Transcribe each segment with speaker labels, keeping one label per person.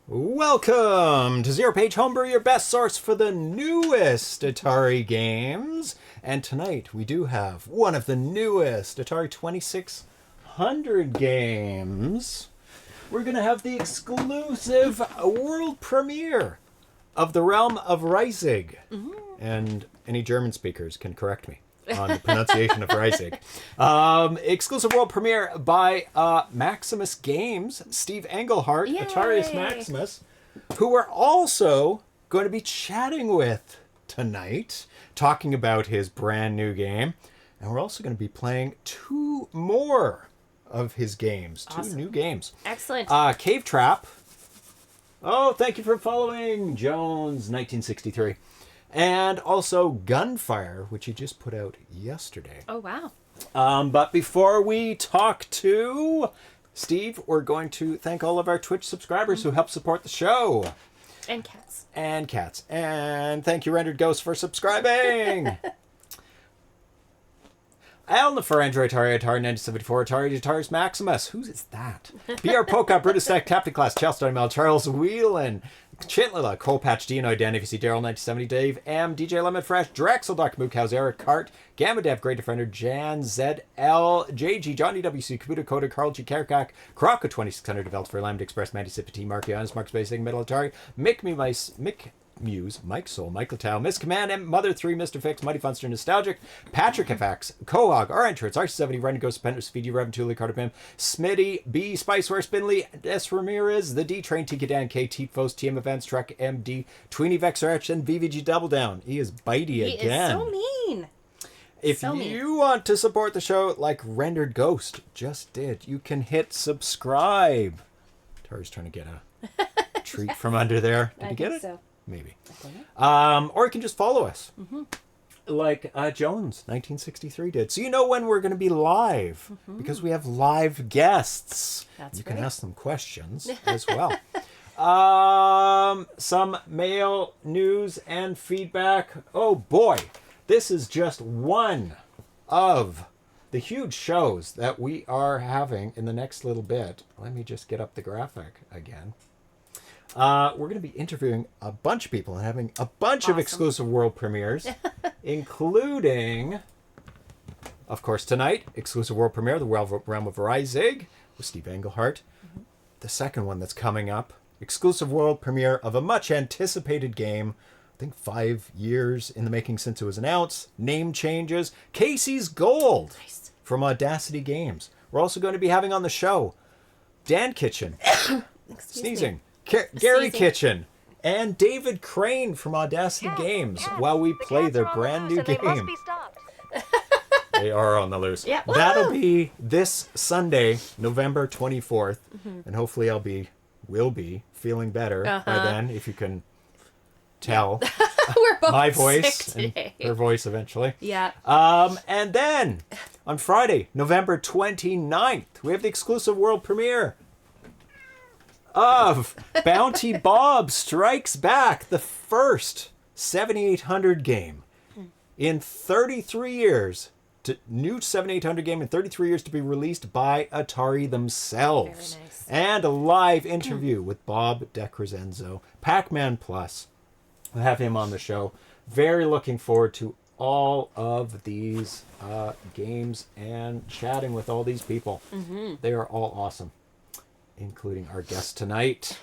Speaker 1: Welcome to ZeroPage Homebrew, your best source for the newest Atari games. And tonight we do have one of the newest Atari 2600 games. We're going to have the exclusive world premiere of The Realm of Riesig. And any German speakers can correct me on the pronunciation of Riesig. Exclusive world premiere by Maximus Games, Steve Engelhardt,
Speaker 2: Yay!
Speaker 1: Atarius Maximus, who we're also going to be chatting with tonight, talking about his brand new game. And we're also going to be playing two more of his games, two new games.
Speaker 2: Excellent.
Speaker 1: Cave Trap. Oh, thank you for following Jones 1963. And also Gunfire, which he just put out yesterday.
Speaker 2: Oh, wow.
Speaker 1: But before we talk to Steve, we're going to thank all of our Twitch subscribers who help support the show.
Speaker 2: And cats.
Speaker 1: And cats. And thank you, Rendered Ghost, for subscribing. Alna for Android Atari, Atari 1974, Atari, Atarius Maximus. Who is that? BR Poca, Brutus Stack, Captain Class, Chelsea Mel, Charles Whelan, Chitlila, Cole Patch, Dino, Dan, if you see Daryl 1970, Dave M, DJ Lemon Fresh, Drexel, Dr. Mookhouse, Eric Cart, Gamma Dev, Great Defender, Jan, ZL, JG, Johnny WC, Kabuto Coda, Carl G. Karkak, Croco 2600, developed for Lambda Express, Mandy Sipati, Mark Giannis, Mark Space, Metal Atari, Mick Muse, Mike Soul, Michael Tao, Miss Command, M, Mother 3, Mr. Fix, Mighty Funster, Nostalgic, Patrick FX, Cohog, R Entrance, R70, Run Ghost, Pentus, Speedy, Rev, Tuli, Carter Pim, Smitty, B, Spiceware, Spinley, S. Ramirez, The D Train, Tika Dan, K, Teepfos, TM Events, Trek, MD, Tweenie, Vexer, H, and VVG Double Down. He is bitey again.
Speaker 2: He is so mean.
Speaker 1: If you want to support the show like Rendered Ghost just did, you can hit subscribe. Tari's trying to get a treat from under there. Did you get it?
Speaker 2: So.
Speaker 1: Maybe. Or you can just follow us. Like Jones 1963 did. So you know when we're going to be live. Because we have live guests.
Speaker 2: That's
Speaker 1: you can
Speaker 2: right.
Speaker 1: ask them questions as well. Some mail, news, and feedback. Oh boy. This is just one of the huge shows that we are having in the next little bit. Let me just get up the graphic again. We're going to be interviewing a bunch of people and having a bunch of exclusive world premieres, including, of course, tonight, exclusive world premiere, The Realm of Riesig with Steve Engelhardt. The second one that's coming up, exclusive world premiere of a much anticipated game. I think 5 years in the making since it was announced. Name changes. Casey's Gold from Audacity Games. We're also going to be having on the show Dan Kitchen. Sneezing. Gary Kitchen and David Crane from Audacity Games while we play their brand new game.
Speaker 3: They must be stopped.
Speaker 1: They are on the loose.
Speaker 2: Yeah.
Speaker 1: That'll be this Sunday, November 24th, and hopefully will be feeling better by then, if you can tell.
Speaker 2: We're both
Speaker 1: My voice
Speaker 2: sick
Speaker 1: and
Speaker 2: today.
Speaker 1: her voice eventually.
Speaker 2: Yeah.
Speaker 1: And then on Friday, November 29th, we have the exclusive world premiere of Bounty Bob Strikes Back, the first 7800 game in 33 years. New 7800 game in 33 years to be released by Atari themselves.
Speaker 2: Very nice.
Speaker 1: And a live interview with Bob DeCrescenzo, Pac-Man Plus. We'll have him on the show. Very looking forward to all of these games and chatting with all these people. They are all awesome, including our guest tonight,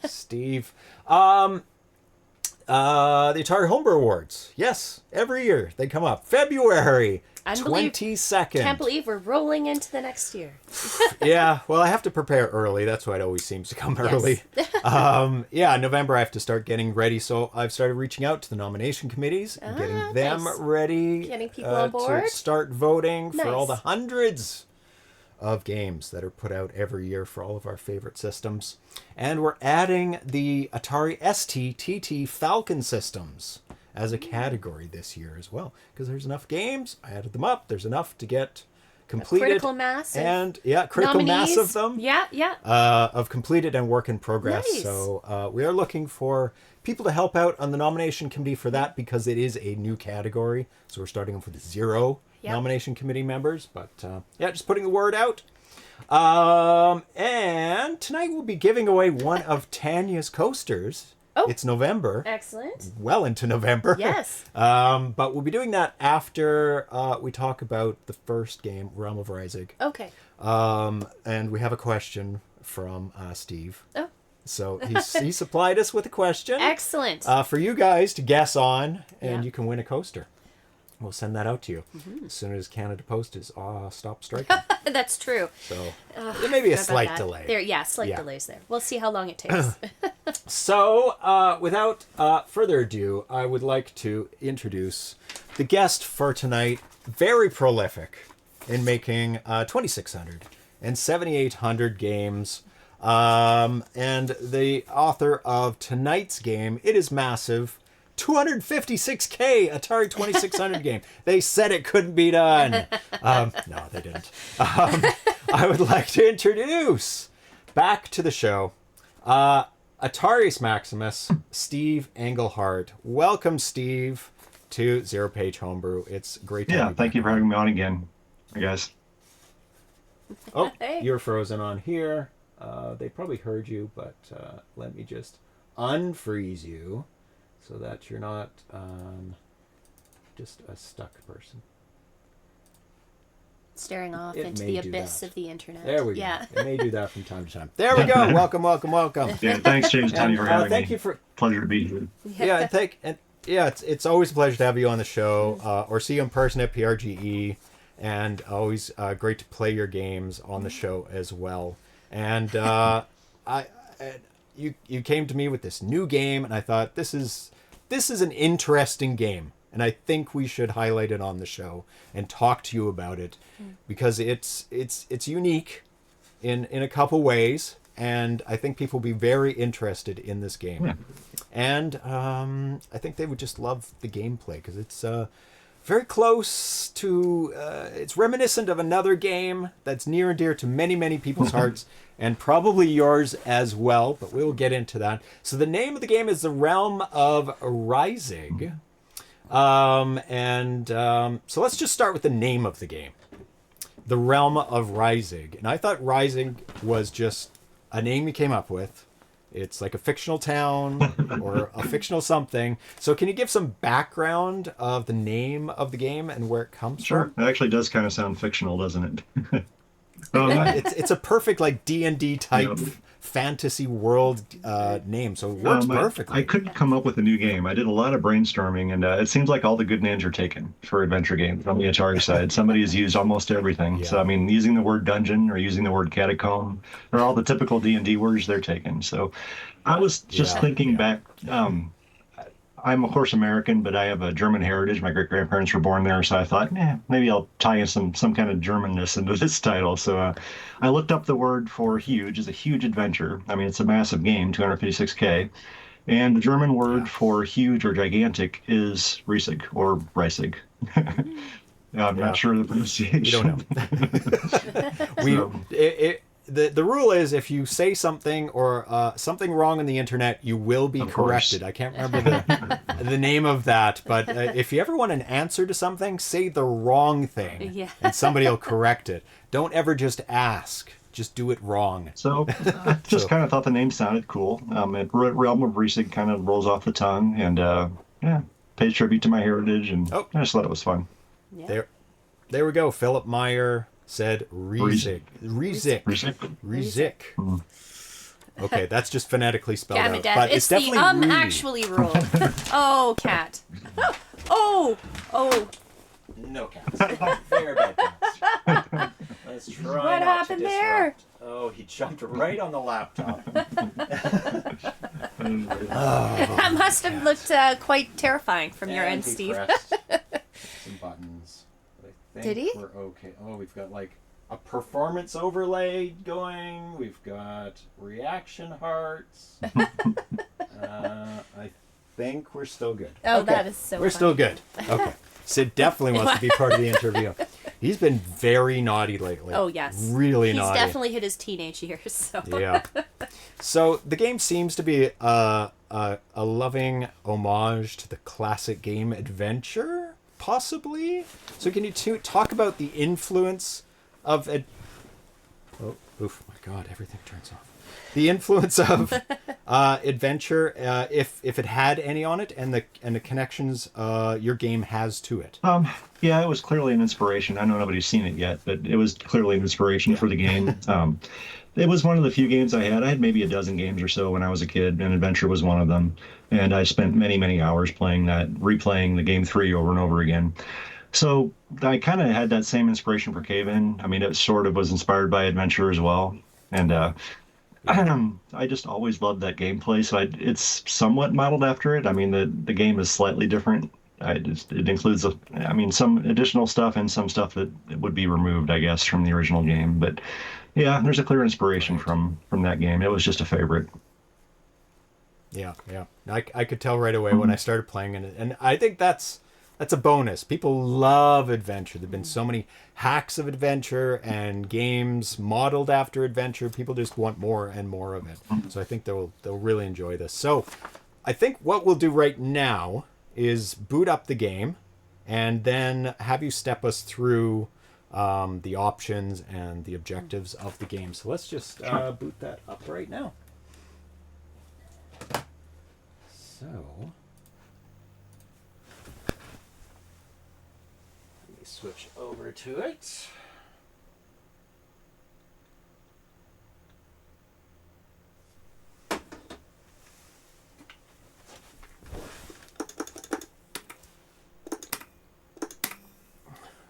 Speaker 1: Steve. The Atari Homebrew Awards. Yes, every year they come up. February 22nd.
Speaker 2: Can't believe we're rolling into the next year.
Speaker 1: Yeah, well, I have to prepare early. That's why it always seems to come early. Yeah, November I have to start getting ready. So I've started reaching out to the nomination committees and getting them ready.
Speaker 2: Getting people on board.
Speaker 1: To start voting for all
Speaker 2: Nice.
Speaker 1: the hundreds of games that are put out every year for all of our favorite systems. And we're adding the Atari ST TT Falcon systems as a category this year as well, because there's enough games. I added them up. There's enough to get completed.
Speaker 2: Critical mass.
Speaker 1: And critical mass of them.
Speaker 2: Yeah.
Speaker 1: Of completed and work in progress.
Speaker 2: Nice.
Speaker 1: So we are looking for people to help out on the nomination committee for that, because it is a new category. So we're starting with 0 nomination committee members. But just putting the word out. And tonight we'll be giving away one of Tanya's coasters.
Speaker 2: Oh.
Speaker 1: It's November.
Speaker 2: Excellent.
Speaker 1: Well into November.
Speaker 2: Yes.
Speaker 1: But we'll be doing that after we talk about the first game, Realm of Riesig.
Speaker 2: Okay.
Speaker 1: And we have a question from Steve.
Speaker 2: Oh.
Speaker 1: So he supplied us with a question.
Speaker 2: Excellent.
Speaker 1: For you guys to guess on, and
Speaker 2: Yeah.
Speaker 1: you can win a coaster. We'll send that out to you as soon as Canada Post is stopped striking.
Speaker 2: That's true.
Speaker 1: So there may be a
Speaker 2: Forgot about
Speaker 1: slight
Speaker 2: that.
Speaker 1: delay.
Speaker 2: Slight delays there. We'll see how long it takes.
Speaker 1: So without further ado, I would like to introduce the guest for tonight. Very prolific in making 2,600 and 7,800 games. And the author of tonight's game, it is massive, 256K Atari 2600 game. They said it couldn't be done. No, they didn't. I would like to introduce back to the show, Atarius Maximus, Steve Engelhardt. Welcome, Steve, to ZeroPage Homebrew. It's great to have you.
Speaker 3: Thank you for having me on again, guys.
Speaker 1: Oh,
Speaker 2: Hey.
Speaker 1: you're frozen on here. They probably heard you, but let me just unfreeze you so that you're not just a stuck person.
Speaker 2: Staring off
Speaker 1: It
Speaker 2: into
Speaker 1: may
Speaker 2: the
Speaker 1: do
Speaker 2: abyss
Speaker 1: that.
Speaker 2: of the internet.
Speaker 1: There we
Speaker 2: Yeah.
Speaker 1: go. It may do that from time to time. There we go. Welcome, welcome, welcome.
Speaker 3: Yeah, thanks, James and Tony, for having
Speaker 1: Thank
Speaker 3: me.
Speaker 1: you for
Speaker 3: Pleasure to be here.
Speaker 1: it's always a pleasure to have you on the show or see you in person at PRGE, and always great to play your games on the show as well. And you came to me with this new game, and I thought this is an interesting game, and I think we should highlight it on the show and talk to you about it because it's unique in a couple ways, and I think people will be very interested in this game.
Speaker 3: Yeah.
Speaker 1: And I think they would just love the gameplay because it's very close to, it's reminiscent of another game that's near and dear to many, many people's hearts, and probably yours as well, but we'll get into that. So the name of the game is The Realm of Riesig. So let's just start with the name of the game. The Realm of Riesig. And I thought Riesig was just a name you came up with. It's like a fictional town or a fictional something. So can you give some background of the name of the game and where it comes
Speaker 3: Sure.
Speaker 1: from?
Speaker 3: It actually does kind of sound fictional, doesn't it?
Speaker 1: It's a perfect like D&D type fantasy world name, so it works perfectly.
Speaker 3: I couldn't come up with a new game. I did a lot of brainstorming, and it seems like all the good names are taken for adventure games on the Atari side. Somebody has used almost everything.
Speaker 1: Yeah.
Speaker 3: So, I mean, using the word dungeon or using the word catacomb, or all the typical D&D words, they're taken. So I was just thinking back. I'm, of course, American, but I have a German heritage. My great-grandparents were born there, so I thought, maybe I'll tie in some kind of Germanness into this title. So I looked up the word for huge. It's a huge adventure. I mean, it's a massive game, 256K. And the German word for huge or gigantic is Riesig or Reisig. I'm not sure of the pronunciation.
Speaker 1: We don't know. The rule is if you say something or something wrong on the internet, you will be corrected. I can't remember the name of that, but if you ever want an answer to something, say the wrong thing, and somebody will correct it. Don't ever just ask. Just do it wrong.
Speaker 3: So I just kind of thought the name sounded cool. Realm of Riesig kind of rolls off the tongue, and pays tribute to my heritage, and I just thought it was fun.
Speaker 2: Yeah.
Speaker 1: There we go. Philip Meyer said Riesig. Riesig. Okay, that's just phonetically spelled out. But
Speaker 2: it's
Speaker 1: definitely
Speaker 2: the
Speaker 1: Re.
Speaker 2: actually rule. Oh, cat. Oh.
Speaker 1: No cats. Very bad cats. Let's try
Speaker 2: What
Speaker 1: not
Speaker 2: happened
Speaker 1: to
Speaker 2: there?
Speaker 1: disrupt. Oh, he jumped right on the laptop.
Speaker 2: That must have looked quite terrifying from your end,
Speaker 1: he
Speaker 2: Steve.
Speaker 1: pressed some buttons. I think
Speaker 2: Did he?
Speaker 1: We're okay. Oh, we've got like a performance overlay going. We've got reaction hearts. I think we're still good.
Speaker 2: Oh,
Speaker 1: Okay.
Speaker 2: that is so
Speaker 1: We're
Speaker 2: funny.
Speaker 1: still good. Okay. Sid definitely wants to be part of the interview. He's been very naughty lately.
Speaker 2: Oh, yes.
Speaker 1: Really naughty.
Speaker 2: He's definitely hit his teenage years. So.
Speaker 1: Yeah. So the game seems to be a loving homage to the classic game adventure, possibly. So can you talk about the influence of it? Oh, oof, my God, everything turns off. The influence of adventure, if it had any on it, and the connections your game has to it.
Speaker 3: Yeah, it was clearly an inspiration. I know nobody's seen it yet, but it was clearly an inspiration for the game. It was one of the few games I had. I had maybe a dozen games or so when I was a kid, and Adventure was one of them. And I spent many, many hours playing that, replaying the game 3 over and over again. So I kind of had that same inspiration for Cave In. I mean, it sort of was inspired by Adventure as well. And I just always loved that gameplay. So it's somewhat modeled after it. I mean, the game is slightly different. It includes, some additional stuff and some stuff that would be removed, I guess, from the original game. But yeah, there's a clear inspiration from that game. It was just a favorite.
Speaker 1: Yeah. I could tell right away when I started playing it, and I think that's a bonus. People love adventure. There've been so many hacks of adventure and games modeled after adventure. People just want more and more of it. So I think they'll really enjoy this. So I think what we'll do right now is boot up the game and then have you step us through the options and the objectives of the game. So let's just boot that up right now. So let me switch over to it.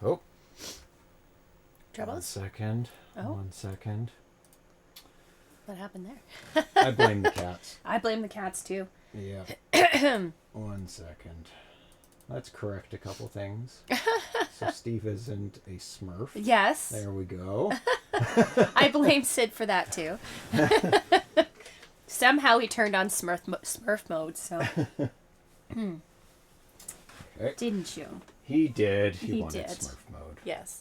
Speaker 1: Oh.
Speaker 2: Troubles?
Speaker 1: 1 second.
Speaker 2: Oh.
Speaker 1: 1 second.
Speaker 2: What happened there?
Speaker 1: I blame the cats.
Speaker 2: I blame the cats too.
Speaker 1: Yeah. 1 second. Let's correct a couple things. So Steve isn't a Smurf.
Speaker 2: Yes.
Speaker 1: There we go.
Speaker 2: I blame Sid for that too. Somehow he turned on Smurf mode, so.
Speaker 1: Okay.
Speaker 2: Didn't you?
Speaker 1: He did. He
Speaker 2: did.
Speaker 1: wanted Smurf mode.
Speaker 2: Yes.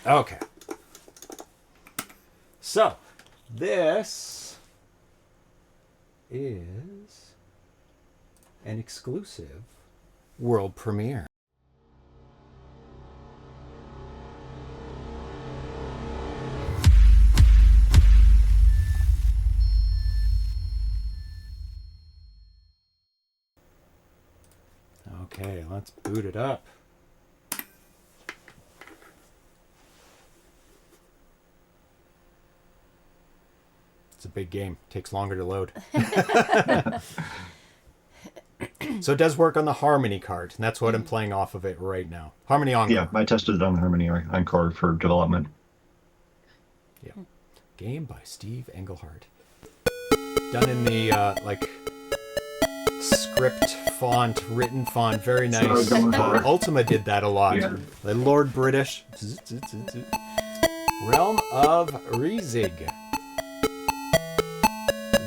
Speaker 1: Okay. So, this is an exclusive world premiere. Okay, let's boot it up. It's a big game. Takes longer to load. So it does work on the Harmony card, and that's what I'm playing off of it right now. Harmony Encore.
Speaker 3: Yeah, I tested it on Harmony Encore for development.
Speaker 1: Yeah. Game by Steve Engelhardt. Done in the script font, written font, very nice. Ultima did that a lot.
Speaker 3: Yeah.
Speaker 1: The Lord British. Realm of Riesig.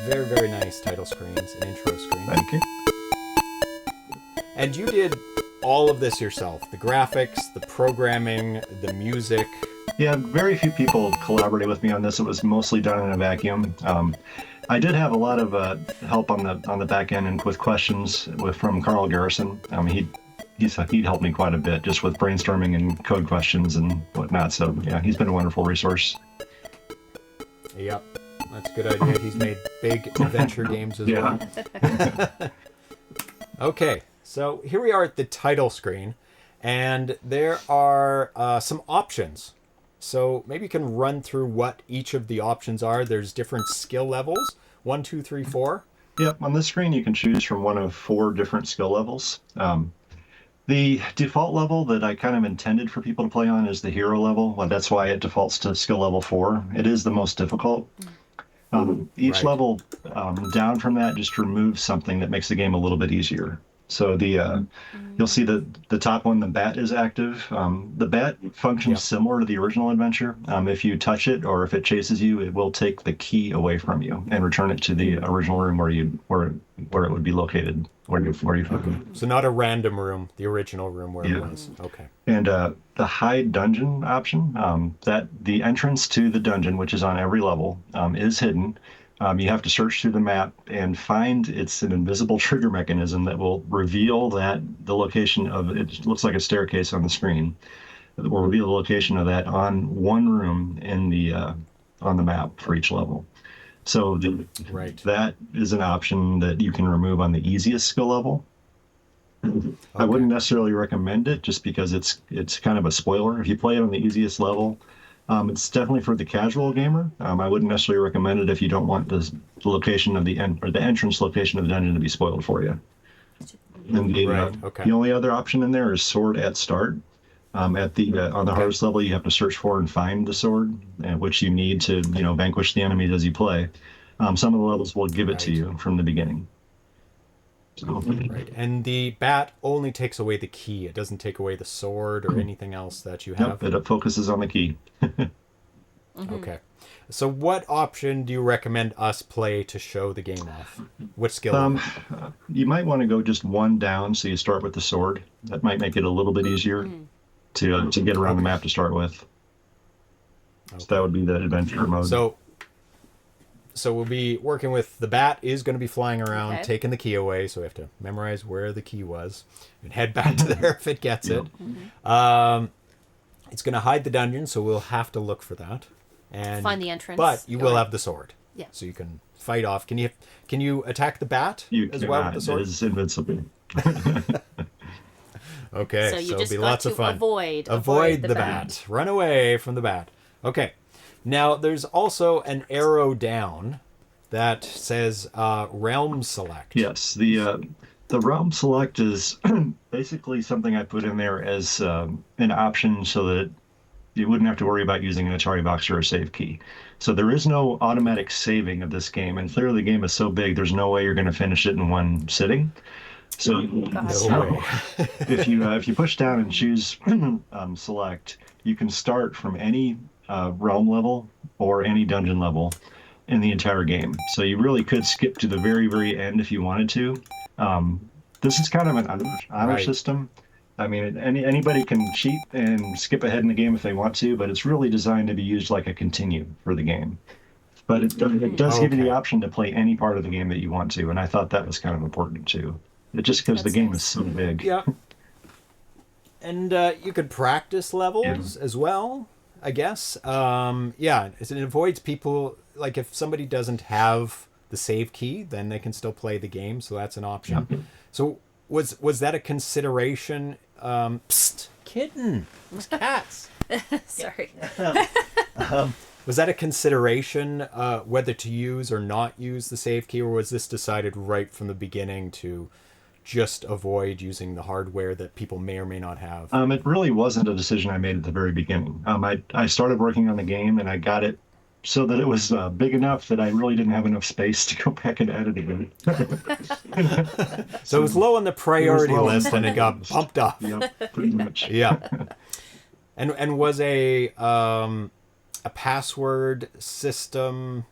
Speaker 1: Very, very nice title screens and intro screen.
Speaker 3: Thank you.
Speaker 1: And you did all of this yourself. The graphics, the programming, the music.
Speaker 3: Yeah, very few people collaborated with me on this. It was mostly done in a vacuum. I did have a lot of help on the back end and with questions from Carl Garrison. He helped me quite a bit just with brainstorming and code questions and whatnot. So yeah, he's been a wonderful resource.
Speaker 1: Yep, that's a good idea. He's made big adventure games as well. Okay, so here we are at the title screen, and there are some options. So maybe you can run through what each of the options are. There's different skill levels. 1, 2, 3, 4.
Speaker 3: Yep, on this screen you can choose from one of 4 different skill levels. The default level that I kind of intended for people to play on is the hero level. Well, that's why it defaults to skill level 4. It is the most difficult. Each
Speaker 1: Right.
Speaker 3: level down from that just removes something that makes the game a little bit easier. So you'll see that the top one, the bat, is active. The bat functions similar to the original adventure. If you touch it or if it chases you, it will take the key away from you and return it to the original room where it would be located. Where you
Speaker 1: So not a random room, the original room where it
Speaker 3: Yeah.
Speaker 1: was. Okay.
Speaker 3: And the hide dungeon option, that the entrance to the dungeon, which is on every level, is hidden. You have to search through the map and find it's an invisible trigger mechanism that will reveal the location of it. Looks like a staircase on the screen. That will reveal the location of that on one room in the on the map for each level. So
Speaker 1: Right.
Speaker 3: that is an option that you can remove on the easiest skill level. I wouldn't necessarily recommend it just because it's kind of a spoiler. If you play it on the easiest level, it's definitely for the casual gamer. I wouldn't necessarily recommend it if you don't want the location of the entrance location of the dungeon to be spoiled for you. And the only other option in there is sword at start. On the hardest level, you have to search for and find the sword, which you need to vanquish the enemies as you play. Some of the levels will give it to you from the beginning.
Speaker 1: Right, and the bat only takes away the key. It doesn't take away the sword or anything else that you have.
Speaker 3: Yep, it focuses on the key.
Speaker 1: Okay. So what option do you recommend us play to show the game off? What skill level?
Speaker 3: You might want to go just one down, so you start with the sword. That might make it a little bit easier to get around the map to start with. So that would be the adventure mode.
Speaker 1: So we'll be working with the bat is going to be flying around, taking the key away. So we have to memorize where the key was and head back to there if it gets it. It's going to hide the dungeon, so we'll have to look for that. And
Speaker 2: find the entrance.
Speaker 1: But you will have the sword.
Speaker 2: Yeah.
Speaker 1: So you can fight off. Can you attack the bat as well with the sword?
Speaker 3: It is invincible.
Speaker 1: Okay,
Speaker 2: so you
Speaker 1: it'll
Speaker 2: just
Speaker 1: be
Speaker 2: got
Speaker 1: lots
Speaker 2: to
Speaker 1: of fun.
Speaker 2: Avoid
Speaker 1: the bat. Run away from the bat. Okay. Now, there's also an arrow down that says realm select.
Speaker 3: Yes, the realm select is basically something I put in there as an option so that you wouldn't have to worry about using an Atari box or a save key. So there is no automatic saving of this game, and clearly the game is so big, there's no way you're going to finish it in one sitting. So if you push down and choose select, you can start from any realm level or any dungeon level in the entire game. So you really could skip to the very, very end if you wanted to. This is kind of an honor system. I mean, anybody can cheat and skip ahead in the game if they want to, but it's really designed to be used like a continue for the game. But it does give you the option to play any part of the game that you want to, and I thought that was kind of important too. Just because the game is so big.
Speaker 1: Yeah. And you could practice levels as well, I guess. It avoids people, like if somebody doesn't have the save key, then they can still play the game, so that's an option.
Speaker 3: Yep.
Speaker 1: So was that a consideration? Psst, kitten. Those cats.
Speaker 2: Sorry.
Speaker 1: Was that a consideration whether to use or not use the save key, or was this decided right from the beginning to just avoid using the hardware that people may or may not have?
Speaker 3: It really wasn't a decision I made at the very beginning. I started working on the game, and I got it so that it was big enough that I really didn't have enough space to go back and edit again.
Speaker 1: So it was low on the priority list, and it got bumped up.
Speaker 3: Yep, pretty much.
Speaker 1: Yeah. And was a password system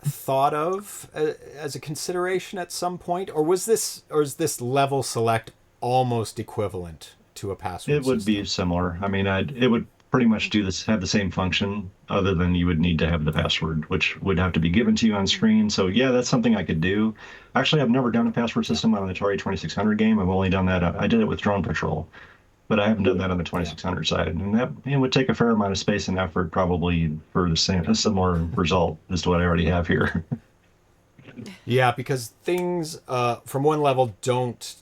Speaker 1: thought of as a consideration at some point, or is this level select almost equivalent to a password
Speaker 3: system? It would be similar. I mean, it would pretty much have the same function, other than you would need to have the password, which would have to be given to you on screen. So yeah, that's something I could do. Actually, I've never done a password system on an Atari 2600 game. I've only done that. I did it with Drone Patrol, but I haven't done that on the 2600 side, and that would take a fair amount of space and effort, probably for a similar result as to what I already have here.
Speaker 1: Yeah, because things from one level don't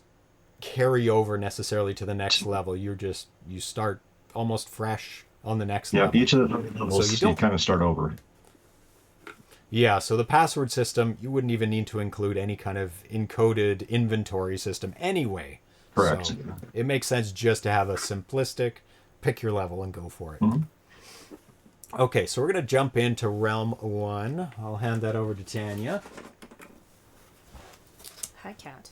Speaker 1: carry over necessarily to the next level. You start almost fresh on the next level.
Speaker 3: Yeah, each of the levels you kind of start over.
Speaker 1: Yeah, so the password system, you wouldn't even need to include any kind of encoded inventory system anyway.
Speaker 3: Correct.
Speaker 1: So it makes sense just to have a simplistic pick your level and go for it. Mm-hmm. Okay, so we're going to jump into Realm 1. I'll hand that over to Tanya.
Speaker 2: Hi, cat.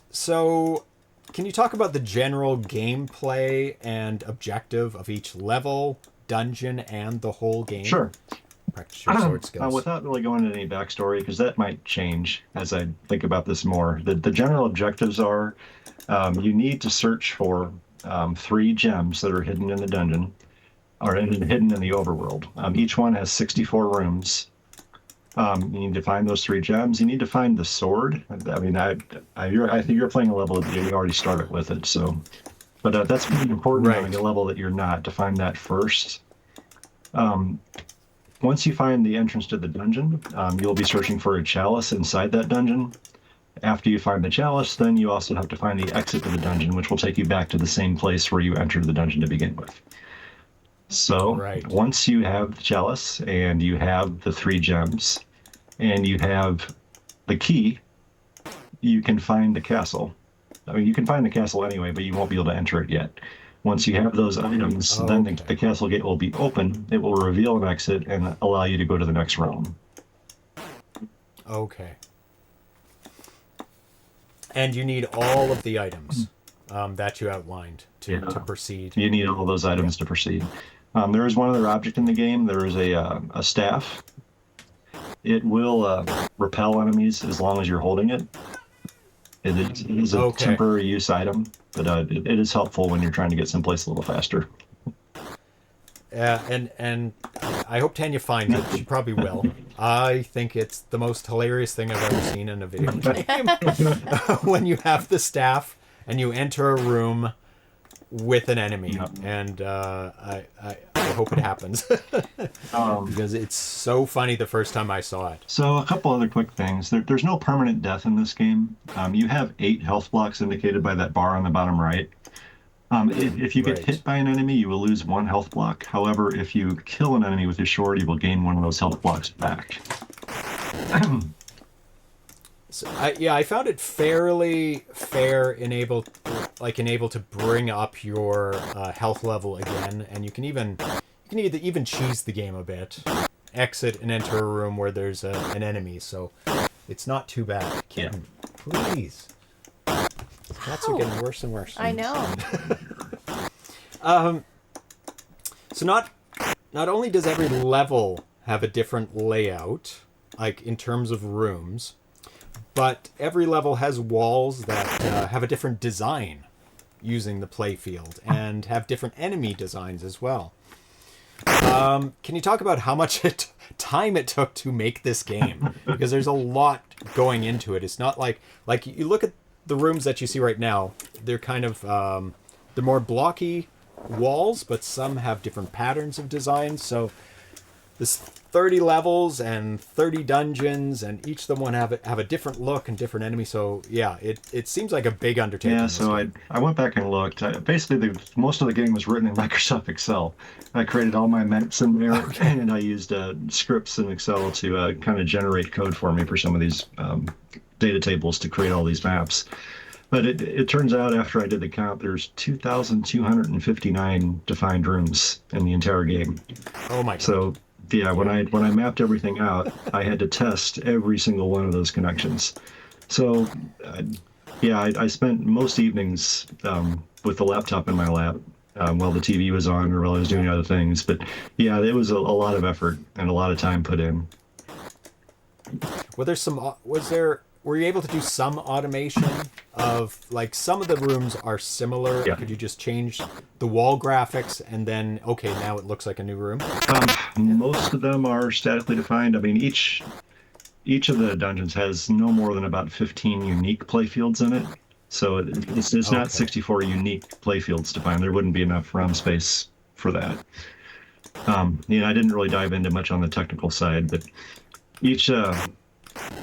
Speaker 1: So can you talk about the general gameplay and objective of each level, dungeon, and the whole game?
Speaker 3: Sure.
Speaker 1: Practice your sword skills.
Speaker 3: Without really going into any backstory, because that might change as I think about this more. The general objectives are you need to search for 3 gems that are hidden in the dungeon, or hidden in the overworld. Each one has 64 rooms. You need to find those 3 gems. You need to find the sword. I mean, I think you're playing a level that you already started with it, so But that's really important
Speaker 1: Right.
Speaker 3: on a level that you're not, to find that first. Once you find the entrance to the dungeon, you'll be searching for a chalice inside that dungeon. After you find the chalice, then you also have to find the exit to the dungeon, which will take you back to the same place where you entered the dungeon to begin with. So
Speaker 1: Right.
Speaker 3: once you have the chalice and you have the 3 gems and you have the key, you can find the castle. I mean, you can find the castle anyway, but you won't be able to enter it yet. Once you have those items, then the castle gate will be open. It will reveal an exit and allow you to go to the next realm.
Speaker 1: Okay. And you need all of the items that you outlined to proceed.
Speaker 3: You need all those items to proceed. There is one other object in the game. There is a staff. It will repel enemies as long as you're holding it. It is a temporary use item, but it is helpful when you're trying to get someplace a little faster.
Speaker 1: And I hope Tanya finds it. She probably will. I think it's the most hilarious thing I've ever seen in a video game. When you have the staff and you enter a room with an enemy, and I hope it happens because it's so funny the first time I saw it.
Speaker 3: So a couple other quick things. There's no permanent death in this game. You have 8 health blocks indicated by that bar on the bottom right. If you get hit by an enemy, you will lose 1 health block. However, if you kill an enemy with your sword, you will gain 1 of those health blocks back.
Speaker 1: So, I found it fairly fair and able to bring up your health level again, and you can even cheese the game a bit, exit and enter a room where there's an enemy. So it's not too bad. Kim, please. Cats are getting worse and worse.
Speaker 2: I know.
Speaker 1: So not only does every level have a different layout, like in terms of rooms, but every level has walls that have a different design using the playfield and have different enemy designs as well. Can you talk about how much time it took to make this game? Because there's a lot going into it. It's not like you look at the rooms that you see right now, they're kind of they're more blocky walls, but some have different patterns of design. So there's 30 levels and 30 dungeons, and each of them have a different look and different enemies. So yeah, it seems like a big undertaking.
Speaker 3: Yeah, so I went back and looked. Basically, most of the game was written in Microsoft Excel. I created all my maps in there, and I used scripts in Excel to kind of generate code for me for some of these data tables to create all these maps. But it turns out, after I did the count, there's 2,259 defined rooms in the entire game.
Speaker 1: Oh my god.
Speaker 3: So yeah, when I mapped everything out, I had to test every single one of those connections. So I spent most evenings with the laptop in my lap while the TV was on or while I was doing other things. But yeah, it was a lot of effort and a lot of time put in.
Speaker 1: Were you able to do some automation of, like, some of the rooms are similar?
Speaker 3: Yeah.
Speaker 1: Could you just change the wall graphics and then, okay, now it looks like a new room?
Speaker 3: Most of them are statically defined. I mean, each of the dungeons has no more than about 15 unique playfields in it. So it's not 64 unique playfields defined. There wouldn't be enough realm space for that. I didn't really dive into much on the technical side, but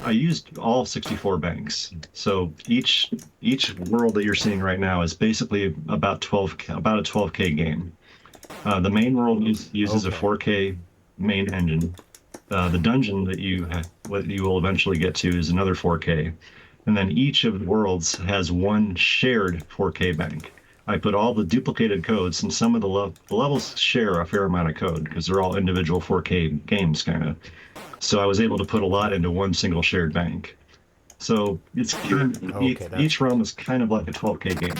Speaker 3: I used all 64 banks. So each world that you're seeing right now is basically about a 12K game. The main world uses a 4K main engine. The dungeon that you will eventually get to is another 4K. And then each of the worlds has one shared 4K bank. I put all the duplicated codes, and some of the levels share a fair amount of code because they're all individual 4K games, kind of. So I was able to put a lot into one single shared bank. So it's each realm is kind of like a 12K game.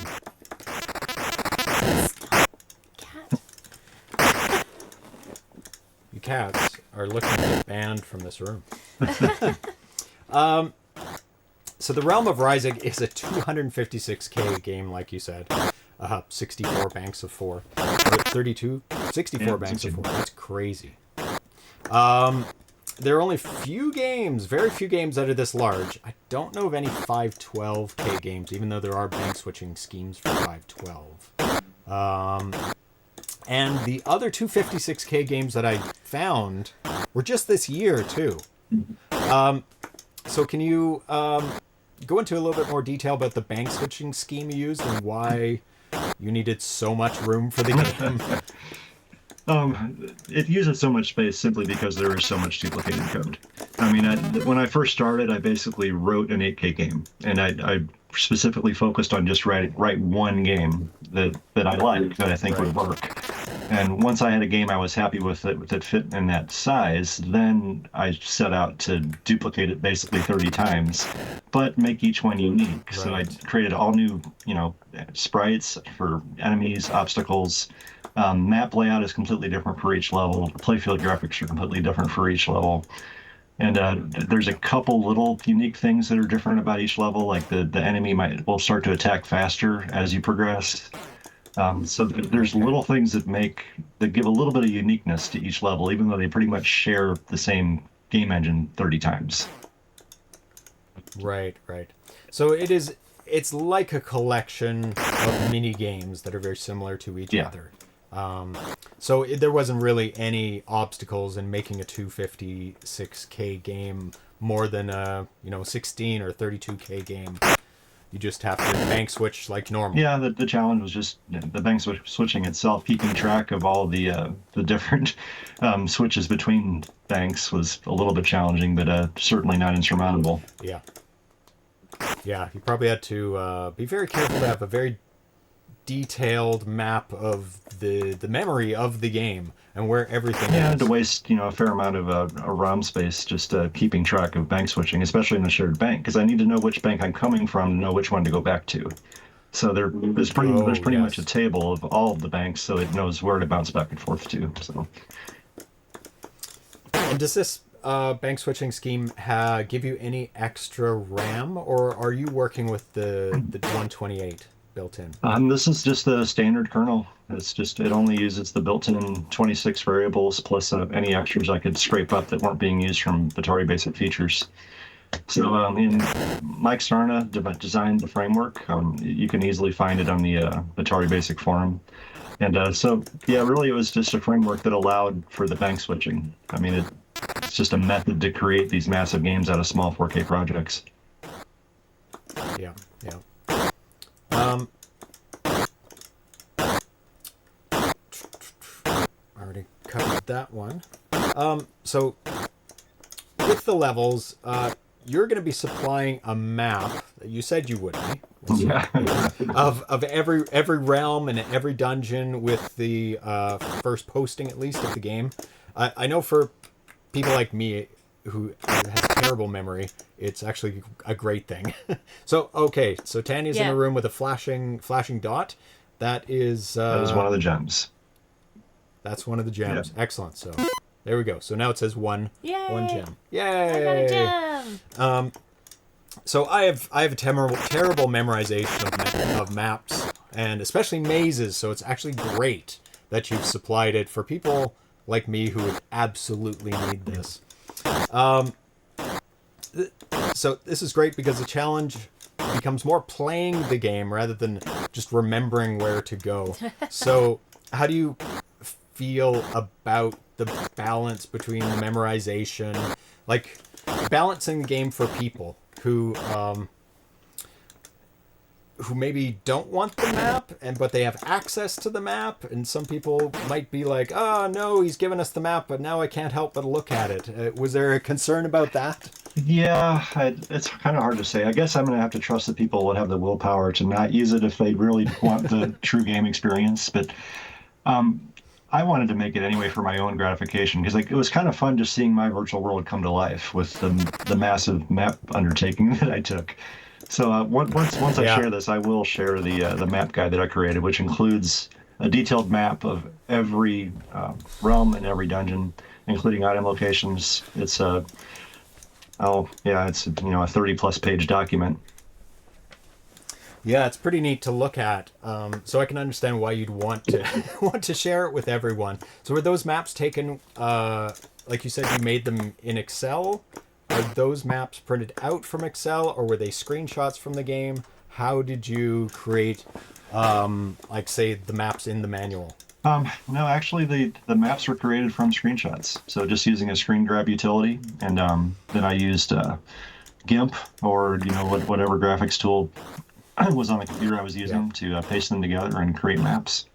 Speaker 1: You cats are looking to get banned from this room. So the Realm of Riesig is a 256K game, like you said. 64 banks of 4. Or 64 banks of 4. That's crazy. there are only very few games that are this large. I don't know of any 512K games, even though there are bank switching schemes for 512. And the other 256K games that I found were just this year, too. So can you go into a little bit more detail about the bank switching scheme you used and why you needed so much room for the game?
Speaker 3: It uses so much space simply because there is so much duplicated code. I mean, when I first started, I basically wrote an 8K game, and I specifically focused on just write one game that I liked, that I think would work. And once I had a game I was happy with that fit in that size, then I set out to duplicate it basically 30 times, but make each one unique. Right. So I created all new, sprites for enemies, obstacles. Map layout is completely different for each level. Playfield graphics are completely different for each level. And there's a couple little unique things that are different about each level, like the enemy will start to attack faster as you progress. So there's little things that give a little bit of uniqueness to each level, even though they pretty much share the same game engine 30 times.
Speaker 1: Right. So it's like a collection of mini games that are very similar to each other. So there wasn't really any obstacles in making a 256K game more than a 16 or 32K game. You just have to bank switch like normal. Yeah,
Speaker 3: the challenge was just the bank switching itself. Keeping track of all the different switches between banks was a little bit challenging, but certainly not insurmountable.
Speaker 1: Yeah, you probably had to be very careful to have a very detailed map of the memory of the game and where everything is.
Speaker 3: Yeah, to waste a fair amount of ROM space just keeping track of bank switching, especially in a shared bank, because I need to know which bank I'm coming from to know which one to go back to. So there's pretty much a table of all of the banks, so it knows where to bounce back and forth to. So.
Speaker 1: And does this bank switching scheme give you any extra RAM, or are you working with the 128? Built in?
Speaker 3: This is just the standard kernel. It only uses the built-in 26 variables plus any extras I could scrape up that weren't being used from Atari basic features. So Mike Starna designed the framework. You can easily find it on the Atari basic forum. And really it was just a framework that allowed for the bank switching. I mean, it's just a method to create these massive games out of small 4K projects.
Speaker 1: Yeah. Already covered that one. So with the levels, you're going to be supplying a map. You said you would, right?
Speaker 3: Yeah.
Speaker 1: of every realm and every dungeon with the first posting at least of the game. I know for people like me who has terrible memory, it's actually a great thing. So Tanya's in a room with a flashing dot. That is
Speaker 3: one of the gems.
Speaker 1: That's one of the gems. Yeah. Excellent. So there we go. So now it says one gem. Yay!
Speaker 2: I got a gem.
Speaker 1: So I have a terrible memorization of maps and especially mazes. So it's actually great that you've supplied it for people like me who would absolutely need this. So this is great because the challenge becomes more playing the game rather than just remembering where to go. So how do you feel about the balance between the memorization, like balancing the game for people who maybe don't want the map but they have access to the map, and some people might be like, oh no, he's given us the map but now I can't help but look at it. Was there a concern about that?
Speaker 3: Yeah, it's kind of hard to say. I guess I'm going to have to trust that people would have the willpower to not use it if they really want the true game experience. But I wanted to make it anyway for my own gratification because it was kind of fun just seeing my virtual world come to life with the massive map undertaking that I took. So once I share this, I will share the map guide that I created, which includes a detailed map of every realm and every dungeon, including item locations. It's a 30-plus page document.
Speaker 1: Yeah, it's pretty neat to look at. So I can understand why you'd want to share it with everyone. So were those maps taken like you said, you made them in Excel. Are those maps printed out from Excel, or were they screenshots from the game? How did you create, like, say, the maps in the manual?
Speaker 3: No, actually, the maps were created from screenshots. So just using a screen grab utility, and then I used GIMP or whatever graphics tool was on the computer I was using to paste them together and create maps.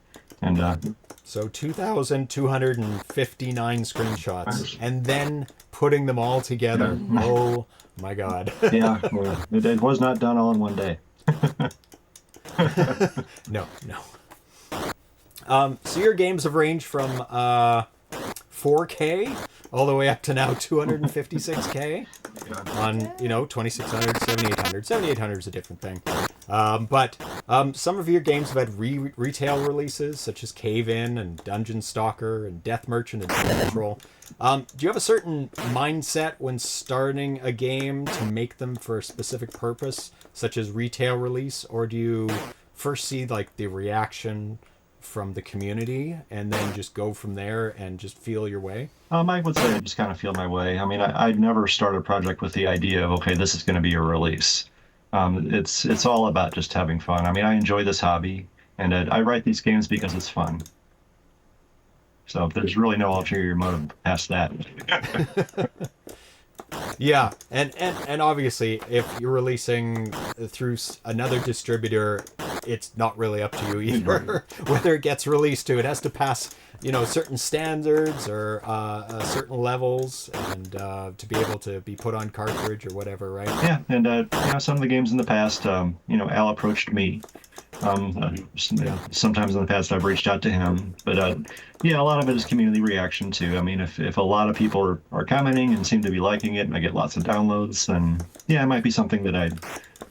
Speaker 3: And
Speaker 1: so 2,259 screenshots, and then putting them all together. Yeah. Oh my God!
Speaker 3: Yeah, it was not done all in one day.
Speaker 1: No. So your games have ranged from 4K all the way up to now 256K on 2600, 7800. 7800 is a different thing. But some of your games have had retail releases such as Cave In and Dungeon Stalker and Death Merchant and Doom Patrol. Do you have a certain mindset when starting a game to make them for a specific purpose, such as retail release, or do you first see like the reaction from the community and then just go from there and just feel your way?
Speaker 3: I would say I just kind of feel my way. I mean, I'd never start a project with the idea of, okay, this is going to be a release. It's all about just having fun. I mean, I enjoy this hobby, and I write these games because it's fun. So there's really no ulterior motive past that.
Speaker 1: Yeah, and obviously, if you're releasing through another distributor, it's not really up to you either. Whether it gets released to, it has to pass, certain standards or certain levels, and to be able to be put on cartridge or whatever, right?
Speaker 3: Yeah, and some of the games in the past, Al approached me. Sometimes in the past I've reached out to him, but a lot of it is community reaction too. I mean, if a lot of people are commenting and seem to be liking it, and I get lots of downloads, then it might be something that I'd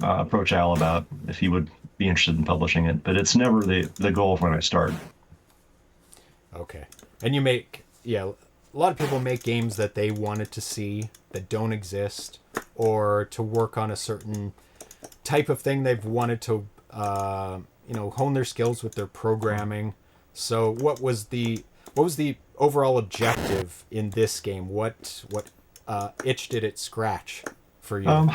Speaker 3: approach Al about if he would be interested in publishing it. But it's never the goal when I start.
Speaker 1: Okay, and you make a lot of people make games that they wanted to see that don't exist, or to work on a certain type of thing they've wanted to hone their skills with their programming. So what was the overall objective in this game? What itch did it scratch for you?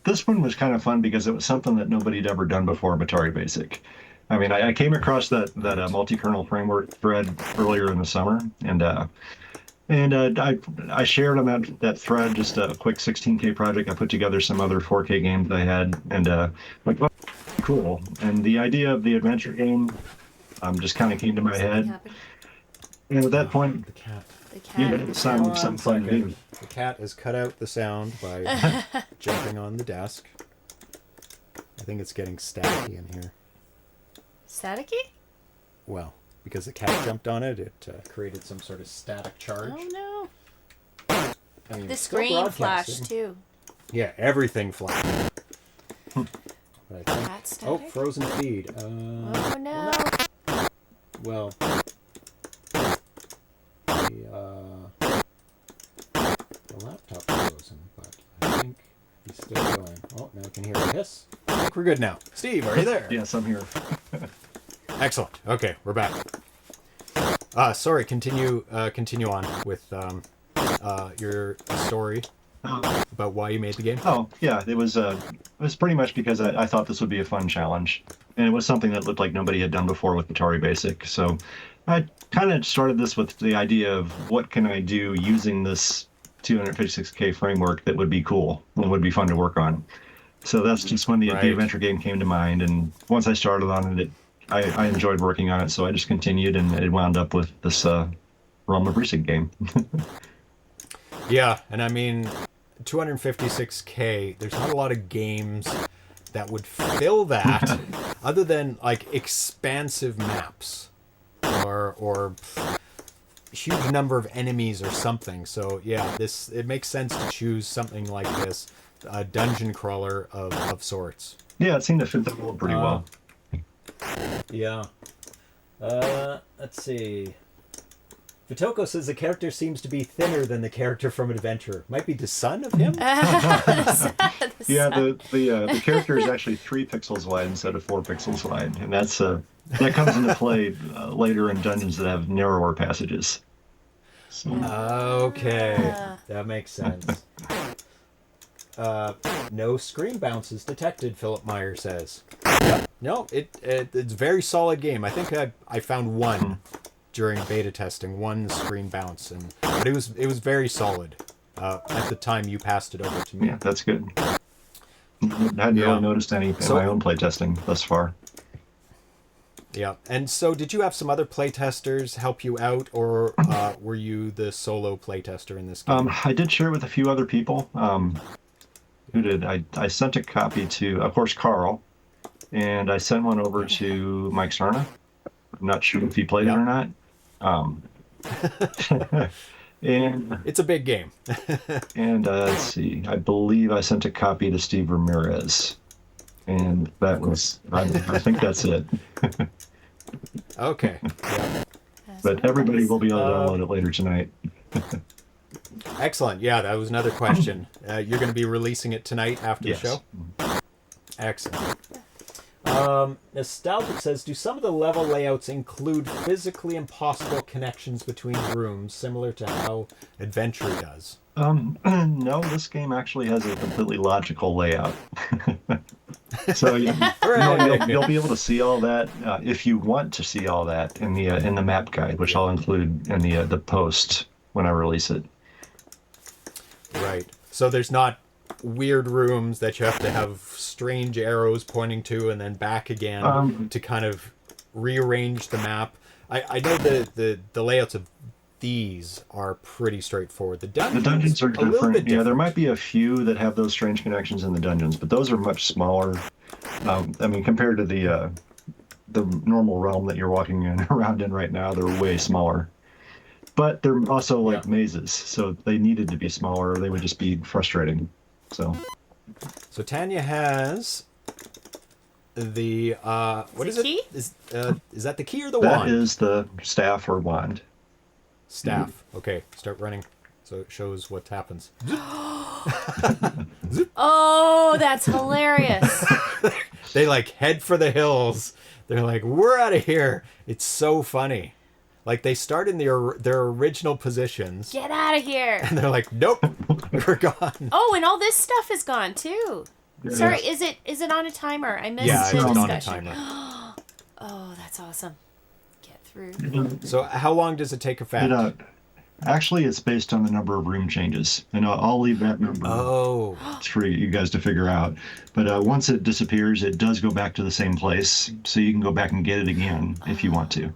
Speaker 3: This one was kind of fun because it was something that nobody had ever done before in Atari Basic. I mean, I came across that multi-kernel framework thread earlier in the summer, and I shared on that thread just a quick 16K project. I put together some other 4K games I had, and well, cool. And the idea of the adventure game just kind of came to my head. And at that point,
Speaker 1: the cat
Speaker 3: some fun game.
Speaker 1: The cat has cut out the sound by jumping on the desk. I think it's getting staticky in here.
Speaker 2: Staticky?
Speaker 1: Well, because the cat jumped on it, it created some sort of static charge.
Speaker 2: Oh
Speaker 1: no! I mean,
Speaker 2: the screen flashed too.
Speaker 1: Yeah, everything flashed. But I think,
Speaker 2: static?
Speaker 1: Frozen feed.
Speaker 2: Oh no!
Speaker 1: Well, the laptop's frozen, but I think he's still going. Oh, now I can hear a hiss. I think we're good now. Steve, are you there?
Speaker 3: Yes, I'm here.
Speaker 1: Excellent. Okay, we're back. Sorry, continue on with your story about why you made the game.
Speaker 3: Oh, yeah, it was pretty much because I thought this would be a fun challenge, and it was something that looked like nobody had done before with Atari Basic. So I kind of started this with the idea of what can I do using this 256K framework that would be cool and would be fun to work on. So that's just when the adventure game came to mind, and once I started on it, I enjoyed working on it, so I just continued, and it wound up with this Realm of Riesig game.
Speaker 1: Yeah, and I mean, 256K, there's not a lot of games that would fill that other than like expansive maps or huge number of enemies or something. So yeah, it makes sense to choose something like this, a dungeon crawler of sorts.
Speaker 3: Yeah, it seemed to fit the role pretty well.
Speaker 1: Yeah. Let's see. Vitoko says the character seems to be thinner than the character from Adventure. Might be the son of him?
Speaker 3: Yeah, the character is actually 3 pixels wide instead of 4 pixels wide, and that comes into play later in dungeons that have narrower passages.
Speaker 1: Okay, that makes sense. No screen bounces detected, Philip Meyer says. Yep. No, it's a very solid game. I think I found one during beta testing, one screen bounce, but it was very solid. At the time you passed it over to me.
Speaker 3: Yeah, that's good. I hadn't really noticed any in my own playtesting thus far.
Speaker 1: Yeah, and so did you have some other playtesters help you out, or were you the solo playtester in this game?
Speaker 3: I did share it with a few other people. Who did? I sent a copy to, of course, Carl, and I sent one over to Mike Sarna. I'm not sure if he played it or not. And
Speaker 1: it's a big game.
Speaker 3: And let's see, I believe I sent a copy to Steve Ramirez, and that was, I think that's it.
Speaker 1: Okay. Yeah.
Speaker 3: But everybody will be able to download it later tonight.
Speaker 1: Excellent. Yeah, that was another question. You're going to be releasing it tonight after the show? Excellent. Nostalgic says, do some of the level layouts include physically impossible connections between rooms, similar to how Adventure does?
Speaker 3: No, this game actually has a completely logical layout. So you'll be able to see all that if you want to see all that in the map guide, which I'll include in the post when I release it.
Speaker 1: Right. So there's not weird rooms that you have to have strange arrows pointing to and then back again to kind of rearrange the map. I know the layouts of these are pretty straightforward. The dungeons
Speaker 3: are
Speaker 1: different.
Speaker 3: Yeah, there might be a few that have those strange connections in the dungeons, but those are much smaller. I mean, compared to the normal realm that you're walking around in right now, they're way smaller. But they're also like mazes, so they needed to be smaller, or they would just be frustrating. So
Speaker 1: Tanya has the what is
Speaker 2: key?
Speaker 1: Is that the key or the wand?
Speaker 3: That is the staff or wand.
Speaker 1: Staff. Okay, start running, so it shows what happens.
Speaker 2: Oh, that's hilarious.
Speaker 1: They like head for the hills. They're like, we're out of here. It's so funny. Like they start in their original positions.
Speaker 2: Get out of here.
Speaker 1: And they're like, nope, we're gone.
Speaker 2: Oh, and all this stuff is gone too.
Speaker 3: Yeah.
Speaker 2: Sorry, is it on a timer? I missed
Speaker 1: the
Speaker 2: discussion.
Speaker 1: on a timer.
Speaker 2: Oh, that's awesome. Get through.
Speaker 1: So how long does it take a fetch?
Speaker 3: Actually, it's based on the number of room changes, and I'll leave that number for you guys to figure out. But once it disappears, it does go back to the same place, so you can go back and get it again if you want to.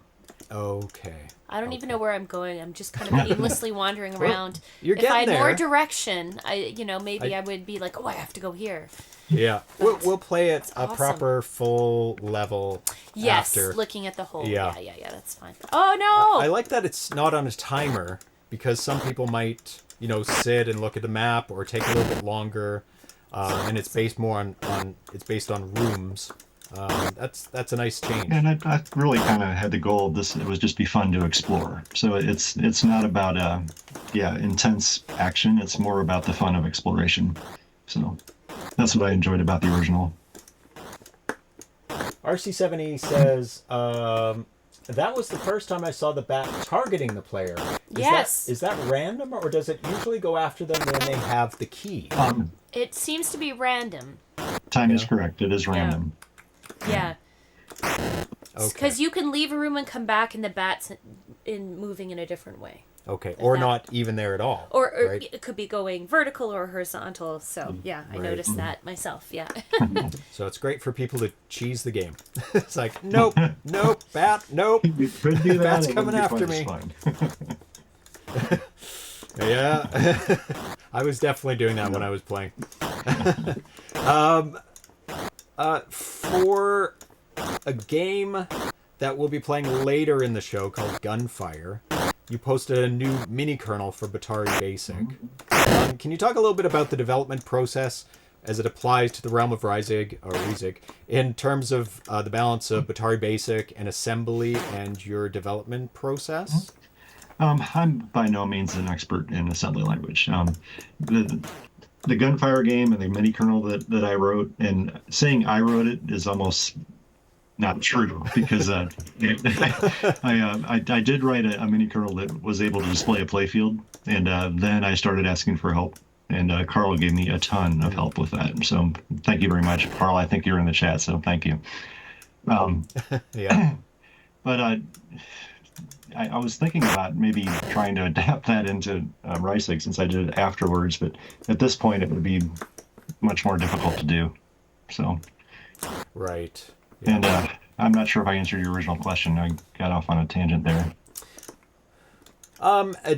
Speaker 1: Okay.
Speaker 2: I don't even know where I'm going. I'm just kind of aimlessly wandering around.
Speaker 1: You're
Speaker 2: if I had
Speaker 1: getting
Speaker 2: more
Speaker 1: there.
Speaker 2: direction, maybe I would be like, oh, I have to go here.
Speaker 1: Yeah, we'll play it a
Speaker 2: awesome.
Speaker 1: proper full level.
Speaker 2: Yes,
Speaker 1: after.
Speaker 2: looking at the whole.
Speaker 1: Yeah.
Speaker 2: Yeah, that's fine. Oh no!
Speaker 1: I like that it's not on a timer, because some people might, sit and look at the map or take a little bit longer, and it's based more on it's based on rooms. That's a nice change.
Speaker 3: And I really kind of had the goal of this. It was just be fun to explore. So it's not about intense action. It's more about the fun of exploration. So that's what I enjoyed about the original.
Speaker 1: RC70 says that was the first time I saw the bat targeting the player. Is that random, or does it usually go after them when they have the key?
Speaker 2: It seems to be random.
Speaker 3: Time is correct. It is random.
Speaker 2: Yeah.
Speaker 1: Okay.
Speaker 2: Because you can leave a room and come back, and the bat's moving in a different way.
Speaker 1: Okay, or not even there at all.
Speaker 2: Or
Speaker 1: right?
Speaker 2: it could be going vertical or horizontal. So, I noticed that myself. Yeah.
Speaker 1: So it's great for people to cheese the game. It's like, nope, bat, nope.
Speaker 3: You could do that.
Speaker 1: Bat's coming after me. Yeah. I was definitely doing that when I was playing. For a game that we'll be playing later in the show called Gunfire, you posted a new mini kernel for Atari Basic. Can you talk a little bit about the development process as it applies to the realm of Riesig in terms of the balance of Atari Basic and assembly and your development process?
Speaker 3: I'm by no means an expert in assembly language. The Gunfire game and the mini kernel that I wrote, and saying I wrote it is almost not true because I did write a mini kernel that was able to display a playfield, and then I started asking for help, and Carl gave me a ton of help with that. So thank you very much, Carl. I think you're in the chat, so thank you.
Speaker 1: Yeah.
Speaker 3: But I was thinking about maybe trying to adapt that into Riesig since I did it afterwards, but at this point it would be much more difficult to do. So.
Speaker 1: Right.
Speaker 3: Yeah. And I'm not sure if I answered your original question. I got off on a tangent there.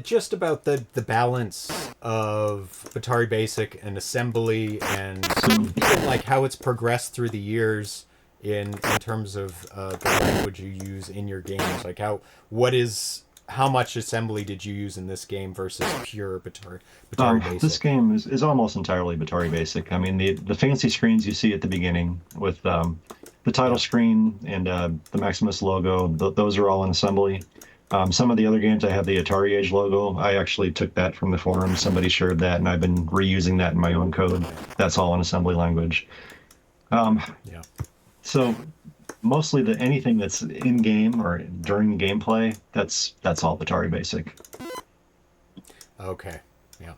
Speaker 1: Just about the balance of Atari Basic and assembly, and even like how it's progressed through the years in terms of the language you use in your games. Like how much assembly did you use in this game versus pure Atari Basic?
Speaker 3: This game is almost entirely Atari Basic. I mean, the fancy screens you see at the beginning with the title screen and the Maximus logo, those are all in assembly. Some of the other games, I have the Atari Age logo. I actually took that from the forum. Somebody shared that, and I've been reusing that in my own code. That's all in assembly language.
Speaker 1: Yeah.
Speaker 3: So mostly anything that's in game or during gameplay, that's all Atari Basic.
Speaker 1: Okay. Yeah.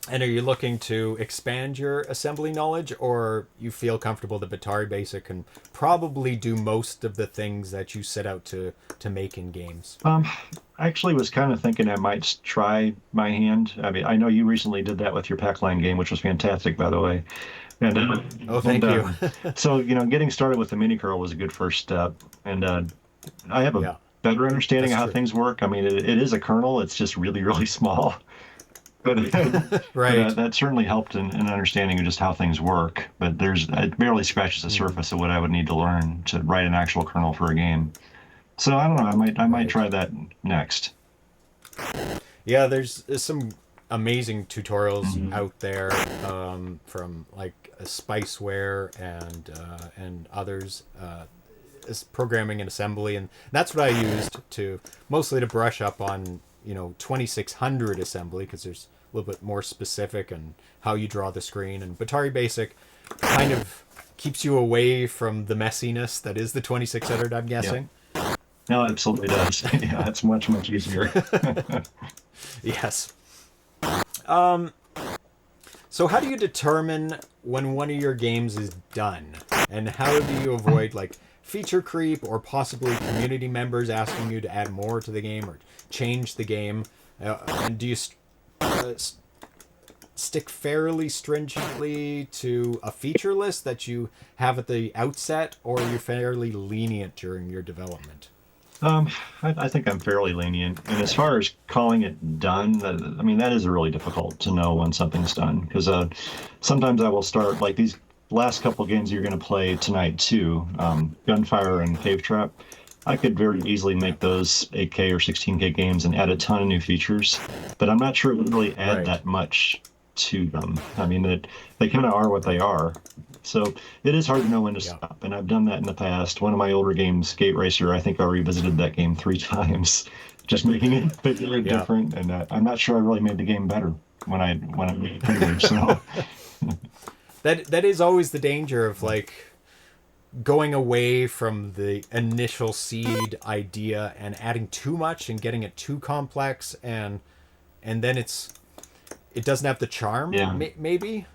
Speaker 1: And are you looking to expand your assembly knowledge, or you feel comfortable that Atari Basic can probably do most of the things that you set out to make in games?
Speaker 3: I actually was kind of thinking I might try my hand. I mean, I know you recently did that with your Pac-Line game, which was fantastic, by the way. And,
Speaker 1: thank you.
Speaker 3: So, getting started with the mini curl was a good first step. And I have a better understanding of how things work. I mean, it is a kernel. It's just really, really small. But,
Speaker 1: right.
Speaker 3: But, that certainly helped in understanding of just how things work. But it barely scratches the surface of what I would need to learn to write an actual kernel for a game. So I don't know. I might try that next.
Speaker 1: Yeah, there's some amazing tutorials out there from like Spiceware and others. Is programming and assembly, and that's what I used mostly to brush up on 2600 assembly, because there's a little bit more specific and how you draw the screen, and Atari Basic kind of keeps you away from the messiness that is the 2600, I'm guessing.
Speaker 3: Yeah. No, it absolutely does. Yeah, it's much, much easier.
Speaker 1: Yes. So how do you determine when one of your games is done, and how do you avoid like feature creep or possibly community members asking you to add more to the game or change the game? And do you stick fairly stringently to a feature list that you have at the outset, or are you fairly lenient during your development?
Speaker 3: I think I'm fairly lenient. And as far as calling it done, that is really difficult to know when something's done. Because sometimes I will start, like these last couple games you're going to play tonight too, Gunfire and Cave Trap. I could very easily make those 8K or 16K games and add a ton of new features. But I'm not sure it would really add that much to them. I mean, they kind of are what they are. So it is hard to know when to stop, and I've done that in the past. One of my older games, Gate Racer, I think I revisited that game 3 times, just making it bigger and different. And I'm not sure I really made the game better when I made it bigger. So
Speaker 1: that is always the danger of like going away from the initial seed idea and adding too much and getting it too complex, and then it doesn't have the charm, maybe.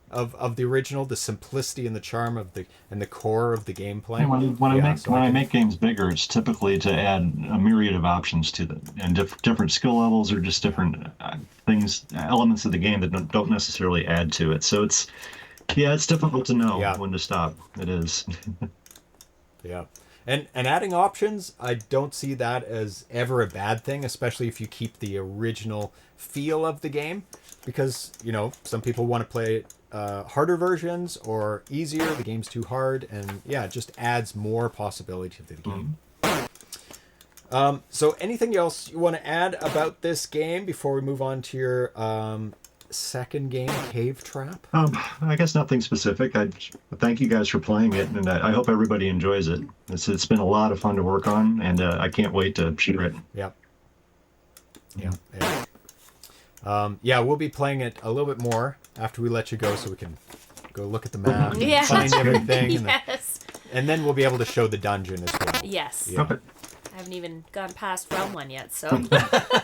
Speaker 1: Of the original, the simplicity and the charm of the core of the gameplay.
Speaker 3: When I make games bigger, it's typically to add a myriad of options to them, and different skill levels or just different elements of the game that don't necessarily add to it. So it's difficult to know when to stop. It is.
Speaker 1: Yeah. And adding options, I don't see that as ever a bad thing, especially if you keep the original feel of the game, because some people want to play harder versions or easier. The game's too hard, and it just adds more possibility to the game. So anything else you want to add about this game before we move on to your second game, Cave Trap?
Speaker 3: I guess nothing specific. I thank you guys for playing it, and I hope everybody enjoys it. It's been a lot of fun to work on, and I can't wait to share it.
Speaker 1: We'll be playing it a little bit more after we let you go, so we can go look at the map, and find everything, And then we'll be able to show the dungeon as well.
Speaker 2: Yes.
Speaker 1: Yeah.
Speaker 3: Okay.
Speaker 2: I haven't even gone past round 1 yet, so.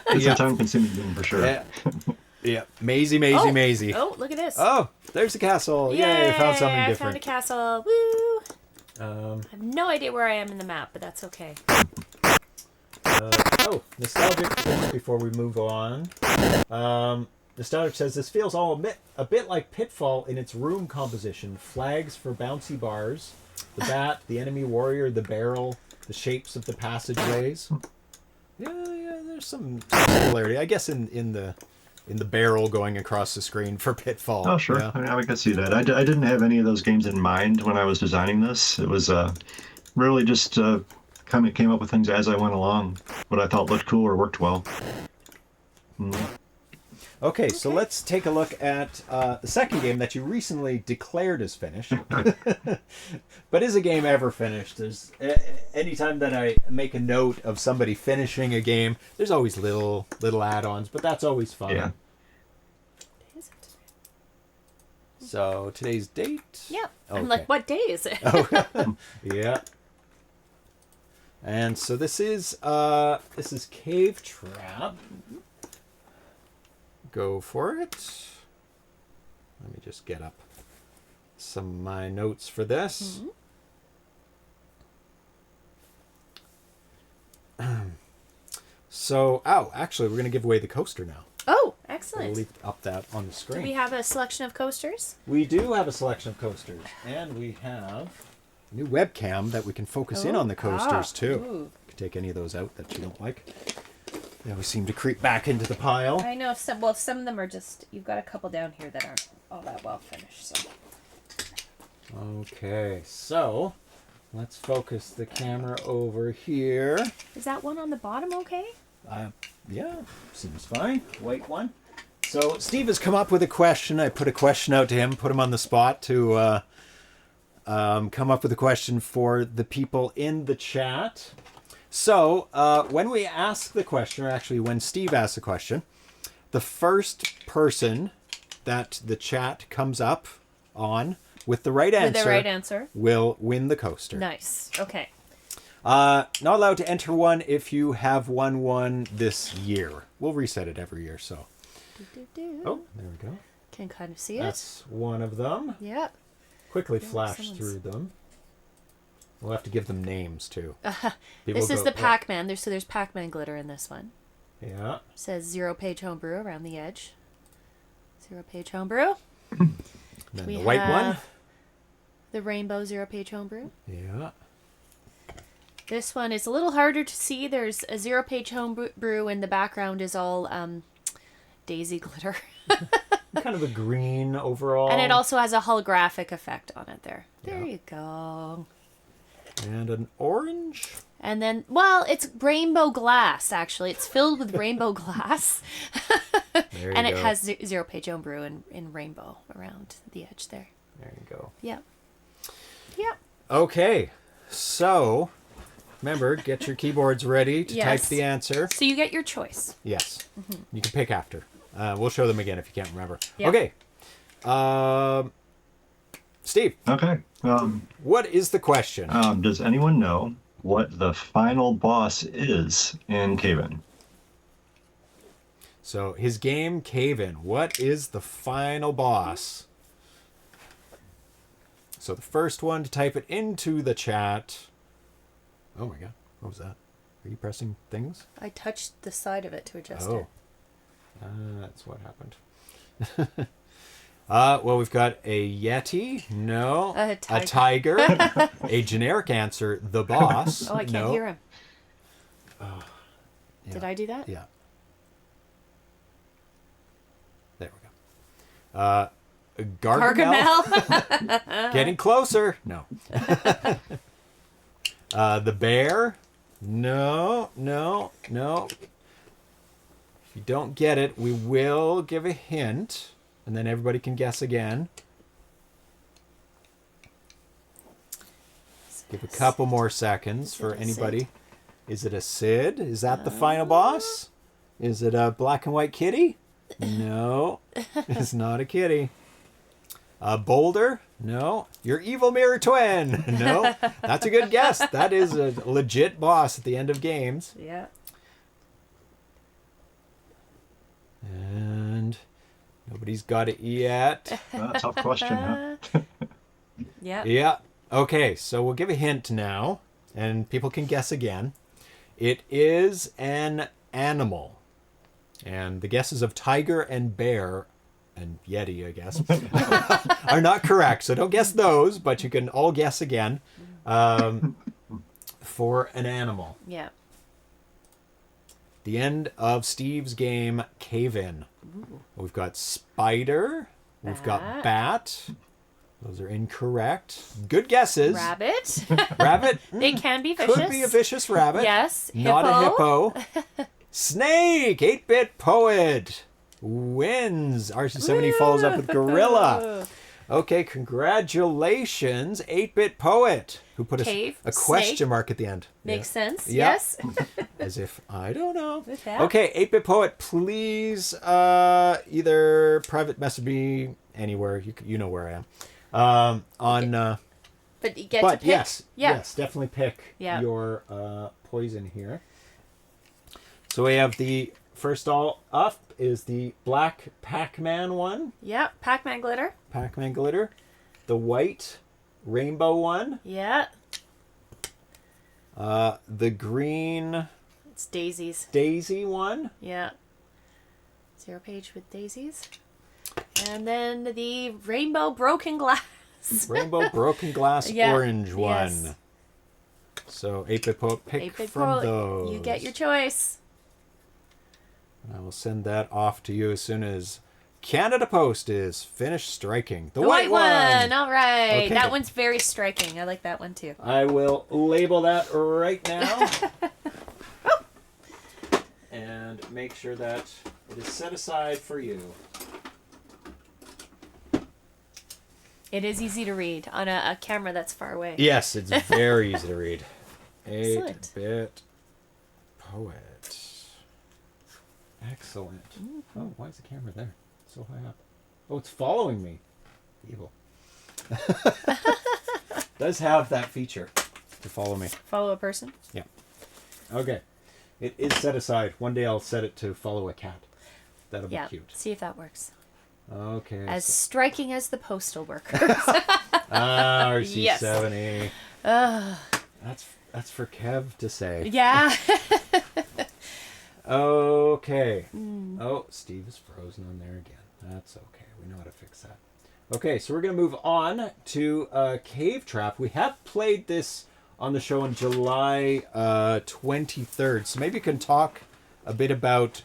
Speaker 3: It's
Speaker 1: Yeah.
Speaker 3: a time-consuming game for sure.
Speaker 1: Yeah. Yeah. Mazy.
Speaker 2: Oh, look at this.
Speaker 1: Oh, there's the castle. Yay, I found something
Speaker 2: I
Speaker 1: different.
Speaker 2: found a castle. Woo!
Speaker 1: Um,
Speaker 2: I have no idea where I am in the map, but that's okay.
Speaker 1: nostalgic before we move on. Nostalgic says this feels a bit like Pitfall in its room composition. Flags for bouncy bars, the bat, the enemy warrior, the barrel, the shapes of the passageways. Yeah, there's some similarity, I guess, in the barrel going across the screen for Pitfall.
Speaker 3: Oh, sure.
Speaker 1: Yeah.
Speaker 3: I mean, I could see that. I didn't have any of those games in mind when I was designing this. It was really just kind of came up with things as I went along, what I thought looked cool or worked well.
Speaker 1: Okay, so let's take a look at the second game that you recently declared as finished. But is a game ever finished? There's anytime that I make a note of somebody finishing a game, there's always little add-ons, but that's always fun.
Speaker 3: Yeah.
Speaker 1: So today's date?
Speaker 2: Yeah.
Speaker 1: Okay.
Speaker 2: I'm like, what day is it?
Speaker 1: Oh, yeah. And so this is Cave Trap. Go for it. Let me just get up some of my notes for this. So, actually, we're going to give away the coaster now.
Speaker 2: Oh,
Speaker 1: We'll
Speaker 2: excellent.
Speaker 1: leave up that on the screen.
Speaker 2: Do we have a selection of coasters?
Speaker 1: We do have a selection of coasters, and we have a new webcam that we can focus in on the coasters too.
Speaker 2: Ooh.
Speaker 1: You can take any of those out that you don't like. They always seem to creep back into the pile.
Speaker 2: I know some of them are just, you've got a couple down here that aren't all that well finished. So.
Speaker 1: Okay, so let's focus the camera over here.
Speaker 2: Is that one on the bottom okay?
Speaker 1: Yeah, seems fine. White one. So Steve has come up with a question. I put a question out to him, put him on the spot to come up with a question for the people in the chat. So when we ask the question, or actually when Steve asks the question, the first person that the chat comes up on with the right answer, will win the coaster.
Speaker 2: Nice. Okay.
Speaker 1: Not allowed to enter one if you have won one this year. We'll reset it every year, so. Oh, there we go.
Speaker 2: Can kind of see it.
Speaker 1: That's one of them.
Speaker 2: Yeah.
Speaker 1: Quickly
Speaker 2: Yeah,
Speaker 1: flash
Speaker 2: someone's-
Speaker 1: through them. We'll have to give them names, too. People
Speaker 2: This is
Speaker 1: go,
Speaker 2: the Pac-Man. There's Pac-Man glitter in this one.
Speaker 1: Yeah.
Speaker 2: It says ZeroPage Homebrew around the edge. ZeroPage Homebrew.
Speaker 1: And then
Speaker 2: We
Speaker 1: the white one.
Speaker 2: have the rainbow ZeroPage Homebrew.
Speaker 1: Yeah.
Speaker 2: This one is a little harder to see. There's a ZeroPage Homebrew and the background is all daisy glitter.
Speaker 1: Kind of a green overall.
Speaker 2: And it also has a holographic effect on it there. There
Speaker 1: Yeah.
Speaker 2: you go.
Speaker 1: And an orange.
Speaker 2: And then, well, it's rainbow glass, actually. It's filled with rainbow glass.
Speaker 1: There you
Speaker 2: And
Speaker 1: go.
Speaker 2: it has ZeroPage Homebrew in rainbow around the edge there.
Speaker 1: There you go.
Speaker 2: Yep. Yep.
Speaker 1: Okay. So, remember, get your keyboards ready to type
Speaker 2: Yes.
Speaker 1: the answer.
Speaker 2: So you get your choice.
Speaker 1: Yes. You can pick after. We'll show them again if you can't remember.
Speaker 2: Yeah.
Speaker 1: Okay. Steve,
Speaker 3: Okay.
Speaker 1: what is the question?
Speaker 3: Does anyone know what the final boss is in Cave-In?
Speaker 1: So, his game, Cave-In. What is the final boss? So, the first one to type it into the chat. Oh my god. What was that? Are you pressing things?
Speaker 2: I touched the side of it to adjust
Speaker 1: Oh.
Speaker 2: it.
Speaker 1: That's what happened. Well, we've got a Yeti. No.
Speaker 2: A tiger.
Speaker 1: A tiger. A generic answer, the boss.
Speaker 2: Oh, I can't
Speaker 1: no.
Speaker 2: hear him.
Speaker 1: Yeah.
Speaker 2: Did I do that?
Speaker 1: Yeah. There we go. Gargamel.
Speaker 2: Gargamel.
Speaker 1: Getting closer. No. The bear. No. If you don't get it, we will give a hint, and then everybody can guess again. Give a couple more seconds for
Speaker 2: it a
Speaker 1: anybody.
Speaker 2: Sid?
Speaker 1: Is it a Sid? Is that the final boss? Is it a black and white kitty? No, it's not a kitty. A boulder? No, your evil mirror twin. No, that's a good guess. That is a legit boss at the end of games.
Speaker 2: Yeah.
Speaker 1: And nobody's got it yet.
Speaker 3: Tough question, huh?
Speaker 2: Yeah.
Speaker 1: Yeah. Okay, so we'll give a hint now, and people can guess again. It is an animal. And the guesses of tiger and bear and yeti, I guess, are not correct. So don't guess those, but you can all guess again for an animal.
Speaker 2: Yeah.
Speaker 1: The end of Steve's game, Cave In.
Speaker 2: Ooh.
Speaker 1: We've got spider. We've got bat. Those are incorrect. Good guesses.
Speaker 2: Rabbit.
Speaker 1: Rabbit.
Speaker 2: They can be vicious.
Speaker 1: Could be a vicious rabbit.
Speaker 2: Yes.
Speaker 1: Not a hippo. Snake. 8-bit poet. Wins. RC70 follows up with gorilla. Okay, congratulations, 8-bit poet, who put
Speaker 2: Cave,
Speaker 1: a question
Speaker 2: snake.
Speaker 1: mark at the end.
Speaker 2: Makes sense.
Speaker 1: Yeah.
Speaker 2: Yes.
Speaker 1: As if I don't know.
Speaker 2: With that.
Speaker 1: Okay, 8-bit poet, please either private message me anywhere. You know where I am.
Speaker 2: But you get
Speaker 1: But
Speaker 2: to pick.
Speaker 1: yes,
Speaker 2: Yeah.
Speaker 1: yes, definitely pick
Speaker 2: Yeah.
Speaker 1: your poison here. So we have the first all up is the black Pac-Man one.
Speaker 2: Yeah. Pac-Man glitter.
Speaker 1: Pac-Man glitter. The white rainbow one.
Speaker 2: Yeah.
Speaker 1: The green
Speaker 2: It's daisies.
Speaker 1: daisy one.
Speaker 2: Yeah. ZeroPage with daisies. And then the rainbow broken glass.
Speaker 1: Rainbow broken glass
Speaker 2: Yeah,
Speaker 1: orange one.
Speaker 2: yes.
Speaker 1: So 8-bit poet, pick
Speaker 2: 8-bit
Speaker 1: from
Speaker 2: poet,
Speaker 1: those.
Speaker 2: You get your choice.
Speaker 1: I will send that off to you as soon as Canada Post is finished striking. The
Speaker 2: white
Speaker 1: one.
Speaker 2: All right.
Speaker 1: Okay.
Speaker 2: That one's very striking. I like that one too.
Speaker 1: I will label that right now. And make sure that it is set aside for you.
Speaker 2: It is easy to read on a camera that's far away.
Speaker 1: Yes, it's very easy to read.
Speaker 2: Excellent.
Speaker 1: 8-bit poet. Excellent. Oh, why is the camera there? So high up. Oh, it's following me. Evil. Does have that feature to follow me.
Speaker 2: Follow a person.
Speaker 1: Yeah. Okay. It is set aside. One day I'll set it to follow a cat. That'll be
Speaker 2: Yeah.
Speaker 1: cute.
Speaker 2: See if that works.
Speaker 1: Okay.
Speaker 2: As striking as the postal workers.
Speaker 1: RC70. That's for Kev to say.
Speaker 2: Yeah.
Speaker 1: Okay. Oh, Steve is frozen on there again. That's okay. We know how to fix that. Okay, so we're going to move on to Cave Trap. We have played this on the show on July 23rd. So maybe you can talk a bit about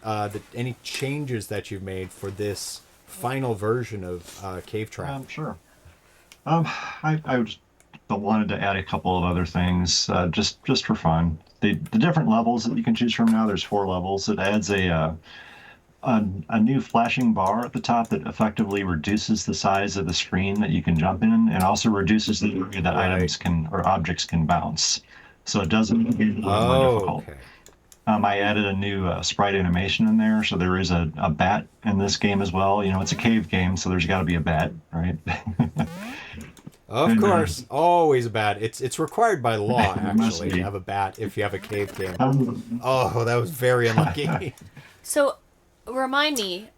Speaker 1: any changes that you've made for this final version of Cave Trap.
Speaker 3: Sure. I just wanted to add a couple of other things just for fun. The different levels that you can choose from now, there's 4 levels. It adds a new flashing bar at the top that effectively reduces the size of the screen that you can jump in, and also reduces the area that items or objects can bounce. So it doesn't make it a little more difficult.
Speaker 1: Okay.
Speaker 3: I added a new sprite animation in there, so there is a bat in this game as well. You know, it's a cave game, so there's got to be a bat, right?
Speaker 1: Of course, always a bat. It's required by law,
Speaker 3: Must
Speaker 1: actually,
Speaker 3: be.
Speaker 1: to have a bat if you have a cave game. Oh, that was very unlucky.
Speaker 2: So, remind me.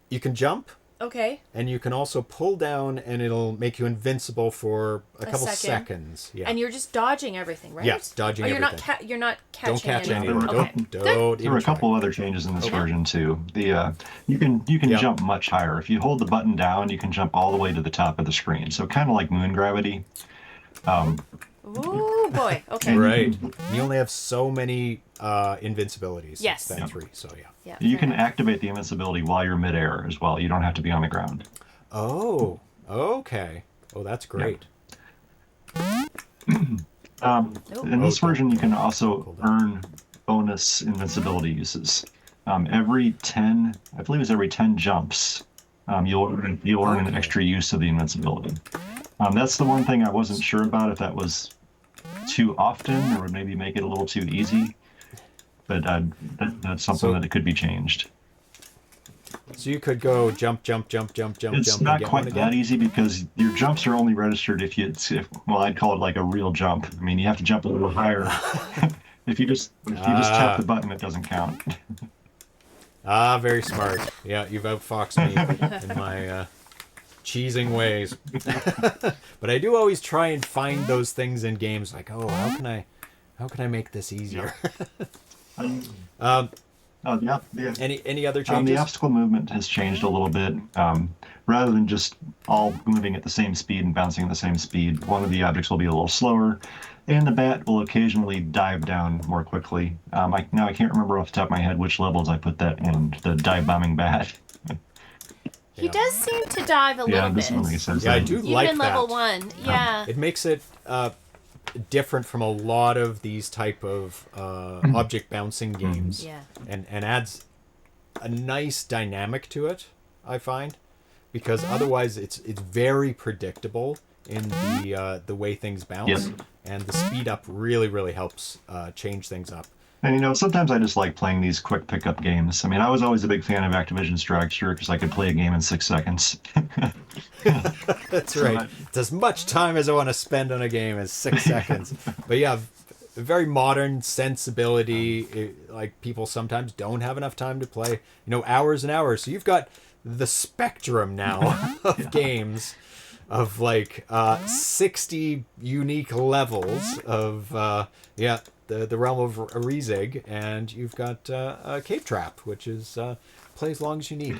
Speaker 1: You can jump,
Speaker 2: Okay.
Speaker 1: and you can also pull down, and it'll make you invincible for a couple
Speaker 2: second.
Speaker 1: seconds. Yeah.
Speaker 2: And you're just dodging everything, right?
Speaker 1: Yes, dodging
Speaker 2: you're
Speaker 1: everything.
Speaker 2: Not you're not catching
Speaker 1: Don't catch
Speaker 2: any.
Speaker 1: anything.
Speaker 3: Okay.
Speaker 1: Don't
Speaker 3: There
Speaker 1: even
Speaker 3: were a
Speaker 1: try.
Speaker 3: couple other changes in this
Speaker 2: Okay.
Speaker 3: version too. You can
Speaker 1: Yeah.
Speaker 3: jump much higher. If you hold the button down, you can jump all the way to the top of the screen. So kind of like moon gravity.
Speaker 2: Ooh, boy. Okay.
Speaker 1: Right. You only have so many invincibilities.
Speaker 2: Yes.
Speaker 1: It's been 3, so yeah.
Speaker 2: Yeah.
Speaker 3: You
Speaker 2: fair
Speaker 3: can
Speaker 2: enough.
Speaker 3: activate the invincibility while you're midair as well. You don't have to be on the ground.
Speaker 1: Oh, okay. Oh, that's great.
Speaker 3: In this version, you can also earn bonus invincibility uses. Every 10, I believe it's every 10 jumps, you'll earn an extra use of the invincibility. That's the one thing I wasn't sure about, if that was too often or would maybe make it a little too easy. But that's something that it could be changed.
Speaker 1: So you could go jump, jump, jump, jump, jump,
Speaker 3: It's
Speaker 1: jump.
Speaker 3: not
Speaker 1: and get
Speaker 3: quite
Speaker 1: one
Speaker 3: that
Speaker 1: again?
Speaker 3: easy because your jumps are only registered well, I'd call it like a real jump. I mean, you have to jump a little higher. If you just tap the button, it doesn't count.
Speaker 1: Ah, very smart. Yeah, you've outfoxed me in my cheesing ways. But I do always try and find those things in games, like, oh, how can I make this easier?
Speaker 3: Yeah.
Speaker 1: Any other
Speaker 3: The
Speaker 1: changes?
Speaker 3: obstacle movement has changed a little bit. Rather than just all moving at the same speed and bouncing at the same speed, one of the objects will be a little slower, and the bat will occasionally dive down more quickly. I can't remember off the top of my head which levels I put that in, the dive bombing bat.
Speaker 2: He does seem to dive a little
Speaker 3: this
Speaker 2: bit.
Speaker 3: one he says
Speaker 1: Yeah, I
Speaker 3: that.
Speaker 1: do
Speaker 2: Even
Speaker 1: like
Speaker 2: in
Speaker 1: that.
Speaker 2: level 1. Yeah.
Speaker 1: It makes it different from a lot of these type of object bouncing games.
Speaker 2: Yeah.
Speaker 1: And adds a nice dynamic to it, I find, because otherwise it's very predictable in the way things bounce.
Speaker 3: Yes.
Speaker 1: And the speed up really helps change things up.
Speaker 3: And sometimes I just like playing these quick pickup games. I mean, I was always a big fan of Activision's Dragster because I could play a game in 6 seconds.
Speaker 1: That's right. It's as much time as I want to spend on a game as 6 seconds. But yeah, a very modern sensibility. Like, people sometimes don't have enough time to play, hours and hours. So you've got the spectrum now of games of like 60 unique levels of the realm of Riesig, and you've got a Cape Trap, which is play as long as you need.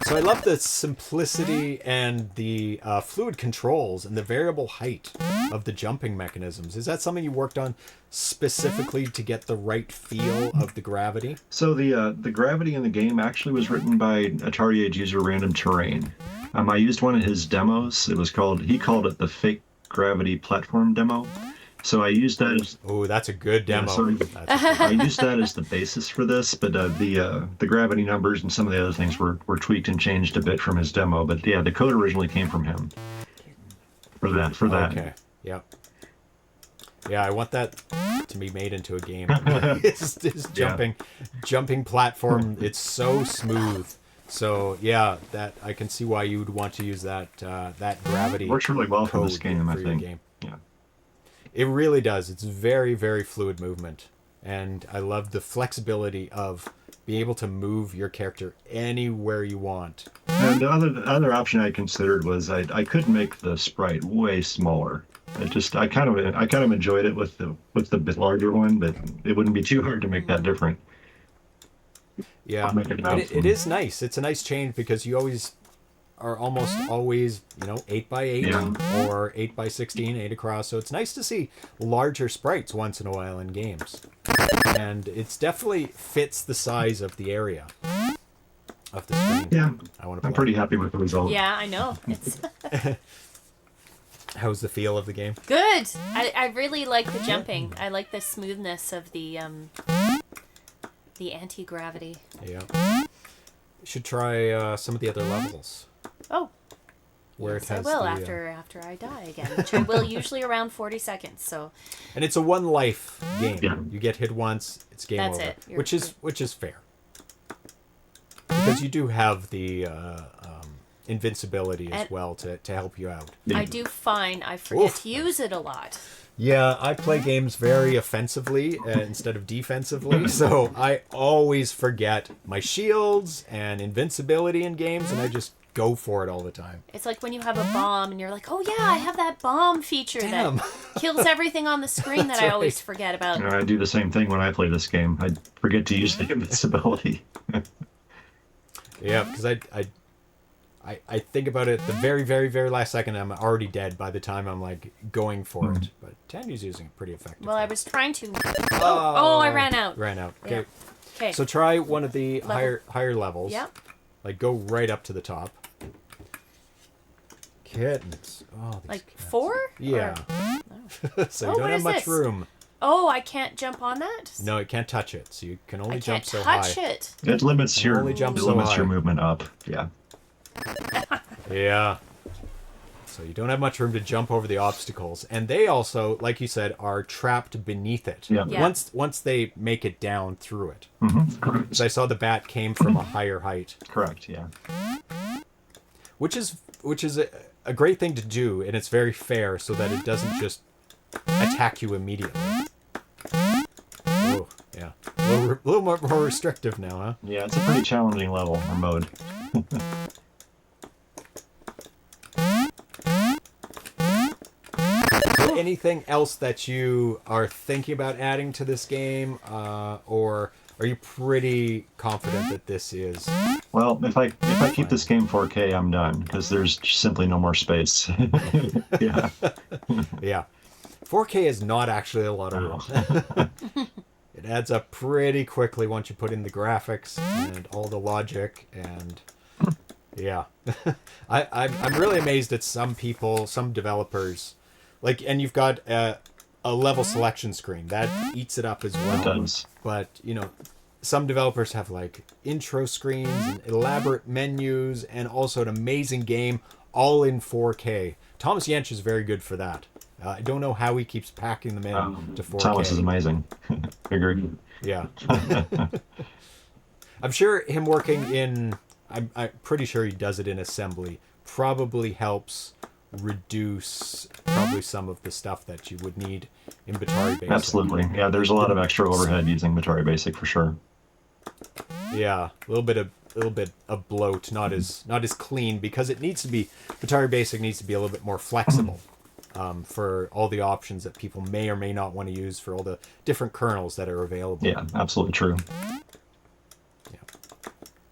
Speaker 1: So I love the simplicity and the fluid controls and the variable height of the jumping mechanisms. Is that something you worked on specifically to get the right feel of the gravity?
Speaker 3: So the gravity in the game actually was written by Atari Age user Random Terrain. I used one of his demos. He called it the fake gravity platform demo. So I used that as...
Speaker 1: Oh, that's a good demo.
Speaker 3: I used that as the basis for this, but the gravity numbers and some of the other things were tweaked and changed a bit from his demo. But yeah, the code originally came from him for that.
Speaker 1: Okay. Yep. Yeah, I want that to be made into a game. It's jumping platform. It's so smooth. So yeah, that I can see why you would want to use that gravity.
Speaker 3: Works really well for this game, I think.
Speaker 1: Yeah. It really does. It's very, very fluid movement. And I love the flexibility of being able to move your character anywhere you want.
Speaker 3: And the other option I considered was I could make the sprite way smaller. I kind of enjoyed it with the bit larger one, but it wouldn't be too hard to make that different.
Speaker 1: Yeah, it is nice. It's a nice change because you are almost always 8x8 or 8x16, 8 across. So it's nice to see larger sprites once in a while in games, and it's definitely fits the size of the area of the screen.
Speaker 3: Yeah,
Speaker 1: I'm
Speaker 3: pretty happy with the result.
Speaker 2: Yeah, I know. It's
Speaker 1: How's the feel of the game?
Speaker 2: good. I really like the jumping. I like the smoothness of the anti-gravity.
Speaker 1: Yeah, you should try some of the other levels.
Speaker 2: Oh,
Speaker 1: Where
Speaker 2: yes,
Speaker 1: it has
Speaker 2: I will
Speaker 1: the,
Speaker 2: after I die again, which I will usually around 40 seconds. So
Speaker 1: and it's a one life game.
Speaker 3: Yeah.
Speaker 1: You get hit once, it's game
Speaker 2: That's
Speaker 1: over,
Speaker 2: it.
Speaker 1: which is fair because you do have the invincibility as well to help you out.
Speaker 3: Yeah.
Speaker 2: I do find I forget to use it a lot.
Speaker 1: Yeah, I play games very offensively instead of defensively, so I always forget my shields and invincibility in games, and I just go for it all the time.
Speaker 2: It's like when you have a bomb and you're like, oh yeah, I have that bomb feature
Speaker 1: Damn.
Speaker 2: that kills everything on the screen that I always forget about.
Speaker 3: I do the same thing when I play this game. I forget to use the invincibility.
Speaker 1: Yeah, because I think about it the very, very, very last second. I'm already dead by the time I'm like going for it. But Tanya's using it pretty effectively.
Speaker 2: Well, I was trying to. Oh, I ran out.
Speaker 1: Ran out.
Speaker 2: Yeah.
Speaker 1: Okay.
Speaker 2: Okay.
Speaker 1: So try one of the higher levels.
Speaker 2: Yep.
Speaker 1: Like go right up to the top. Kittens. Oh, these
Speaker 2: Like
Speaker 1: cats.
Speaker 2: 4?
Speaker 1: Yeah. So you
Speaker 2: Oh,
Speaker 1: don't
Speaker 2: what
Speaker 1: have
Speaker 2: is
Speaker 1: much
Speaker 2: this?
Speaker 1: room.
Speaker 2: Oh, I can't jump on that?
Speaker 1: No, it can't touch it. So you can only
Speaker 2: I
Speaker 1: jump
Speaker 2: can't
Speaker 1: so high.
Speaker 2: touch it.
Speaker 3: It limits
Speaker 1: only jump so
Speaker 3: your
Speaker 1: high.
Speaker 3: movement up. Yeah.
Speaker 1: Yeah. So you don't have much room to jump over the obstacles. And they also, like you said, are trapped beneath it.
Speaker 3: Yeah.
Speaker 2: Yeah.
Speaker 1: Once they make it down through it.
Speaker 3: Correct.
Speaker 1: Because I saw the bat came from a higher height.
Speaker 3: Correct, yeah.
Speaker 1: Which is a great thing to do, and it's very fair so that it doesn't just attack you immediately. Oh, yeah. A little more restrictive now, huh?
Speaker 3: Yeah, it's a pretty challenging level or mode.
Speaker 1: Anything else that you are thinking about adding to this game, or are you pretty confident that this is?
Speaker 3: Well, if I keep this game 4K, I'm done because there's simply no more space. Yeah.
Speaker 1: Yeah. 4K is not actually a lot of room. It adds up pretty quickly once you put in the graphics and all the logic, and yeah. I'm really amazed at some people, some developers, like, and you've got a level selection screen that eats it up as well.
Speaker 3: It does.
Speaker 1: But some developers have like intro screens and elaborate menus and also an amazing game all in 4K. Thomas Jensch is very good for that. I don't know how he keeps packing them in to 4K.
Speaker 3: Thomas is amazing. Agreed.
Speaker 1: Yeah. I'm sure him working in, I'm pretty sure he does it in assembly, probably helps reduce probably some of the stuff that you would need in Atari Basic.
Speaker 3: Absolutely. Yeah, there's a lot of extra overhead using Atari Basic for sure.
Speaker 1: Yeah, a little bit of bloat, not as clean, because it needs to be, Atari Basic needs to be a little bit more flexible for all the options that people may or may not want to use for all the different kernels that are available.
Speaker 3: Yeah, absolutely true.
Speaker 1: Yeah.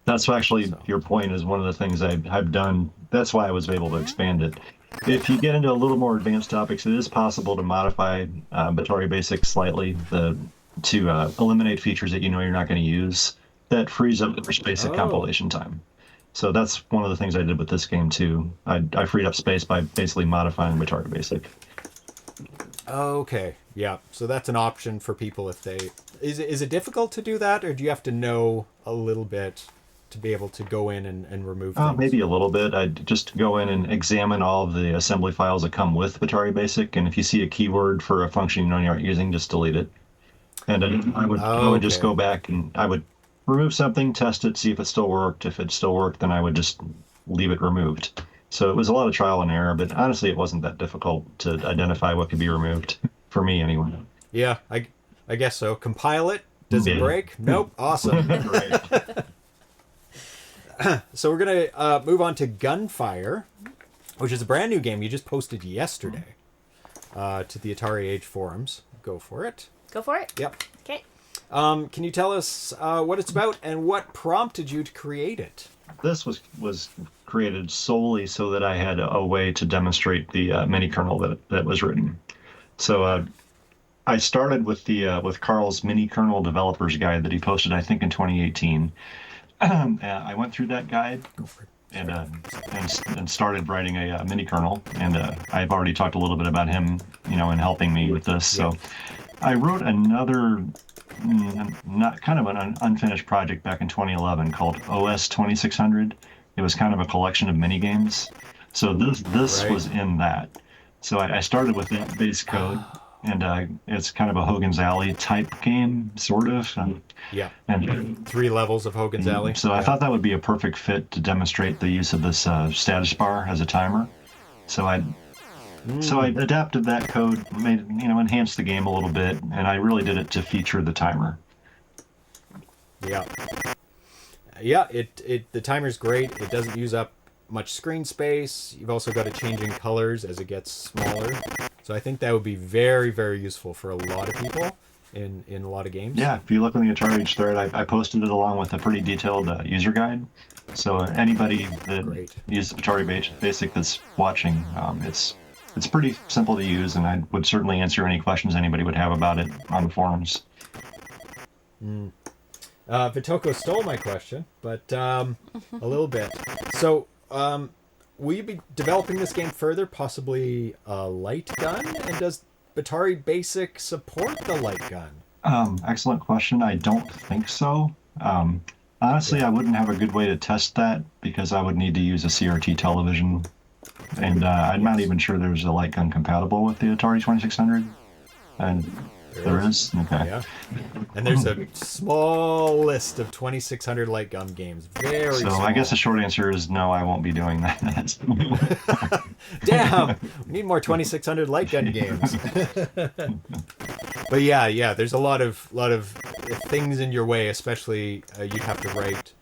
Speaker 3: That's actually your point is one of the things I've done. That's why I was able to expand it. If you get into a little more advanced topics, it is possible to modify Atari Basic slightly to eliminate features that you know you're not going to use. That frees up the space at compilation time. So that's one of the things I did with this game too. I freed up space by basically modifying Atari Basic.
Speaker 1: Okay, yeah. So that's an option for people if they... Is it difficult to do that, or do you have to know a little bit to be able to go in and remove things?
Speaker 3: Maybe a little bit. I'd just go in and examine all of the assembly files that come with Atari Basic, and if you see a keyword for a function you know you aren't using, just delete it. And I would just go back and I would remove something, test it, see if it still worked. If it still worked, then I would just leave it removed. So it was a lot of trial and error, but honestly, it wasn't that difficult to identify what could be removed, for me anyway.
Speaker 1: Yeah, I guess so. Compile it. Does it break? Nope. Awesome.
Speaker 3: Right.
Speaker 1: So we're going to move on to Gunfire, which is a brand new game you just posted yesterday to the Atari Age forums. Go for it.
Speaker 2: Go for it.
Speaker 1: Yep.
Speaker 2: Okay.
Speaker 1: Can you tell us what it's about and what prompted you to create it?
Speaker 3: This was created solely so that I had a way to demonstrate the mini kernel that was written. So I started with with Carl's mini kernel developers guide that he posted, I think, in 2018. I went through that guide and started writing a mini kernel, and I've already talked a little bit about him, in helping me with this. So I wrote another, not kind of an unfinished project back in 2011 called OS 2600. It was kind of a collection of mini games. So this was in that. So I started with that base code. And it's kind of a Hogan's Alley type game, sort of.
Speaker 1: Yeah.
Speaker 3: And
Speaker 1: 3 levels of Hogan's Alley.
Speaker 3: So I thought that would be a perfect fit to demonstrate the use of this status bar as a timer. So I adapted that code, made enhanced the game a little bit, and I really did it to feature the timer.
Speaker 1: Yeah. Yeah. The timer's great. It doesn't use up much screen space. You've also got it changing colors as it gets smaller. So I think that would be very, very useful for a lot of people in a lot of games.
Speaker 3: Yeah, if you look on the Atari Age thread, I posted it along with a pretty detailed user guide. So anybody that uses Atari Basic that's watching, it's pretty simple to use, and I would certainly answer any questions anybody would have about it on the forums.
Speaker 1: Vitoko stole my question, but a little bit. So, will you be developing this game further, possibly a light gun? And does Atari Basic support the light gun?
Speaker 3: Excellent question. I don't think so. Honestly, I wouldn't have a good way to test that because I would need to use a CRT television And I'm not even sure there's a light gun compatible with the Atari 2600. And there is? Okay.
Speaker 1: Yeah. And there's a small list of 2600 light gun games. Very
Speaker 3: so
Speaker 1: small.
Speaker 3: I guess the short answer is no, I won't be doing that.
Speaker 1: Damn! We need more 2600 light gun games. But yeah, there's a lot of things in your way, especially you'd have to write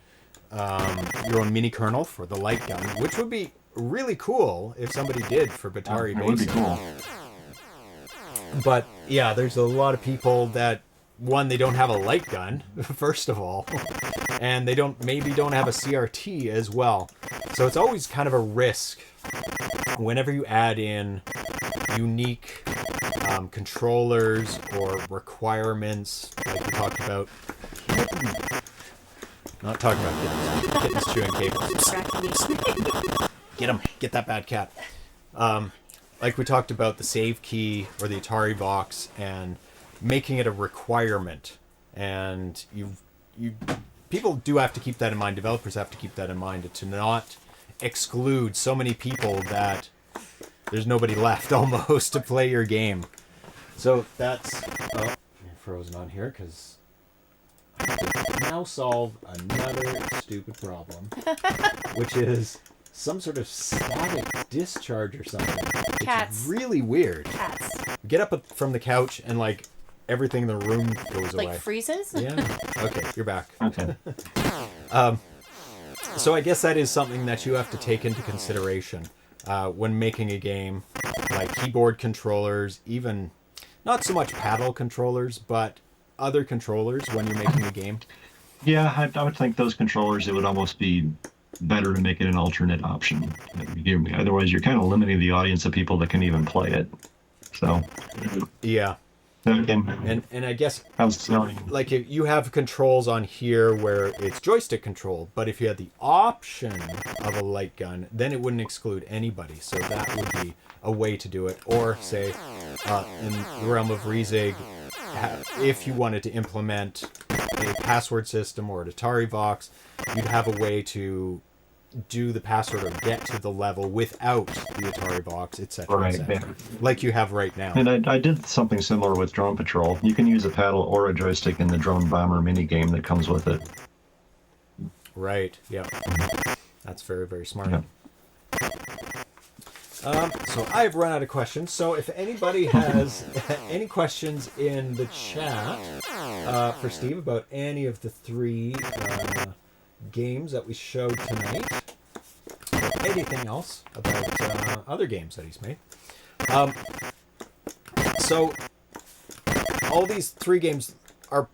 Speaker 1: your own mini kernel for the light gun, which would be really cool if somebody did for Atari
Speaker 3: It would be
Speaker 1: Basic.
Speaker 3: cool.
Speaker 1: But yeah, there's a lot of people that, one, they don't have a light gun, first of all, and they maybe don't have a CRT as well. So it's always kind of a risk whenever you add in unique controllers or requirements, like we talked about. Not talking about kittens chewing cables. Get him! Get that bad cat. Like we talked about the save key or the Atari box and making it a requirement, and people do have to keep that in mind. Developers have to keep that in mind to not exclude so many people that there's nobody left almost to play your game. So that's you're frozen on here because I have to now solve another stupid problem, which is some sort of static discharge or something.
Speaker 2: Cats.
Speaker 1: It's really weird.
Speaker 2: Cats.
Speaker 1: Get up from the couch and like everything in the room goes away.
Speaker 2: Like freezes?
Speaker 1: Yeah. Okay, you're back.
Speaker 3: Okay.
Speaker 1: So I guess that is something that you have to take into consideration when making a game, like keyboard controllers, even not so much paddle controllers, but other controllers when you're making a game.
Speaker 3: Yeah, I would think those controllers, it would almost be better to make it an alternate option. Otherwise, you're kind of limiting the audience of people that can even play it. So,
Speaker 1: Yeah.
Speaker 3: again,
Speaker 1: And I guess
Speaker 3: I was telling
Speaker 1: like if you have controls on here where it's joystick controlled, but if you had the option of a light gun, then it wouldn't exclude anybody. So that would be a way to do it. Or say, in the realm of Riesig, if you wanted to implement a password system or an Atari box, you'd have a way to do the password or get to the level without the Atari box, etc.
Speaker 3: Right,
Speaker 1: etc.
Speaker 3: yeah.
Speaker 1: Like you have right now.
Speaker 3: And I did something similar with Drone Patrol. You can use a paddle or a joystick in the Drone Bomber mini game that comes with it.
Speaker 1: Right, yeah. That's very, very smart.
Speaker 3: Yeah.
Speaker 1: So I've run out of questions. So if anybody has any questions in the chat for Steve about any of the three games that we showed tonight, or anything else about other games that he's made. So all these three games are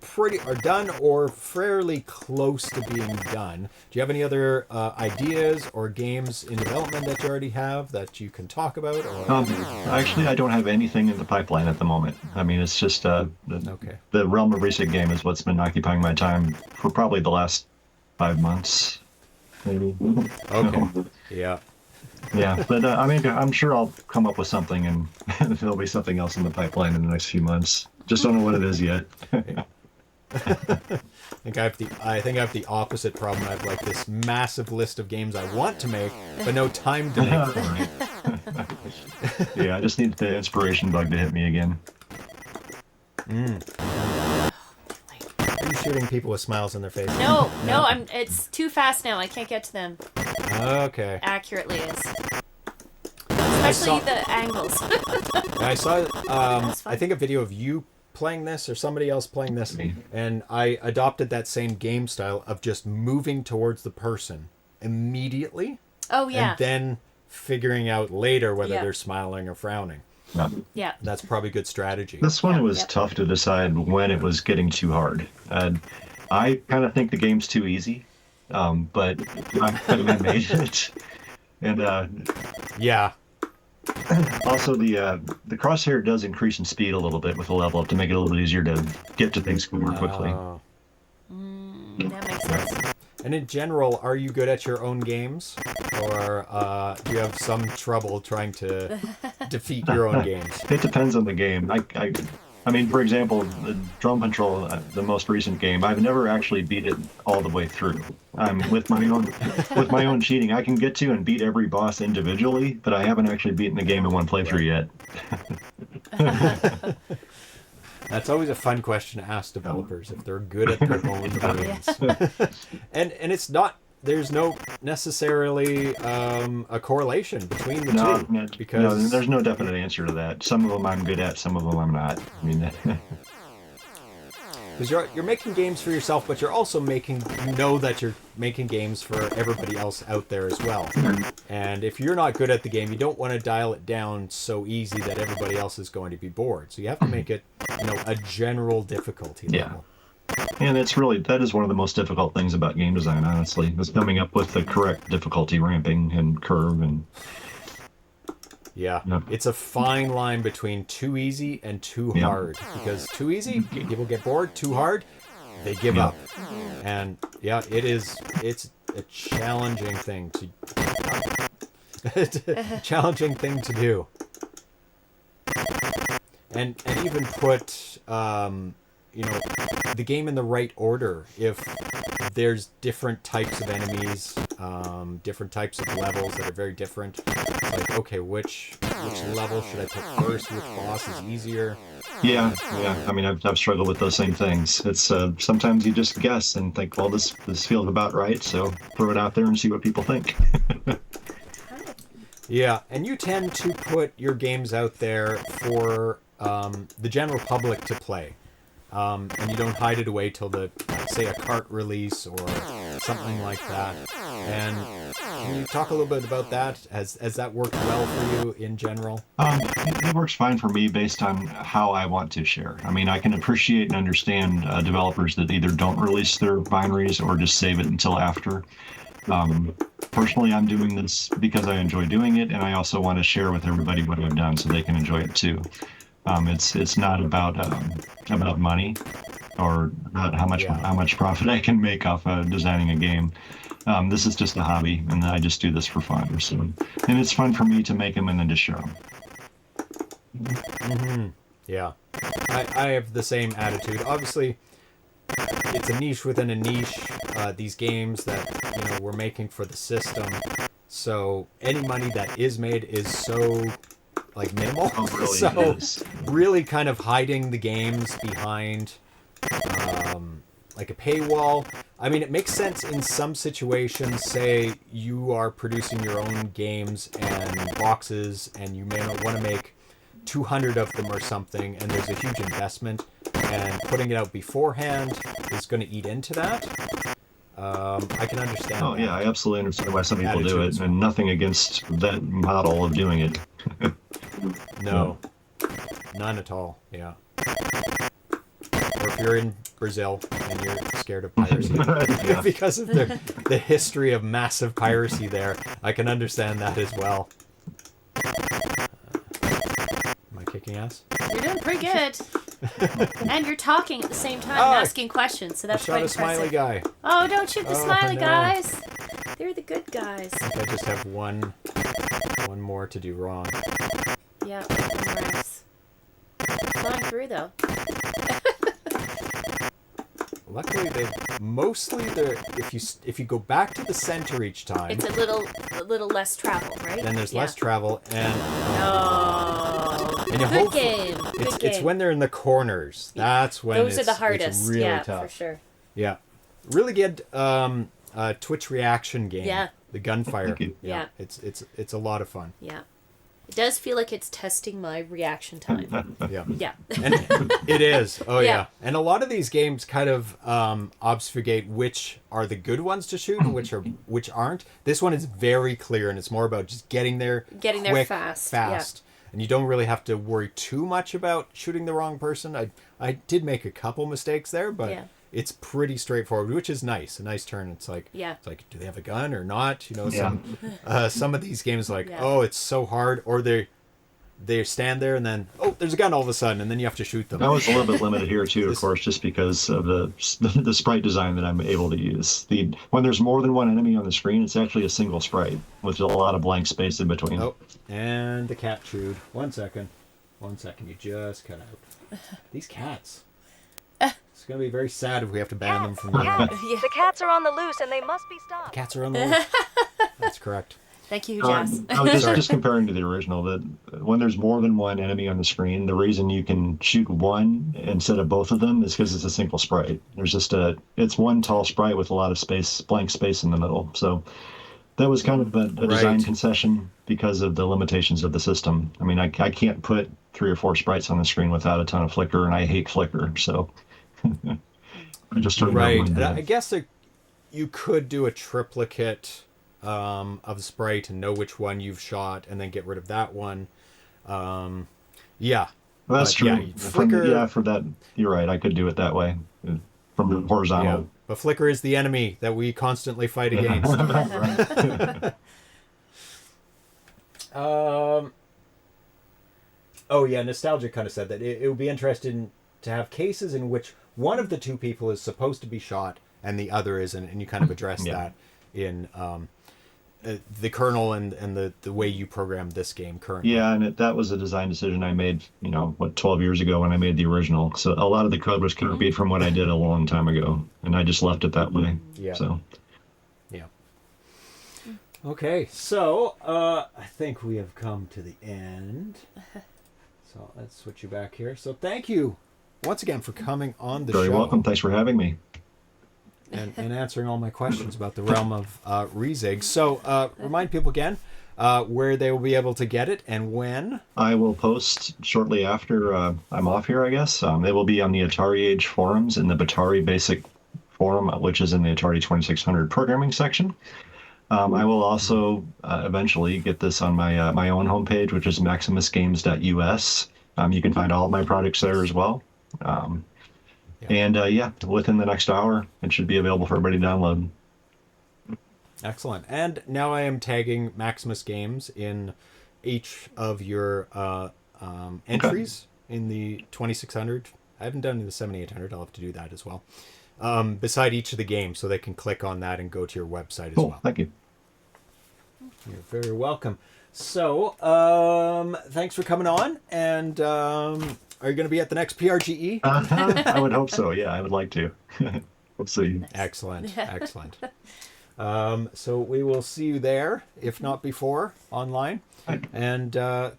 Speaker 1: done or fairly close to being done. Do you have any other ideas or games in development that you already have that you can talk about? Or?
Speaker 3: Actually, I don't have anything in the pipeline at the moment. I mean, it's just the Realm of Riesig game is what's been occupying my time for probably the last 5 months, maybe.
Speaker 1: Okay. Yeah.
Speaker 3: Yeah, but I mean, I'm sure I'll come up with something, and there'll be something else in the pipeline in the next few months. Just don't know what it is yet.
Speaker 1: I think I have the opposite problem. I have like this massive list of games I want to make, but no time to make them.
Speaker 3: Yeah, I just need the inspiration bug to hit me again.
Speaker 1: Are you shooting people with smiles on their face?
Speaker 2: No, it's too fast now. I can't get to them
Speaker 1: Okay.
Speaker 2: accurately. Especially the angles.
Speaker 1: I saw,
Speaker 2: fun.
Speaker 1: I think a video of you playing this or somebody else playing this, and I adopted that same game style of just moving towards the person immediately.
Speaker 2: Oh, yeah.
Speaker 1: And then figuring out later whether
Speaker 2: Yeah.
Speaker 1: they're smiling or frowning.
Speaker 2: Yeah.
Speaker 1: That's probably good strategy.
Speaker 3: This one,
Speaker 2: Yeah,
Speaker 3: it was
Speaker 2: yep.
Speaker 3: tough to decide when it was getting too hard. I kind of think the game's too easy, but I made it. And
Speaker 1: Yeah.
Speaker 3: also, the crosshair does increase in speed a little bit with the level up to make it a little bit easier to get to things more quickly.
Speaker 2: That makes sense.
Speaker 1: And in general, are you good at your own games? Or do you have some trouble trying to defeat your own games?
Speaker 3: It depends on the game. I I mean, for example, the Drum Patrol, the most recent game, I've never actually beat it all the way through. With my own cheating, I can get to and beat every boss individually, but I haven't actually beaten the game in one playthrough yet.
Speaker 1: That's always a fun question to ask developers if they're good at their own games. and it's not. There's no necessarily a correlation between the two because
Speaker 3: there's no definite answer to that. Some of them I'm good at, some of them I'm not. I mean,
Speaker 1: because you're making games for yourself, but you're also that you're making games for everybody else out there as well. And if you're not good at the game, you don't want to dial it down so easy that everybody else is going to be bored. So you have to make it, a general difficulty level.
Speaker 3: And that is one of the most difficult things about game design, honestly, is coming up with the correct difficulty ramping and curve and.
Speaker 1: Yeah, it's a fine line between too easy and too hard. Because too easy, people get bored. Too hard, they give up. And it's a challenging thing to do. And even put the game in the right order. If there's different types of enemies, different types of levels that are very different. It's like, okay, which level should I put first? Which boss is easier?
Speaker 3: Yeah. I mean, I've struggled with those same things. It's sometimes you just guess and think, well, this feels about right, so throw it out there and see what people think.
Speaker 1: Yeah, and you tend to put your games out there for the general public to play. And you don't hide it away till say a cart release or something like that. And can you talk a little bit about that? Has that worked well for you in general?
Speaker 3: It works fine for me based on how I want to share. I mean, I can appreciate and understand developers that either don't release their binaries or just save it until after. Personally, I'm doing this because I enjoy doing it, and I also want to share with everybody what I've done so they can enjoy it too. It's not about money or about how much profit I can make off designing a game. This is just a hobby, and I just do this for fun. So, and it's fun for me to make them and then just share them.
Speaker 1: Mm-hmm. Yeah, I have the same attitude. Obviously, it's a niche within a niche. These games that we're making for the system, so any money that is made is so minimal.
Speaker 3: Oh, really?
Speaker 1: So really kind of hiding the games behind a paywall. I mean, it makes sense in some situations. Say you are producing your own games and boxes, and you may not want to make 200 of them or something, and there's a huge investment, and putting it out beforehand is going to eat into that. I can understand.
Speaker 3: Oh, yeah, I absolutely understand why some people do it, and nothing against that model of doing it.
Speaker 1: No, none at all. Yeah. Or if you're in Brazil and you're scared of piracy because of the history of massive piracy there, I can understand that as well. Am I kicking ass?
Speaker 2: You're doing pretty good. And you're talking at the same time and asking questions, so that's quite impressive.
Speaker 1: Shot a smiley guy.
Speaker 2: Oh, don't shoot the smiley guys. They're the good guys.
Speaker 1: I think I just have one more to do wrong.
Speaker 2: Yeah, one more X. Flying through though.
Speaker 1: Luckily, if you go back to the center each time,
Speaker 2: it's a little less travel, right?
Speaker 1: Then there's less travel, and
Speaker 2: and
Speaker 1: good game. It's when they're in the corners. That's when
Speaker 2: those are the hardest.
Speaker 1: It's really tough.
Speaker 2: For sure.
Speaker 1: Yeah, really good Twitch reaction game. Yeah, the Gunfire.
Speaker 2: Yeah,
Speaker 1: it's a lot of fun.
Speaker 2: Yeah. It does feel like it's testing my reaction time.
Speaker 1: Yeah. And it is. Oh, yeah. And a lot of these games kind of obfuscate which are the good ones to shoot and which aren't. This one is very clear, and it's more about just getting there quick, fast. Yeah. And you don't really have to worry too much about shooting the wrong person. I did make a couple mistakes there, but it's pretty straightforward, which is nice. A nice turn. It's like, do they have a gun or not? Some of these games it's so hard, or they stand there and then there's a gun all of a sudden, and then you have to shoot them.
Speaker 3: I was a little bit limited here too, of course, just because of the sprite design that I'm able to use. When there's more than one enemy on the screen, it's actually a single sprite with a lot of blank space in between.
Speaker 1: Oh, and the cat chewed. 1 second. 1 second. You just cut out. These cats. It's going to be very sad if we have to ban them from the
Speaker 4: Cats. The cats are on the loose and they must be stopped.
Speaker 1: Cats are on the loose. That's correct.
Speaker 2: Thank you, Jess.
Speaker 3: I was just comparing to the original, that when there's more than one enemy on the screen, the reason you can shoot one instead of both of them is because it's a single sprite. There's just it's one tall sprite with a lot of space, blank space in the middle. So that was kind of a design concession because of the limitations of the system. I mean, I can't put 3 or 4 sprites on the screen without a ton of flicker, and I hate flicker. So I just turned
Speaker 1: I guess you could do a triplicate of sprite and know which one you've shot and then get rid of that one. Yeah.
Speaker 3: Well, that's true.
Speaker 1: Yeah, flicker,
Speaker 3: for that, you're right. I could do it that way from the horizontal.
Speaker 1: Yeah. But flicker is the enemy that we constantly fight against. Oh yeah, Nostalgia kind of said that it would be interesting to have cases in which one of the two people is supposed to be shot and the other isn't, and you kind of address that in the kernel and the way you program this game currently. Yeah,
Speaker 3: and that was a design decision I made, 12 years ago when I made the original. So a lot of the code was copied from what I did a long time ago, and I just left it that way.
Speaker 1: Yeah.
Speaker 3: So.
Speaker 1: Yeah. Okay, so I think we have come to the end. So let's switch you back here. So thank you once again for coming on the show.
Speaker 3: Very welcome. Thanks for having me.
Speaker 1: And answering all my questions about the realm of Riesig. So remind people again where they will be able to get it and when.
Speaker 3: I will post shortly after I'm off here, I guess. It will be on the Atari Age forums in the Batari Basic forum, which is in the Atari 2600 programming section. I will also eventually get this on my own homepage, which is maximusgames.us. You can find all of my products there as well. And within the next hour, it should be available for everybody to download.
Speaker 1: Excellent. And now I am tagging Maximus Games in each of your entries in the 2600. I haven't done the 7800. I'll have to do that as well. Beside each of the games, so they can click on that and go to your website as well.
Speaker 3: Thank you.
Speaker 1: You're very welcome. So, thanks for coming on. And are you going to be at the next PRGE?
Speaker 3: I would hope so. Yeah, I would like to. We'll see.
Speaker 1: Excellent. Excellent. So we will see you there, if not before, online. And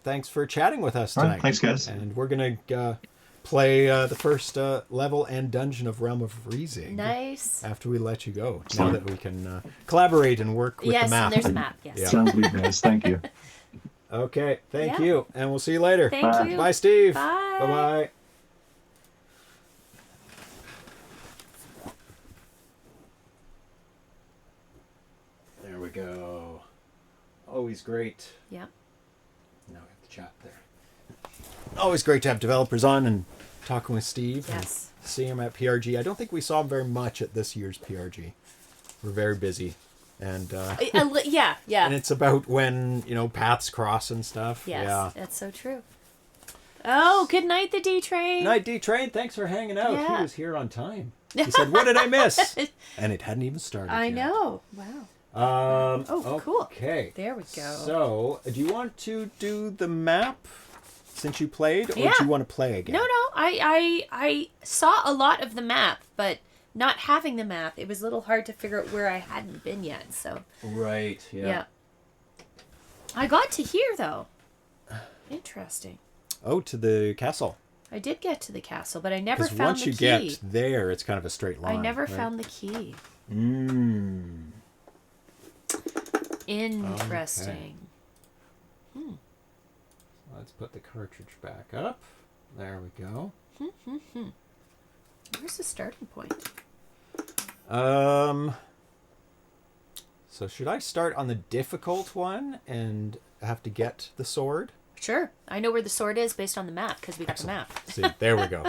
Speaker 1: thanks for chatting with us tonight.
Speaker 3: Right, thanks, guys.
Speaker 1: And we're going to play the first level and dungeon of Realm of Riesig.
Speaker 2: Nice.
Speaker 1: After we let you go. Now that we can collaborate and work with the map.
Speaker 2: Yes, there's a map. Yes.
Speaker 1: Yeah.
Speaker 3: Sounds good, guys. Thank you.
Speaker 1: Okay. Thank you. And we'll see you later.
Speaker 2: Thank you.
Speaker 1: Bye, Steve.
Speaker 2: Bye.
Speaker 1: Bye-bye. There we go. Always great.
Speaker 2: Yeah.
Speaker 1: Now we have to chat there. Always great to have developers on and talking with Steve.
Speaker 2: Yes.
Speaker 1: And see him at PRG. I don't think we saw him very much at this year's PRG. We're very busy. And
Speaker 2: yeah.
Speaker 1: and it's about when, paths cross and stuff.
Speaker 2: Yes,
Speaker 1: yeah.
Speaker 2: That's so true. Oh, good night, the D-Train.
Speaker 1: Night, D-Train. Thanks for hanging out.
Speaker 2: Yeah.
Speaker 1: He was here on time. He said, what did I miss? And it hadn't even started
Speaker 2: I
Speaker 1: yet.
Speaker 2: know. Wow. Cool.
Speaker 1: Okay.
Speaker 2: There we go.
Speaker 1: So, do you want to do the map since you played, or do
Speaker 2: Yeah.
Speaker 1: you want to play again?
Speaker 2: No. I saw a lot of the map, but not having the map, it was a little hard to figure out where I hadn't been yet. So.
Speaker 1: Right. Yeah.
Speaker 2: I got to here though. Interesting.
Speaker 1: Oh, to the castle.
Speaker 2: I did get to the castle, but I never found the key.
Speaker 1: Because once you get there, it's kind of a straight line.
Speaker 2: I never
Speaker 1: right?
Speaker 2: found the key. Interesting.
Speaker 1: Okay. Let's put the cartridge back up. There we go.
Speaker 2: Where's the starting point?
Speaker 1: So should I start on the difficult one and have to get the sword?
Speaker 2: Sure. I know where the sword is based on the map, because we got the map.
Speaker 1: See, there we go.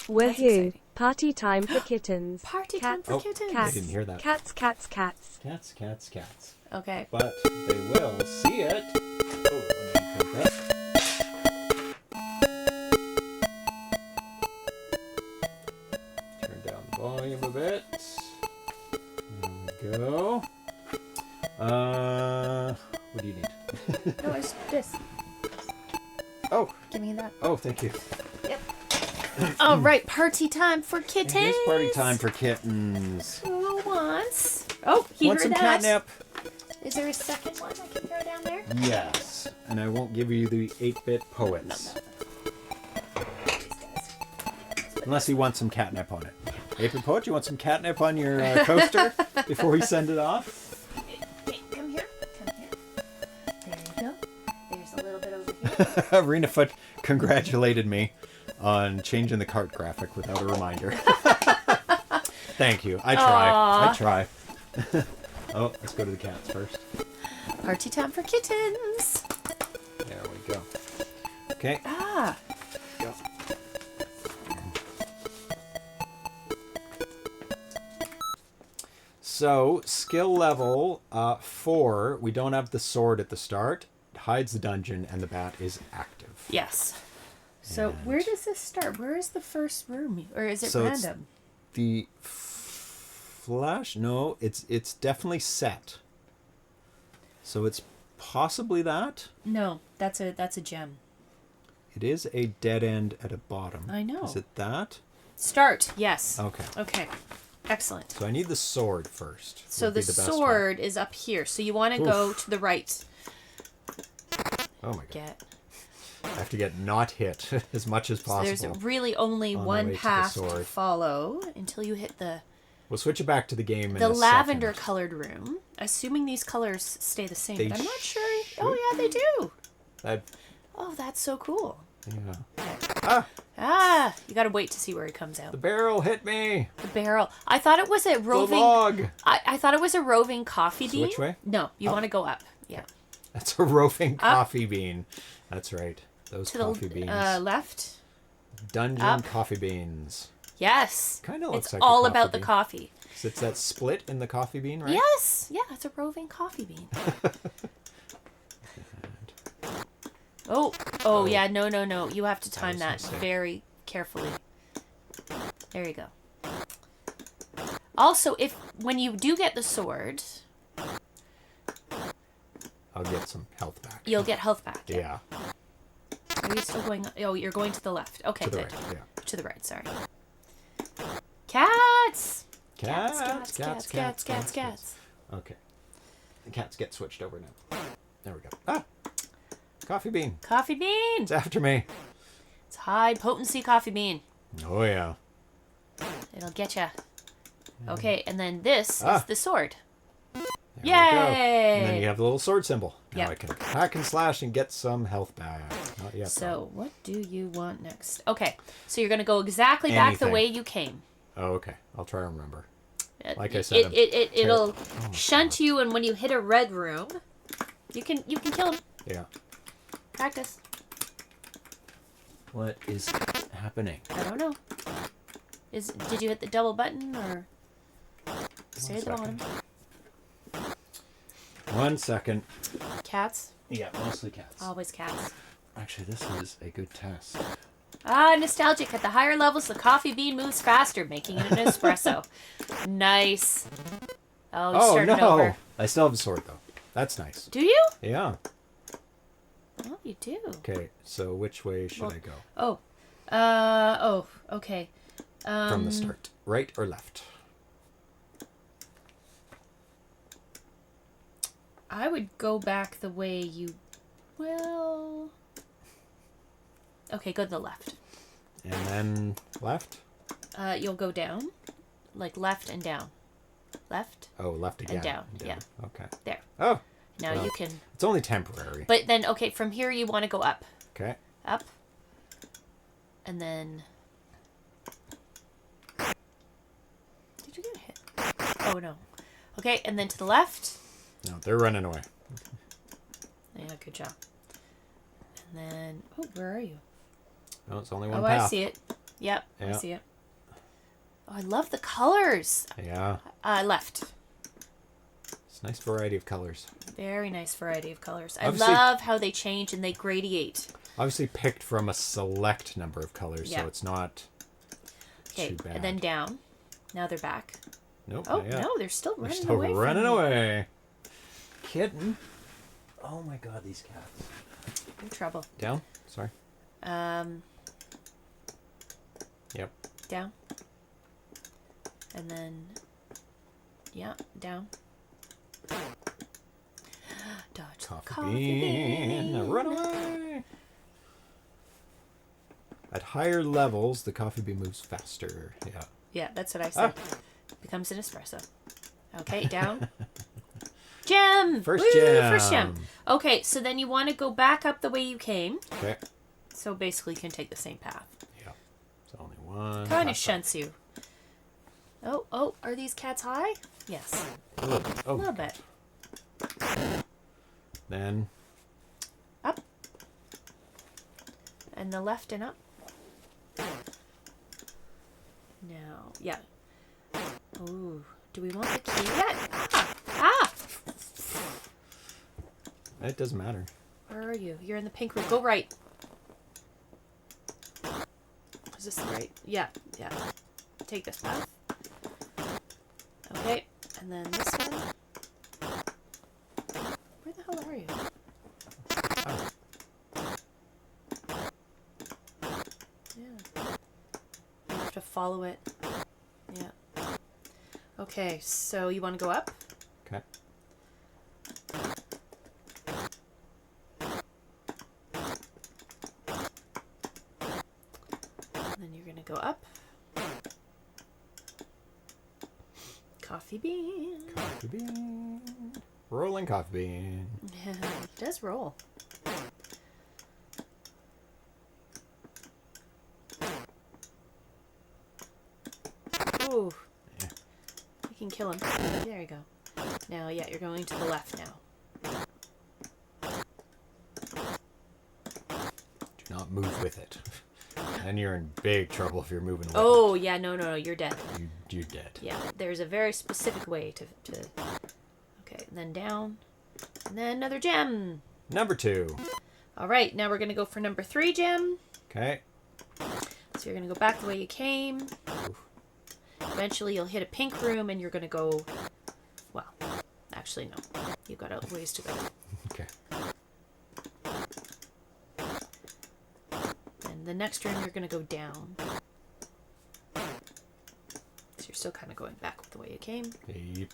Speaker 5: Woohoo! Party time for kittens.
Speaker 2: Party time for kittens.
Speaker 1: I didn't hear that.
Speaker 5: Cats.
Speaker 1: Cats.
Speaker 2: Okay.
Speaker 1: But they will see it. Oh, let me put that. Turn down the volume a bit. There we go. What do you need?
Speaker 2: No, it's this.
Speaker 1: Oh,
Speaker 2: Give me that.
Speaker 1: oh, thank you.
Speaker 2: Yep. All right, party time for kittens.
Speaker 1: It is party time for kittens.
Speaker 2: Who wants? Oh, he
Speaker 1: Want
Speaker 2: heard
Speaker 1: some
Speaker 2: that.
Speaker 1: catnip?
Speaker 2: Is there a second one I can throw down there?
Speaker 1: Yes. And I won't give you the 8-bit poets. Unless you want some catnip on it. 8-bit poet, you want some catnip on your coaster before we send it off?
Speaker 2: Wait, come here. Come here. There you go. There's a little bit over here.
Speaker 1: Arena Foot congratulated me on changing the cart graphic without a reminder. Thank you. I try.
Speaker 2: Aww.
Speaker 1: I try. Oh, let's go to the cats first.
Speaker 2: Party time for kittens.
Speaker 1: There we go. Okay.
Speaker 2: Ah.
Speaker 1: Go. So, skill level 4, we don't have the sword at the start. It hides the dungeon, and the bat is active.
Speaker 2: Yes. So
Speaker 1: And-
Speaker 2: where does this start? Where is the first room? Or is it
Speaker 1: So it's-
Speaker 2: random?
Speaker 1: The flash? No, it's definitely set. So it's possibly that.
Speaker 2: No, that's a gem.
Speaker 1: It is a dead end at a bottom.
Speaker 2: I know.
Speaker 1: Is it that?
Speaker 2: Start. Yes.
Speaker 1: Okay.
Speaker 2: Okay. Excellent.
Speaker 1: So I need the sword first.
Speaker 2: So
Speaker 1: would be
Speaker 2: the
Speaker 1: best one.
Speaker 2: sword is up here. So you want to go to the right.
Speaker 1: Oh my god.
Speaker 2: Get.
Speaker 1: I have to get not hit as much as
Speaker 2: So
Speaker 1: possible.
Speaker 2: there's really only
Speaker 1: on the way
Speaker 2: one
Speaker 1: to the
Speaker 2: path to
Speaker 1: sword.
Speaker 2: follow until you hit the
Speaker 1: We'll switch it back to the game in
Speaker 2: the
Speaker 1: a
Speaker 2: lavender
Speaker 1: second.
Speaker 2: colored room. Assuming these colors stay the same,
Speaker 1: They
Speaker 2: but I'm not sure.
Speaker 1: should.
Speaker 2: Oh yeah, they do.
Speaker 1: That-
Speaker 2: Oh, that's so cool.
Speaker 1: yeah. Ah,
Speaker 2: Ah, you got to wait to see where he comes out.
Speaker 1: the barrel hit me.
Speaker 2: The barrel. I thought it was a
Speaker 1: The
Speaker 2: roving.
Speaker 1: log.
Speaker 2: I thought it was a roving coffee
Speaker 1: So
Speaker 2: bean.
Speaker 1: which way?
Speaker 2: No, you
Speaker 1: Up.
Speaker 2: want to go up. Yeah.
Speaker 1: That's a roving coffee bean. That's right. Those
Speaker 2: To
Speaker 1: coffee
Speaker 2: the
Speaker 1: beans.
Speaker 2: left.
Speaker 1: Dungeon
Speaker 2: up.
Speaker 1: coffee beans.
Speaker 2: Yes.
Speaker 1: Kinda looks
Speaker 2: it's
Speaker 1: like a
Speaker 2: all
Speaker 1: coffee
Speaker 2: about the
Speaker 1: bean.
Speaker 2: coffee.
Speaker 1: 'Cause it's that split in the coffee bean, right?
Speaker 2: Yes. Yeah, it's a roving coffee bean. Oh, yeah. No. You have to time
Speaker 1: was
Speaker 2: that
Speaker 1: a mistake.
Speaker 2: very carefully. There you go. Also, when you do get the sword,
Speaker 1: I'll get some health back.
Speaker 2: you'll get health back.
Speaker 1: Yeah.
Speaker 2: Are you still going? Oh, you're going to the left. Okay,
Speaker 1: To the
Speaker 2: good.
Speaker 1: right. Yeah.
Speaker 2: To the right. Sorry. Cats.
Speaker 1: Cats. Okay. The cats get switched over now. There we go. Ah! Coffee bean.
Speaker 2: Coffee bean.
Speaker 1: It's after me.
Speaker 2: It's high potency coffee bean.
Speaker 1: Oh, yeah.
Speaker 2: It'll get ya. Okay, and then this
Speaker 1: Ah.
Speaker 2: is the sword.
Speaker 1: There we go.
Speaker 2: Yay!
Speaker 1: And then you have the little sword symbol. Now
Speaker 2: Yep.
Speaker 1: I can hack and slash and get some health back. Not yet.
Speaker 2: So, what do you want next? Okay, so you're going to go exactly back the
Speaker 1: Anything.
Speaker 2: way you came.
Speaker 1: Oh, okay. I'll try to remember.
Speaker 2: It-
Speaker 1: Like I said,
Speaker 2: it'll
Speaker 1: Oh,
Speaker 2: shunt you, and when you hit a red room, you can kill him.
Speaker 1: Yeah.
Speaker 2: Practice.
Speaker 1: What is happening?
Speaker 2: I don't know. Did you hit the double button or stay at the bottom?
Speaker 1: 1 second.
Speaker 2: Cats,
Speaker 1: Yeah, mostly cats.
Speaker 2: always cats.
Speaker 1: Actually, this is a good test.
Speaker 2: Ah, nostalgic. At the higher levels, the coffee bean moves faster, making it an espresso. Nice. Oh, you
Speaker 1: Oh,
Speaker 2: started
Speaker 1: no.
Speaker 2: over.
Speaker 1: I still have a sword, though. That's nice.
Speaker 2: Do you?
Speaker 1: Yeah.
Speaker 2: Oh, you do.
Speaker 1: Okay, so which way should
Speaker 2: Well,
Speaker 1: I go?
Speaker 2: Okay.
Speaker 1: From the start. Right or left?
Speaker 2: I would go back the way you... Well... Okay, go to the left.
Speaker 1: And then left?
Speaker 2: You'll go down. Like left and down. Left.
Speaker 1: Oh, left again.
Speaker 2: down, yeah.
Speaker 1: Okay.
Speaker 2: There.
Speaker 1: Oh,
Speaker 2: Now
Speaker 1: Well.
Speaker 2: you can...
Speaker 1: it's only temporary.
Speaker 2: But then, okay, from here you want to go up.
Speaker 1: Okay.
Speaker 2: Up. And then... Did you get hit? Oh, no. Okay, and then to the left.
Speaker 1: No, they're running away.
Speaker 2: Yeah, good job. And then... Oh, where are you?
Speaker 1: No, it's only one
Speaker 2: Oh,
Speaker 1: path.
Speaker 2: I see it. Yep, I
Speaker 1: Yeah.
Speaker 2: see it. Oh, I love the colors.
Speaker 1: Yeah.
Speaker 2: Left.
Speaker 1: It's a nice variety of colors.
Speaker 2: Very nice variety of colors. I
Speaker 1: Obviously-
Speaker 2: love how they change and they gradiate.
Speaker 1: Obviously picked from a select number of colors,
Speaker 2: Yeah.
Speaker 1: so it's not
Speaker 2: Okay,
Speaker 1: too bad.
Speaker 2: and then down. Now they're back.
Speaker 1: Nope.
Speaker 2: Oh,
Speaker 1: not yet.
Speaker 2: no, they're still
Speaker 1: They're
Speaker 2: running
Speaker 1: still
Speaker 2: away.
Speaker 1: running
Speaker 2: from me.
Speaker 1: away. Kitten. Oh, Oh my god, these cats.
Speaker 2: In trouble.
Speaker 1: Down? Sorry. Yep.
Speaker 2: Down. And then, yeah, down. Dodge
Speaker 1: Coffee bean. Run away. At higher levels, the coffee bean moves faster. Yeah.
Speaker 2: Yeah, that's what I said. Becomes an espresso. Okay, down. Gem!
Speaker 1: First
Speaker 2: Woo,
Speaker 1: gem.
Speaker 2: First gem. Okay, so then you want to go back up the way you came.
Speaker 1: Okay.
Speaker 2: So basically you can take the same path.
Speaker 1: Yeah. It's only one.
Speaker 2: Kind of shunts you. Oh, are these cats high? Yes.
Speaker 1: A
Speaker 2: A little bit.
Speaker 1: Then.
Speaker 2: Up. And the left and up. Now, yeah. Ooh, do we want the key yet? Ah!
Speaker 1: It doesn't matter.
Speaker 2: Where are you? You're in the pink room. Go right. Is this the right? Yeah. Take this path. Okay, and then this one. Where the hell are you? Yeah. You have to follow it. Yeah. Okay, so you want to go up?
Speaker 1: Okay.
Speaker 2: And then you're going to go up. Coffee bean.
Speaker 1: Coffee bean. Rolling coffee bean.
Speaker 2: Yeah, it does roll. Ooh.
Speaker 1: Yeah.
Speaker 2: You can kill him. There you go. Now, yeah, you're going to the left now.
Speaker 1: Do not move with it. And you're in big trouble if you're moving away.
Speaker 2: Oh, yeah, no, you're dead.
Speaker 1: You're dead.
Speaker 2: Yeah, there's a very specific way to... Okay, and then down. And then another gem.
Speaker 1: Number 2.
Speaker 2: All right, now we're going to go for number 3 gem.
Speaker 1: Okay.
Speaker 2: So you're going to go back the way you came.
Speaker 1: Oof.
Speaker 2: Eventually you'll hit a pink room and you're going to go... Well, actually, no. You've got a ways to go.
Speaker 1: Okay.
Speaker 2: And the next room you're going to go down. So you're still kind of going back the way you came.
Speaker 1: Yep.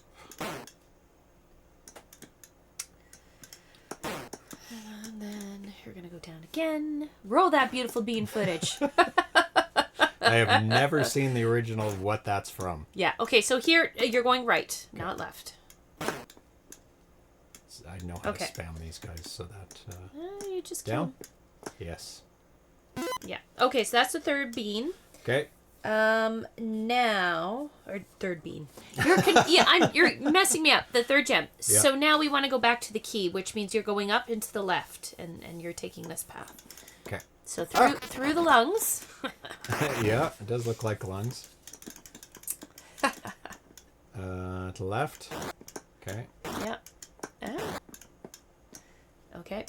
Speaker 2: And then you're going to go down again. Roll that beautiful bean footage.
Speaker 1: I have never seen the original of what that's from.
Speaker 2: Yeah, okay, so here you're going right, not left.
Speaker 1: I know how
Speaker 2: Okay.
Speaker 1: to spam these guys so that...
Speaker 2: You just kill
Speaker 1: down?
Speaker 2: 'em.
Speaker 1: Yes.
Speaker 2: Yeah. Okay, so that's the third bean.
Speaker 1: Okay.
Speaker 2: Now or third bean. You're messing me up. The third gem.
Speaker 1: Yeah.
Speaker 2: So now we want to go back to the key, which means you're going up into the left, and you're taking this path.
Speaker 1: Okay.
Speaker 2: So through the lungs.
Speaker 1: Yeah, it does look like lungs. To the left. Okay.
Speaker 2: Yeah. Okay.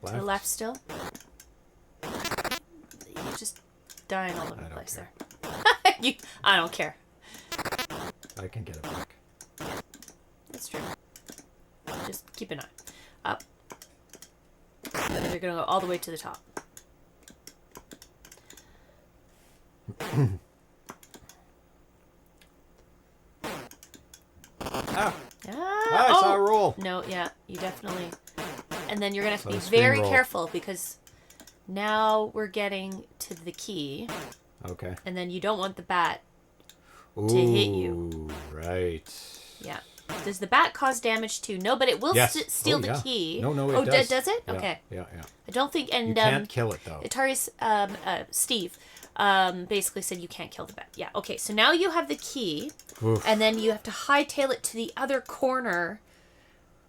Speaker 1: Left.
Speaker 2: To the left still. You're just dying all over the place
Speaker 1: care.
Speaker 2: there. I don't care.
Speaker 1: I can get it back.
Speaker 2: That's true. Just keep an eye. Up. And then you're going to go all the way to the top.
Speaker 1: I saw a roll.
Speaker 2: No, yeah, you definitely... And then you're going to have to
Speaker 1: So
Speaker 2: be very
Speaker 1: screen roll.
Speaker 2: careful because now we're getting to the key.
Speaker 1: Okay.
Speaker 2: And then you don't want the bat.
Speaker 1: Ooh,
Speaker 2: hit you.
Speaker 1: Right.
Speaker 2: Yeah. Does the bat cause damage too? No, but it will
Speaker 1: Yes.
Speaker 2: steal
Speaker 1: Oh,
Speaker 2: the
Speaker 1: yeah.
Speaker 2: key.
Speaker 1: No, it
Speaker 2: oh,
Speaker 1: does.
Speaker 2: Does it?
Speaker 1: Yeah,
Speaker 2: Okay.
Speaker 1: Yeah.
Speaker 2: I don't think... And
Speaker 1: You can't kill it, though.
Speaker 2: Atarius, Steve, basically said you can't kill the bat. Yeah, okay. So now you have the key.
Speaker 1: Oof.
Speaker 2: And then you have to hightail it to the other corner.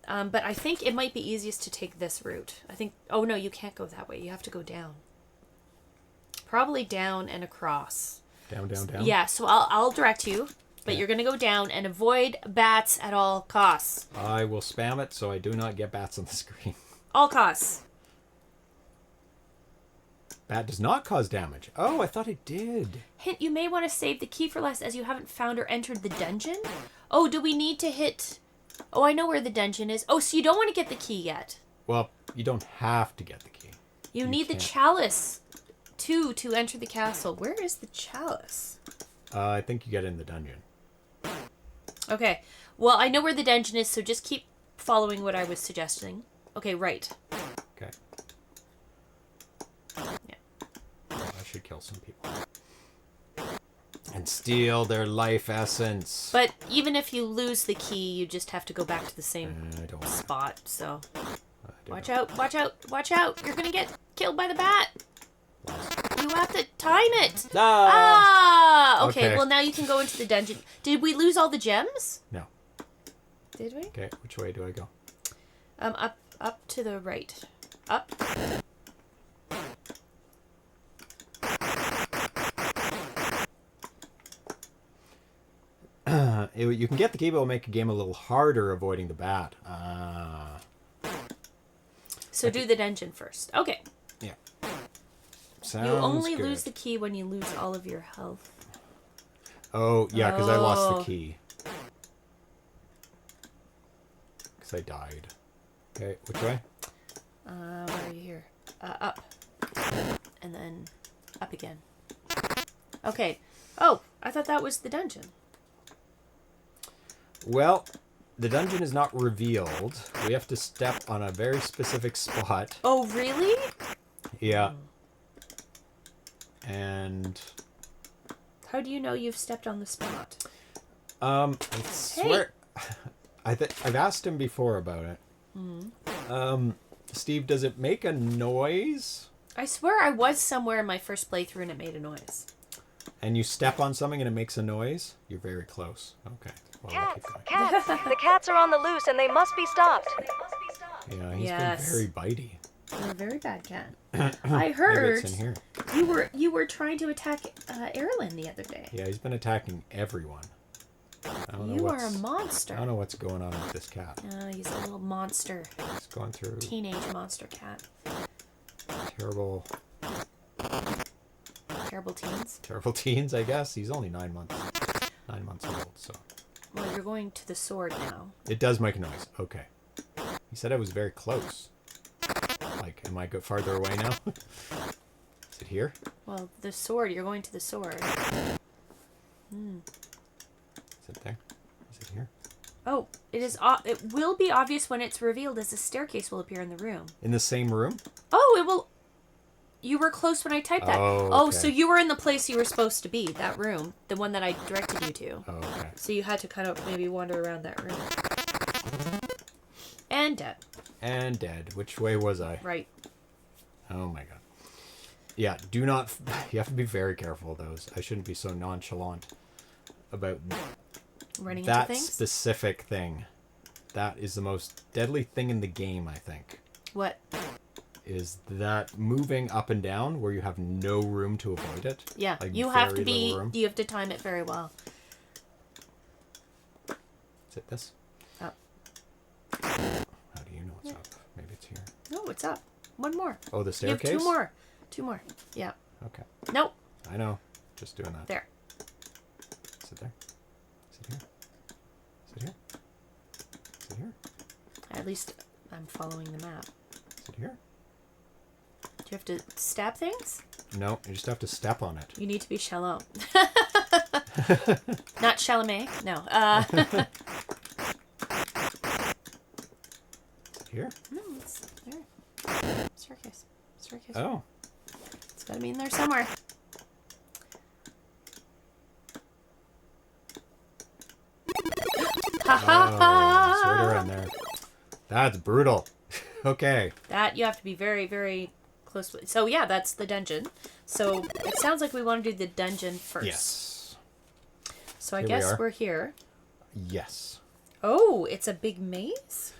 Speaker 2: But I think it might be easiest to take this route. I think... Oh, no, you can't go that way. You have to go down. Probably down and across.
Speaker 1: Down.
Speaker 2: Yeah, so I'll direct you. But
Speaker 1: Yeah.
Speaker 2: you're going to go down and avoid bats at all costs.
Speaker 1: I will spam it so I do not get bats on the screen.
Speaker 2: All costs.
Speaker 1: Bat does not cause damage. Oh, I thought it did.
Speaker 2: Hint, you may want to save the key for last as you haven't found or entered the dungeon. Oh, do we need to hit Oh, I know where the dungeon is. Oh, so you don't want to get the key yet.
Speaker 1: Well, you don't have to get the key.
Speaker 2: You need the
Speaker 1: can't.
Speaker 2: chalice, too, to enter the castle. Where is the chalice?
Speaker 1: I think you get it in the dungeon.
Speaker 2: Okay. Well, I know where the dungeon is, so just keep following what I was suggesting. Okay, right.
Speaker 1: Okay.
Speaker 2: Yeah.
Speaker 1: I should kill some people. And steal their life essence.
Speaker 2: But even if you lose the key, you just have to go back to the same
Speaker 1: I don't want
Speaker 2: spot, so...
Speaker 1: to.
Speaker 2: Watch out, watch out, watch out! You're gonna get killed by the bat! You have to time it! Ah! Okay,
Speaker 1: Okay.
Speaker 2: well now you can go into the dungeon. Did we lose all the gems?
Speaker 1: No.
Speaker 2: Did we?
Speaker 1: Okay, which way do I go?
Speaker 2: Up to the right. Up.
Speaker 1: You can get the key, but it'll make a game a little harder avoiding the bat.
Speaker 2: So do the dungeon first. Okay.
Speaker 1: Yeah. Sounds
Speaker 2: You only
Speaker 1: good.
Speaker 2: lose the key when you lose all of your health.
Speaker 1: Oh, yeah, because I lost
Speaker 2: Oh.
Speaker 1: the key. Because I died. Okay, which way?
Speaker 2: Where are you here? Up. And then up again. Okay. Oh, I thought that was the dungeon.
Speaker 1: Well, the dungeon is not revealed. We have to step on a very specific spot.
Speaker 2: Oh, really?
Speaker 1: Yeah. And
Speaker 2: How do you know you've stepped on the spot?
Speaker 1: I swear I've asked him before about it. Steve, does it make a noise?
Speaker 2: I swear I was somewhere in my first playthrough and it made a noise.
Speaker 1: And you step on something and it makes a noise? You're very close. Okay. Well, we'll keep
Speaker 4: Cats,
Speaker 1: going.
Speaker 4: cats. The cats are on the loose and they must be stopped.
Speaker 1: Yeah, he's
Speaker 2: Yes.
Speaker 1: been very bitey.
Speaker 2: You're a very bad cat. I
Speaker 1: Maybe
Speaker 2: heard
Speaker 1: it's in here.
Speaker 2: you were trying to attack Erlen the other day.
Speaker 1: Yeah, he's been attacking everyone. I don't know
Speaker 2: You are
Speaker 1: what's-
Speaker 2: a monster.
Speaker 1: I don't know what's going on with this cat.
Speaker 2: He's a little monster.
Speaker 1: He's going through
Speaker 2: Teenage monster cat.
Speaker 1: terrible
Speaker 2: Terrible teens.
Speaker 1: teens, I guess. He's only 9 months old, so
Speaker 2: Well, you're going to the sword now.
Speaker 1: it does make a noise. Okay. He said I was very close. Like, am I farther away now? Is it here?
Speaker 2: Well, the sword. You're going to the sword.
Speaker 1: Is it there? Is it here?
Speaker 2: Oh, it is. It will be obvious when it's revealed as a staircase will appear in the room.
Speaker 1: In the same room?
Speaker 2: Oh, it will. You were close when I typed that.
Speaker 1: Oh,
Speaker 2: Oh,
Speaker 1: okay.
Speaker 2: so you were in the place you were supposed to be. That room, the one that I directed you to.
Speaker 1: Oh, okay.
Speaker 2: So you had to kind of maybe wander around that room. And dead.
Speaker 1: And dead. Which way was I?
Speaker 2: Right.
Speaker 1: Oh my god. Yeah, do not... You have to be very careful of those. I shouldn't be so nonchalant about
Speaker 2: Running
Speaker 1: that
Speaker 2: into things.
Speaker 1: specific thing. That is the most deadly thing in the game, I think.
Speaker 2: What?
Speaker 1: Is that moving up and down where you have no room to avoid it.
Speaker 2: Yeah,
Speaker 1: Like
Speaker 2: you have to
Speaker 1: very
Speaker 2: be.
Speaker 1: little room.
Speaker 2: You have to time it very well.
Speaker 1: Is it this?
Speaker 2: Up.
Speaker 1: How do you know it's up? Maybe it's here.
Speaker 2: No, it's up. One more.
Speaker 1: Oh, the
Speaker 2: You have
Speaker 1: staircase?
Speaker 2: two more. Two more. Yeah.
Speaker 1: Okay.
Speaker 2: Nope.
Speaker 1: I know. Just doing that.
Speaker 2: There.
Speaker 1: Is it there? Is it here? Is it here? Is it here?
Speaker 2: At least I'm following the map.
Speaker 1: Is it here?
Speaker 2: Do you have to stab things?
Speaker 1: No, you just have to step on it.
Speaker 2: You need to be shallow. Not Chalamet. No.
Speaker 1: Is it here?
Speaker 2: No, it's there. Staircase. Staircase.
Speaker 1: Oh.
Speaker 2: It's gotta be in there somewhere. Ha ha
Speaker 1: Oh, it's right
Speaker 2: ha!
Speaker 1: around there. That's brutal. Okay.
Speaker 2: That you have to be very, very close with. So yeah, that's the dungeon. So it sounds like we want to do the dungeon first.
Speaker 1: Yes.
Speaker 2: So I
Speaker 1: Here we
Speaker 2: guess
Speaker 1: are.
Speaker 2: we're here.
Speaker 1: Yes.
Speaker 2: Oh, it's a big maze?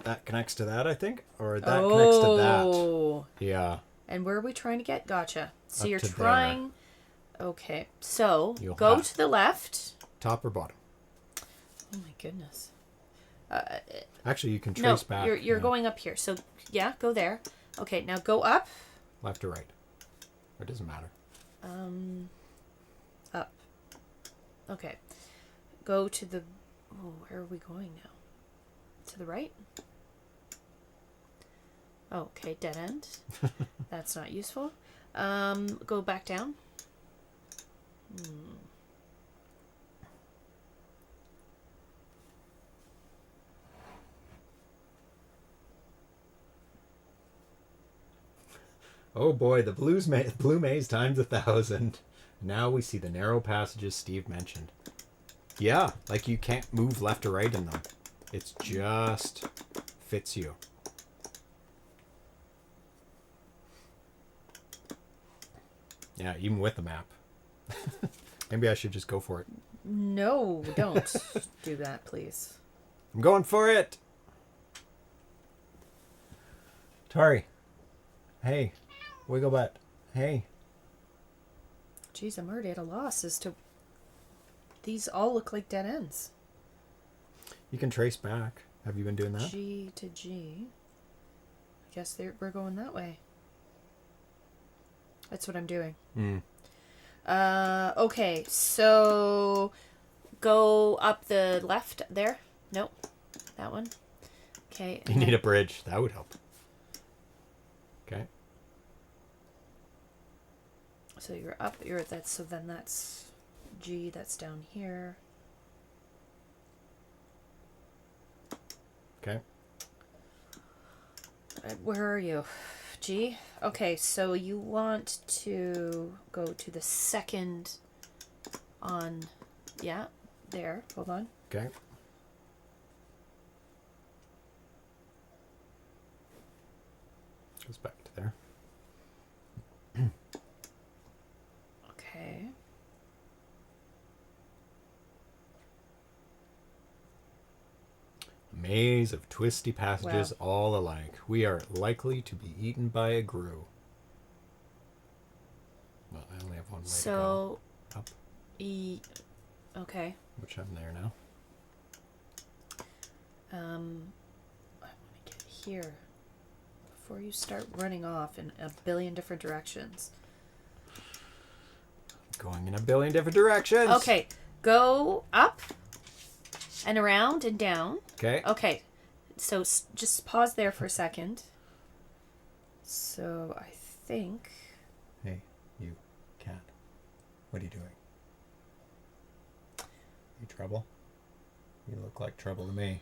Speaker 1: That connects to that, I think? Or that connects to that.
Speaker 2: Oh.
Speaker 1: Yeah.
Speaker 2: And where are we trying to get? Gotcha. So
Speaker 1: Up
Speaker 2: you're
Speaker 1: to there.
Speaker 2: trying... Okay. So,
Speaker 1: You'll
Speaker 2: go
Speaker 1: have-
Speaker 2: to the left.
Speaker 1: Top or bottom?
Speaker 2: Oh my goodness.
Speaker 1: Actually, you can
Speaker 2: No,
Speaker 1: trace back.
Speaker 2: you're
Speaker 1: yeah.
Speaker 2: going up here. So, yeah, go there. Okay, now go up.
Speaker 1: Left or right? It doesn't matter.
Speaker 2: Up. Okay. Go to the... Oh, where are we going now? to the right. Oh, okay, dead end. That's not useful. Go back down.
Speaker 1: Oh boy, the blue maze times 1,000. Now we see the narrow passages Steve mentioned. Yeah, like you can't move left or right in them. It's just fits you. Yeah, even with the map. Maybe I should just go for it.
Speaker 2: No, don't do that, please.
Speaker 1: I'm going for it! Tari. Hey. Wiggle butt. Hey.
Speaker 2: Jeez, I'm already at a loss as to... These all look like dead ends.
Speaker 1: You can trace back. Have you been doing that?
Speaker 2: G to G. I guess we're going that way. That's what I'm doing. Okay, so go up the left there. Nope, that one. Okay.
Speaker 1: You need a bridge. That would help. Okay.
Speaker 2: So you're up. So then that's G. That's down here.
Speaker 1: Okay.
Speaker 2: Where are you? G? Okay, so you want to go to the second on... Yeah, there. Hold on.
Speaker 1: Okay. Goes back to there.
Speaker 2: Okay.
Speaker 1: A maze of twisty passages
Speaker 2: Wow.
Speaker 1: all alike. We are likely to be eaten by a grue. Well, I only have one way
Speaker 2: So...
Speaker 1: to go. Up.
Speaker 2: Okay.
Speaker 1: Which I'm there now.
Speaker 2: I want to get here before you start running off in a billion different directions.
Speaker 1: Going in a billion different directions.
Speaker 2: Okay, go up and around and down.
Speaker 1: Okay.
Speaker 2: Okay, so just pause there for a second. So I think...
Speaker 1: Hey, you cat. What are you doing? You trouble? You look like trouble to me.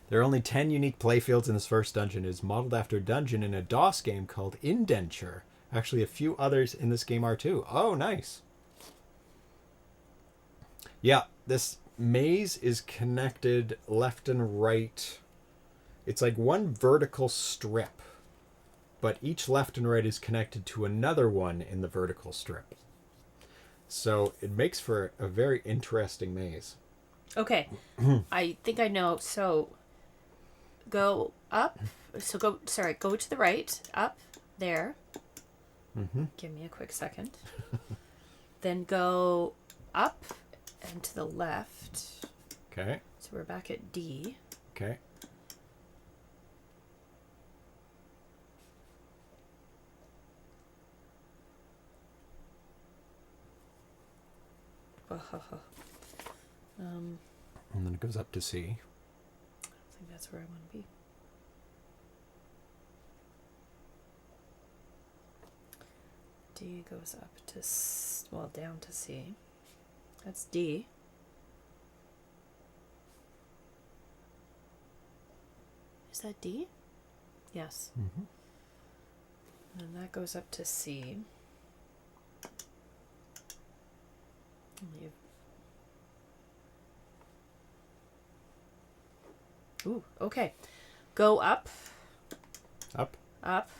Speaker 1: There are only 10 unique playfields in this first dungeon. It is modeled after a dungeon in a DOS game called Indenture. Actually, a few others in this game are too. Oh, nice. Yeah, this maze is connected left and right. It's like one vertical strip, but each left and right is connected to another one in the vertical strip. So it makes for a very interesting maze.
Speaker 2: Okay, I think I know. So go up. So go to the right. Up there.
Speaker 1: Mm-hmm.
Speaker 2: Give me a quick second. Then go up and to the left.
Speaker 1: Okay.
Speaker 2: So we're back at D.
Speaker 1: Okay. And then it goes up to C.
Speaker 2: I think that's where I want to be. D goes up to, down to C. That's D. Is that D? Yes.
Speaker 1: Mm-hmm.
Speaker 2: And that goes up to C. Ooh, okay. Go up.
Speaker 1: Up.
Speaker 2: Up.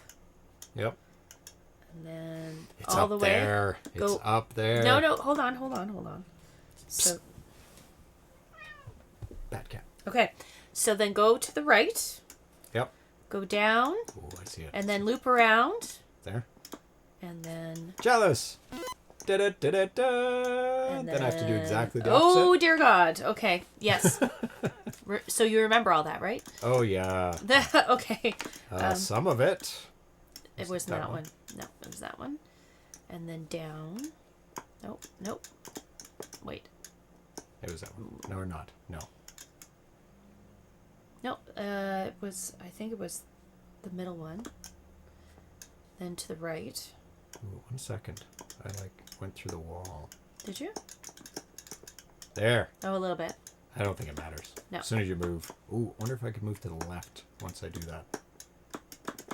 Speaker 1: Yep.
Speaker 2: And then
Speaker 1: It's
Speaker 2: all
Speaker 1: up
Speaker 2: the way.
Speaker 1: there.
Speaker 2: Go.
Speaker 1: It's up there.
Speaker 2: No, hold on. So,
Speaker 1: Bad cat.
Speaker 2: okay. So then go to the right.
Speaker 1: Yep.
Speaker 2: Go down.
Speaker 1: Oh, I see it.
Speaker 2: And then loop around.
Speaker 1: There.
Speaker 2: And then...
Speaker 1: Jealous. Da-da-da-da-da.
Speaker 2: And
Speaker 1: Then I have to do exactly the opposite.
Speaker 2: Oh, dear God. Okay. Yes. So you remember all that, right?
Speaker 1: Oh, yeah.
Speaker 2: Okay.
Speaker 1: Some of it.
Speaker 2: It was that one. No, it was that one. And then down. Nope. Wait.
Speaker 1: It was that one. No, or not. No.
Speaker 2: I think it was the middle one. Then to the right.
Speaker 1: Ooh, 1 second. I went through the wall.
Speaker 2: Did you?
Speaker 1: There.
Speaker 2: Oh, a little bit.
Speaker 1: I don't think it matters.
Speaker 2: No.
Speaker 1: As soon as you move. Ooh, wonder if I could move to the left once I do that.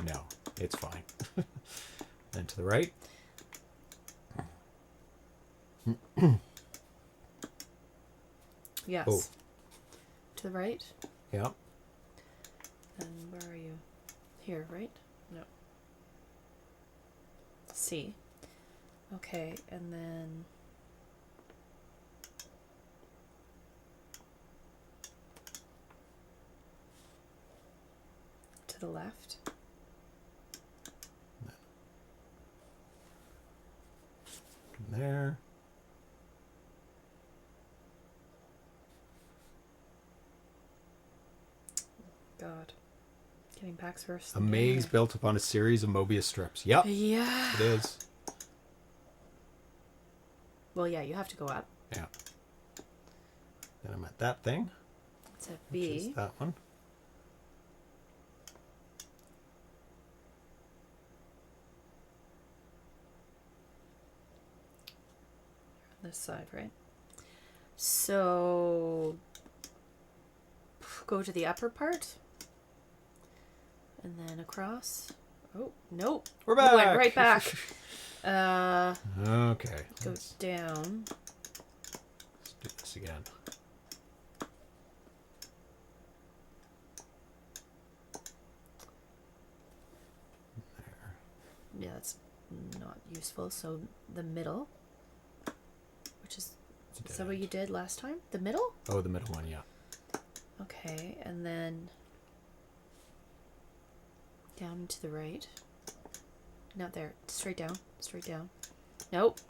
Speaker 1: No, it's fine. Then to the right.
Speaker 2: Yes.
Speaker 1: Oh.
Speaker 2: To the right.
Speaker 1: Yeah.
Speaker 2: And where are you? Here, right? No. C. Okay, and then... to the left.
Speaker 1: From there.
Speaker 2: God. Getting back's worse.
Speaker 1: A maze built upon a series of Mobius strips. Yep.
Speaker 2: Yeah.
Speaker 1: It is.
Speaker 2: Well, yeah, you have to go up.
Speaker 1: Yeah. Then I'm at that thing.
Speaker 2: It's a
Speaker 1: Which is
Speaker 2: B.
Speaker 1: that one.
Speaker 2: This side, right? So go to the upper part and then across. Oh, nope.
Speaker 1: We're
Speaker 2: We
Speaker 1: back.
Speaker 2: went right back.
Speaker 1: Okay.
Speaker 2: Go
Speaker 1: Let's
Speaker 2: down.
Speaker 1: do this again.
Speaker 2: Yeah, that's not useful. So the middle, which is that what you did last time? The middle?
Speaker 1: Oh, the middle one, yeah.
Speaker 2: Okay, and then down to the right. Not there. Straight down. Straight down. Nope.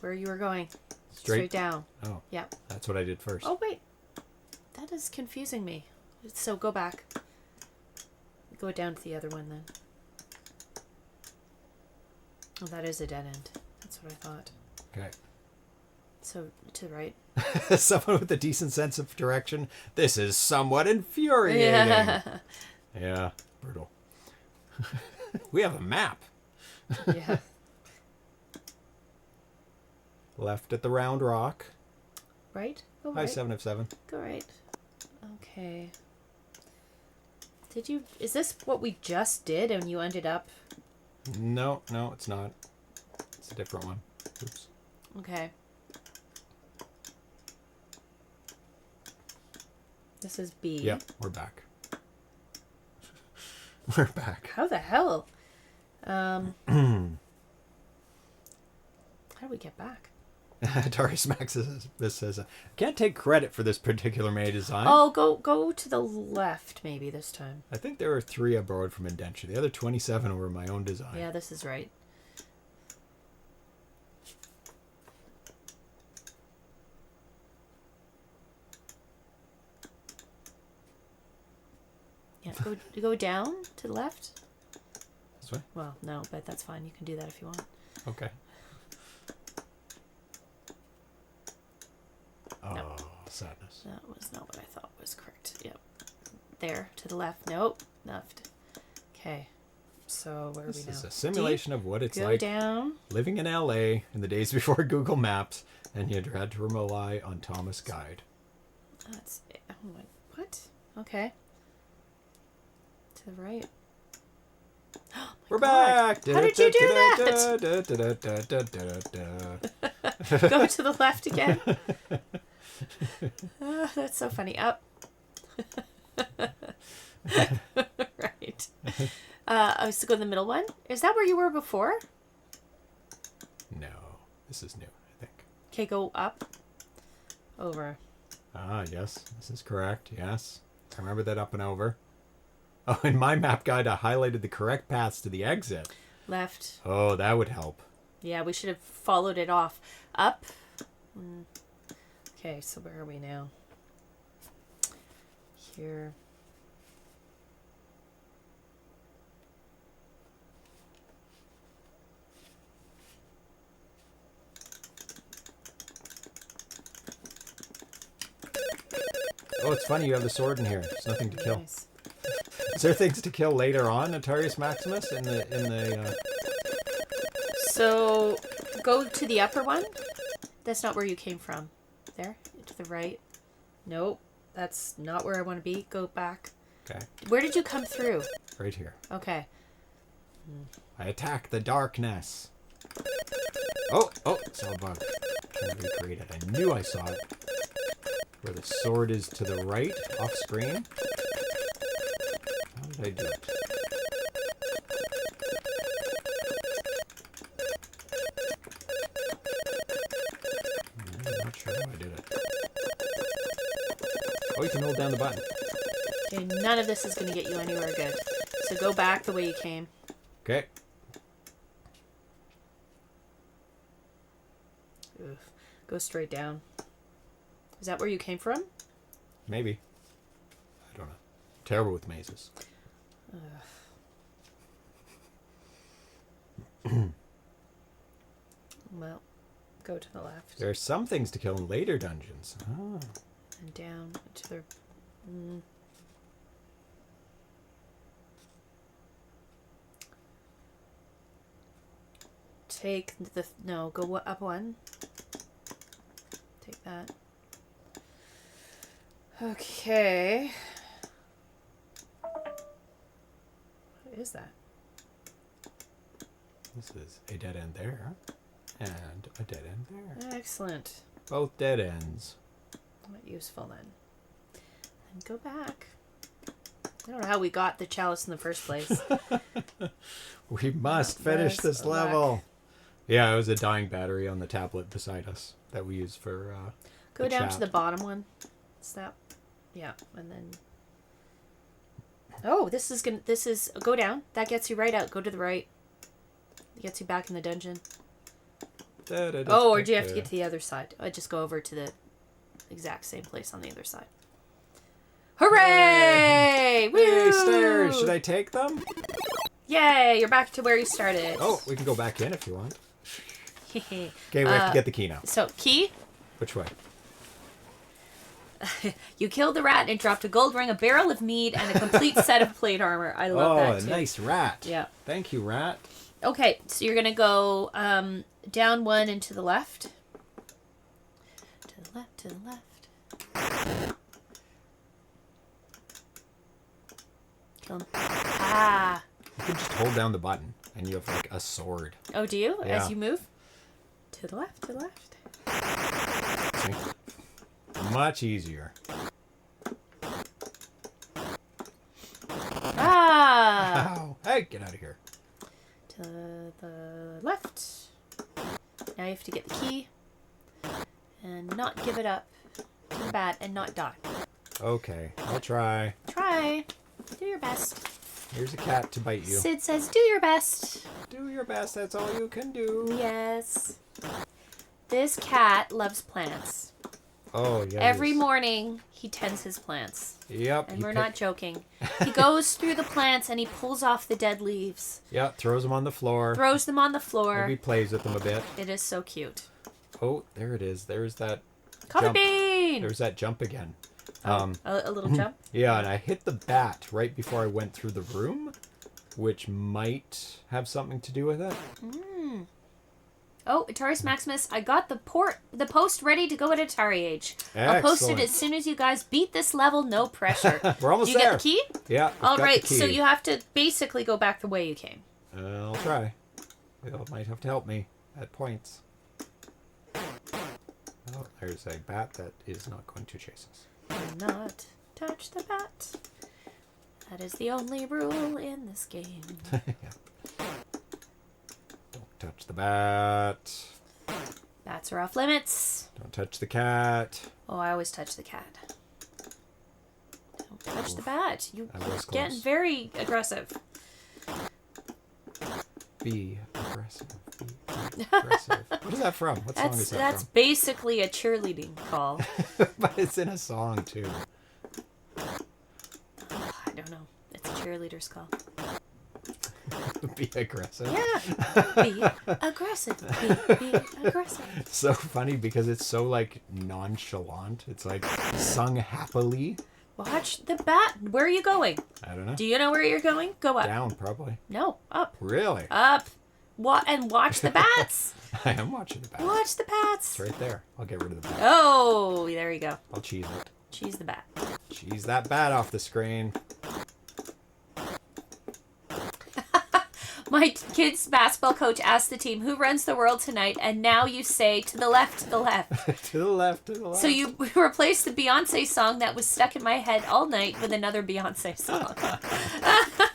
Speaker 2: Where you were going. Straight down.
Speaker 1: Oh.
Speaker 2: Yeah.
Speaker 1: That's what I did first.
Speaker 2: Oh, wait. That is confusing me. So go back. Go down to the other one then. Oh, that is a dead end. That's what I thought.
Speaker 1: Okay.
Speaker 2: So to the right.
Speaker 1: Someone with a decent sense of direction. This is somewhat infuriating.
Speaker 2: Yeah.
Speaker 1: Yeah. Brutal. We have a map.
Speaker 2: Yeah.
Speaker 1: Left at the round rock.
Speaker 2: Right? Go
Speaker 1: Hi,
Speaker 2: right.
Speaker 1: 7 of 7.
Speaker 2: Go right. Okay. Did you... Is this what we just did and you ended up...
Speaker 1: No, it's not. It's a different one. Oops.
Speaker 2: Okay. This is B.
Speaker 1: Yep, we're back. We're back.
Speaker 2: How the hell? How do we get back?
Speaker 1: Atarius Maximus says, I can't take credit for this particular May design.
Speaker 2: Oh, go to the left maybe this time.
Speaker 1: I think there were 3 I borrowed from Indenture. The other 27 were my own design.
Speaker 2: Yeah, this is right. Yeah, go down to the left.
Speaker 1: This way?
Speaker 2: Well, no, but that's fine. You can do that if you want.
Speaker 1: Okay. Oh,
Speaker 2: No.
Speaker 1: sadness.
Speaker 2: That was not what I thought was correct. Yep. There, to the left. Nope, left. Okay. So where are we
Speaker 1: This
Speaker 2: now?
Speaker 1: is a simulation of what it's
Speaker 2: Go
Speaker 1: like
Speaker 2: down.
Speaker 1: living in LA in the days before Google Maps, and you had to rely on Thomas Guide.
Speaker 2: That's oh my, what? Okay. To the right. Oh my
Speaker 1: We're
Speaker 2: God.
Speaker 1: back!
Speaker 2: How did you do
Speaker 1: that?
Speaker 2: Go to the left again. That's so funny. Up. Right. I was to go to the middle one. Is that where you were before?
Speaker 1: No, this is new, I think.
Speaker 2: Okay, go up. Over.
Speaker 1: Ah, yes, this is correct. Yes, I remember that up and over. Oh, in my map guide, I highlighted the correct paths to the exit.
Speaker 2: Left.
Speaker 1: Oh, that would help.
Speaker 2: Yeah, we should have followed it off. Up. Okay, so where are we now? Here.
Speaker 1: Oh, it's funny you have the sword in here. There's nothing to kill.
Speaker 2: Nice.
Speaker 1: Is there things to kill later on, Atarius Maximus, in the
Speaker 2: So, go to the upper one. That's not where you came from. There, to the right. Nope, that's not where I want to be. Go back.
Speaker 1: Okay.
Speaker 2: Where did you come through?
Speaker 1: Right here.
Speaker 2: Okay.
Speaker 1: I attack the darkness. Oh, saw a bug. Trying to recreate it. I knew I saw it. Where the sword is to the right, off screen. How did I do it? I'm not sure how I did it. Oh, you can hold down the button.
Speaker 2: Okay, none of this is going to get you anywhere good. So go back the way you came.
Speaker 1: Okay.
Speaker 2: Oof. Go straight down. Is that where you came from?
Speaker 1: Maybe. I don't know. Terrible with mazes.
Speaker 2: Well, go to the left.
Speaker 1: There are some things to kill in later dungeons. Oh.
Speaker 2: And down to the... Take the... No, go up one. Take that. Okay. What is that?
Speaker 1: This is a dead end there. And a dead end there.
Speaker 2: Excellent.
Speaker 1: Both dead ends.
Speaker 2: Not useful then. And go back. I don't know how we got the chalice in the first place.
Speaker 1: We must finish this level. Yeah, it was a dying battery on the tablet beside us that we use for
Speaker 2: Go
Speaker 1: the
Speaker 2: down
Speaker 1: chat.
Speaker 2: to the bottom one. It's that. Yeah, and then... Oh, this is gonna... This is... Go down. That gets you right out. Go to the right. It gets you back in the dungeon. Oh, or do you have to get to the other side? I just go over to the exact same place on the other side. Hooray! Woo!
Speaker 1: Hey, stairs! Should I take them?
Speaker 2: Yay! You're back to where you started.
Speaker 1: Oh, we can go back in if you want. Okay, we have to get the key now.
Speaker 2: So, key?
Speaker 1: Which way?
Speaker 2: You killed the rat and it dropped a gold ring, a barrel of mead, and a complete set of plate armor. I love that
Speaker 1: Oh,
Speaker 2: too.
Speaker 1: nice rat.
Speaker 2: Yeah.
Speaker 1: Thank you, rat.
Speaker 2: Okay, so you're gonna go down one and to the left. To the left, to the left. Kill him. Ah.
Speaker 1: You can just hold down the button and you have like a sword.
Speaker 2: Oh, do you?
Speaker 1: Yeah.
Speaker 2: As you move? To the left, to the left.
Speaker 1: See? Much easier.
Speaker 2: Ah!
Speaker 1: Ow. Hey, get out of here.
Speaker 2: To the left. Now you have to get the key. And not give it up to the bat and not die.
Speaker 1: Okay, I'll try.
Speaker 2: Try. Do your best.
Speaker 1: Here's a cat to bite you.
Speaker 2: Sid says, do your best.
Speaker 1: Do your best, that's all you can do.
Speaker 2: Yes. This cat loves plants.
Speaker 1: Oh, yeah.
Speaker 2: Every morning, he tends his plants.
Speaker 1: Yep.
Speaker 2: And we're not joking. He goes through the plants and he pulls off the dead leaves.
Speaker 1: Yep, throws them on the floor.
Speaker 2: Throws them on the floor.
Speaker 1: Maybe plays with them a bit.
Speaker 2: It is so cute.
Speaker 1: Oh, there it is. There's that
Speaker 2: Coffee
Speaker 1: jump.
Speaker 2: bean!
Speaker 1: There's that jump again.
Speaker 2: A little jump?
Speaker 1: Yeah, and I hit the bat right before I went through the room, which might have something to do with it.
Speaker 2: Oh, Atarius Maximus, I got the post ready to go at Atari Age. I'll post it
Speaker 1: Excellent.
Speaker 2: as soon as you guys beat this level, no pressure.
Speaker 1: We're almost
Speaker 2: Do you
Speaker 1: there.
Speaker 2: get the key?
Speaker 1: Yeah. I've
Speaker 2: All
Speaker 1: got
Speaker 2: right,
Speaker 1: the key.
Speaker 2: so you have to basically go back the way you came.
Speaker 1: I'll try. It might have to help me at points. Oh, there's a bat that is not going to chase us.
Speaker 2: Do not touch the bat. That is the only rule in this game.
Speaker 1: Yeah. Don't touch the bat.
Speaker 2: Bats are off limits.
Speaker 1: Don't touch the cat.
Speaker 2: Oh, I always touch the cat. Don't touch the bat. You're
Speaker 1: I was
Speaker 2: getting
Speaker 1: close.
Speaker 2: very aggressive.
Speaker 1: Be aggressive. Be aggressive. What is that from? What song is that
Speaker 2: That's
Speaker 1: from?
Speaker 2: basically a cheerleading call.
Speaker 1: But it's in a song too.
Speaker 2: I don't know. It's a cheerleader's call.
Speaker 1: Be aggressive.
Speaker 2: Yeah. Be aggressive. Be aggressive.
Speaker 1: It's so funny because it's so like nonchalant. It's like sung happily.
Speaker 2: Watch the bat. Where are you going?
Speaker 1: I don't know.
Speaker 2: Do you know where you're going? Go up.
Speaker 1: Down probably.
Speaker 2: No, up.
Speaker 1: Really?
Speaker 2: Up. And watch the bats.
Speaker 1: I am watching the bat.
Speaker 2: Watch the bats.
Speaker 1: It's right there. I'll get rid of the bat.
Speaker 2: Oh, there you go.
Speaker 1: I'll cheese it.
Speaker 2: Cheese the bat.
Speaker 1: Cheese that bat off the screen.
Speaker 2: My kid's basketball coach asked the team, who runs the world tonight? And now you say, to the left, to the left.
Speaker 1: To the left, to the left.
Speaker 2: So you replaced the Beyonce song that was stuck in my head all night with another Beyonce song.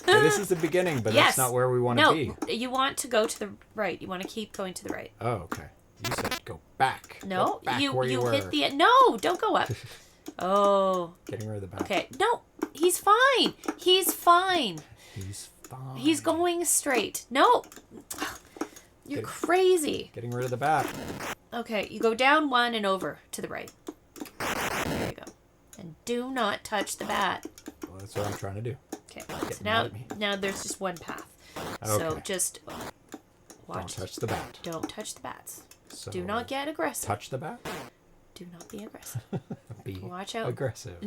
Speaker 1: Okay, this is the beginning, but
Speaker 2: Yes.
Speaker 1: that's not where we want to be.
Speaker 2: No, you want to go to the right. You want to keep going to the right.
Speaker 1: Oh, okay. You said go back.
Speaker 2: No,
Speaker 1: Go back where you were.
Speaker 2: hit the... No, don't go up. Oh.
Speaker 1: Getting rid of the bat.
Speaker 2: Okay. No, he's fine. He's fine.
Speaker 1: He's fine.
Speaker 2: He's going straight. No. You're crazy.
Speaker 1: Getting rid of the bat.
Speaker 2: Okay, you go down one and over to the right. There you go. And do not touch the bat.
Speaker 1: Well, that's what I'm trying to do.
Speaker 2: Okay.
Speaker 1: Get
Speaker 2: So
Speaker 1: mad at me.
Speaker 2: now there's just one path. So
Speaker 1: Okay.
Speaker 2: just
Speaker 1: Don't
Speaker 2: watch.
Speaker 1: touch the bat.
Speaker 2: Don't touch the bats.
Speaker 1: So
Speaker 2: Do not get aggressive.
Speaker 1: touch the bat.
Speaker 2: Do not be aggressive.
Speaker 1: Be
Speaker 2: Watch out.
Speaker 1: aggressive.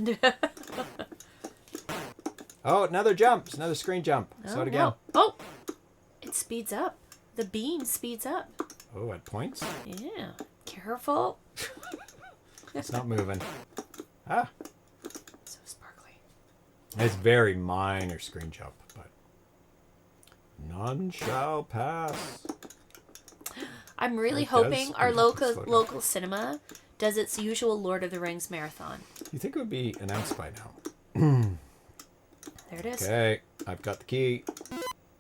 Speaker 1: Oh, another jump. It's another screen jump.
Speaker 2: Oh,
Speaker 1: it again.
Speaker 2: no. Oh, it speeds up. The beam speeds up.
Speaker 1: Oh, at points?
Speaker 2: Yeah. Careful.
Speaker 1: It's not moving. Ah.
Speaker 2: So sparkly.
Speaker 1: It's very minor screen jump, but none shall pass.
Speaker 2: I'm really
Speaker 1: It does
Speaker 2: hoping
Speaker 1: speed
Speaker 2: our
Speaker 1: up and slow down.
Speaker 2: local cinema does its usual Lord of the Rings marathon.
Speaker 1: You think it would be announced by now?
Speaker 2: There it is.
Speaker 1: Okay, I've got the key.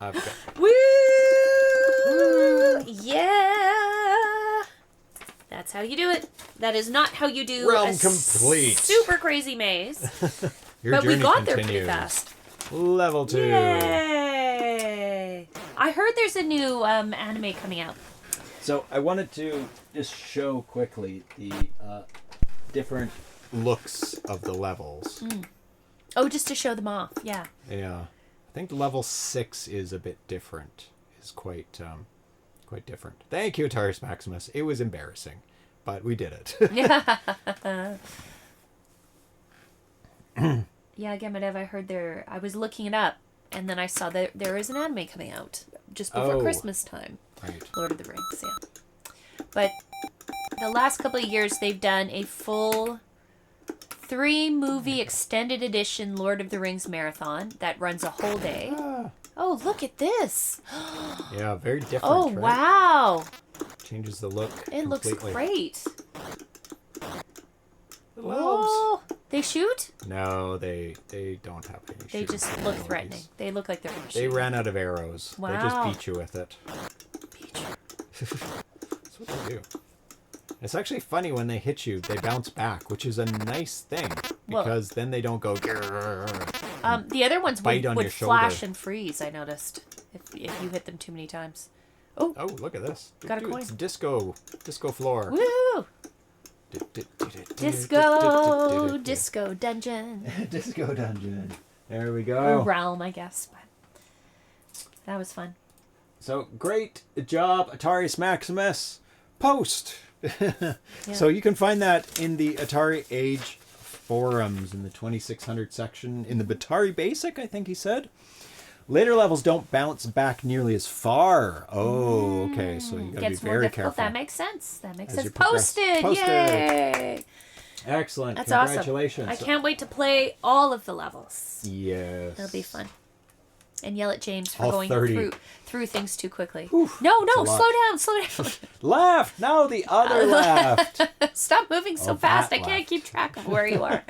Speaker 1: I've got.
Speaker 2: Woo! Yeah! That's how you do it. That is not how you do
Speaker 1: Realm
Speaker 2: a
Speaker 1: complete.
Speaker 2: super crazy maze.
Speaker 1: Your
Speaker 2: But we
Speaker 1: journey
Speaker 2: got there pretty
Speaker 1: continues.
Speaker 2: fast.
Speaker 1: Level 2.
Speaker 2: Yay! I heard there's a new anime coming out.
Speaker 1: So I wanted to just show quickly the different looks of the levels.
Speaker 2: Oh, just to show them off. Yeah.
Speaker 1: Yeah, I think level 6 is a bit different. Is quite different. Thank you, Atarius Maximus. It was embarrassing, but we did it.
Speaker 2: Yeah, Gamadev, I heard there. I was looking it up, and then I saw that there is an anime coming out just before
Speaker 1: Oh.
Speaker 2: Christmas time.
Speaker 1: Right.
Speaker 2: Lord of the Rings, yeah. But the last couple of years, they've done a full 3-movie extended edition Lord of the Rings marathon that runs a whole day.
Speaker 1: Ah,
Speaker 2: Oh, look at this!
Speaker 1: yeah, very different.
Speaker 2: Oh,
Speaker 1: right?
Speaker 2: wow!
Speaker 1: Changes the look.
Speaker 2: It looks
Speaker 1: completely.
Speaker 2: great.
Speaker 1: Little elves.
Speaker 2: Oh, they shoot?
Speaker 1: No, they don't have any.
Speaker 2: They
Speaker 1: shooting
Speaker 2: just look
Speaker 1: capabilities.
Speaker 2: threatening. They look like they're going to
Speaker 1: They
Speaker 2: shoot.
Speaker 1: ran out of arrows. They
Speaker 2: Wow.
Speaker 1: just beat you with it. That's what they do. It's actually funny when they hit you, they bounce back, which is a nice thing
Speaker 2: Well-
Speaker 1: because then they don't go. Grrr.
Speaker 2: The other ones
Speaker 1: Bite on
Speaker 2: would
Speaker 1: your
Speaker 2: flash
Speaker 1: shoulder.
Speaker 2: and freeze, I noticed, if you hit them too many times.
Speaker 1: Oh, look at this!
Speaker 2: Got a
Speaker 1: Dude,
Speaker 2: coin.
Speaker 1: it's disco floor.
Speaker 2: Woo! Disco! Disco dungeon.
Speaker 1: Disco dungeon. There we
Speaker 2: Or
Speaker 1: go.
Speaker 2: realm, I guess. But that was fun.
Speaker 1: So great job, Atarius Maximus. Post. So you can find that in the Atari Age forums in the 2600 section in the Batari Basic, I think he said. Later levels don't bounce back nearly as far. Oh, okay. So you got to be
Speaker 2: Gets more
Speaker 1: very
Speaker 2: difficult.
Speaker 1: careful.
Speaker 2: That makes sense. That makes
Speaker 1: As
Speaker 2: sense.
Speaker 1: you progress.
Speaker 2: Posted!
Speaker 1: Posted.
Speaker 2: Yay!
Speaker 1: Excellent.
Speaker 2: That's
Speaker 1: Congratulations.
Speaker 2: awesome. I can't wait to play all of the levels.
Speaker 1: Yes.
Speaker 2: It'll be fun. And yell at James for
Speaker 1: All
Speaker 2: going
Speaker 1: 30.
Speaker 2: through things too quickly.
Speaker 1: Oof,
Speaker 2: no,
Speaker 1: that's a lot.
Speaker 2: slow down.
Speaker 1: Left. No, the other left.
Speaker 2: Stop moving so
Speaker 1: Oh,
Speaker 2: fast.
Speaker 1: that
Speaker 2: I can't
Speaker 1: left.
Speaker 2: keep track of where you are.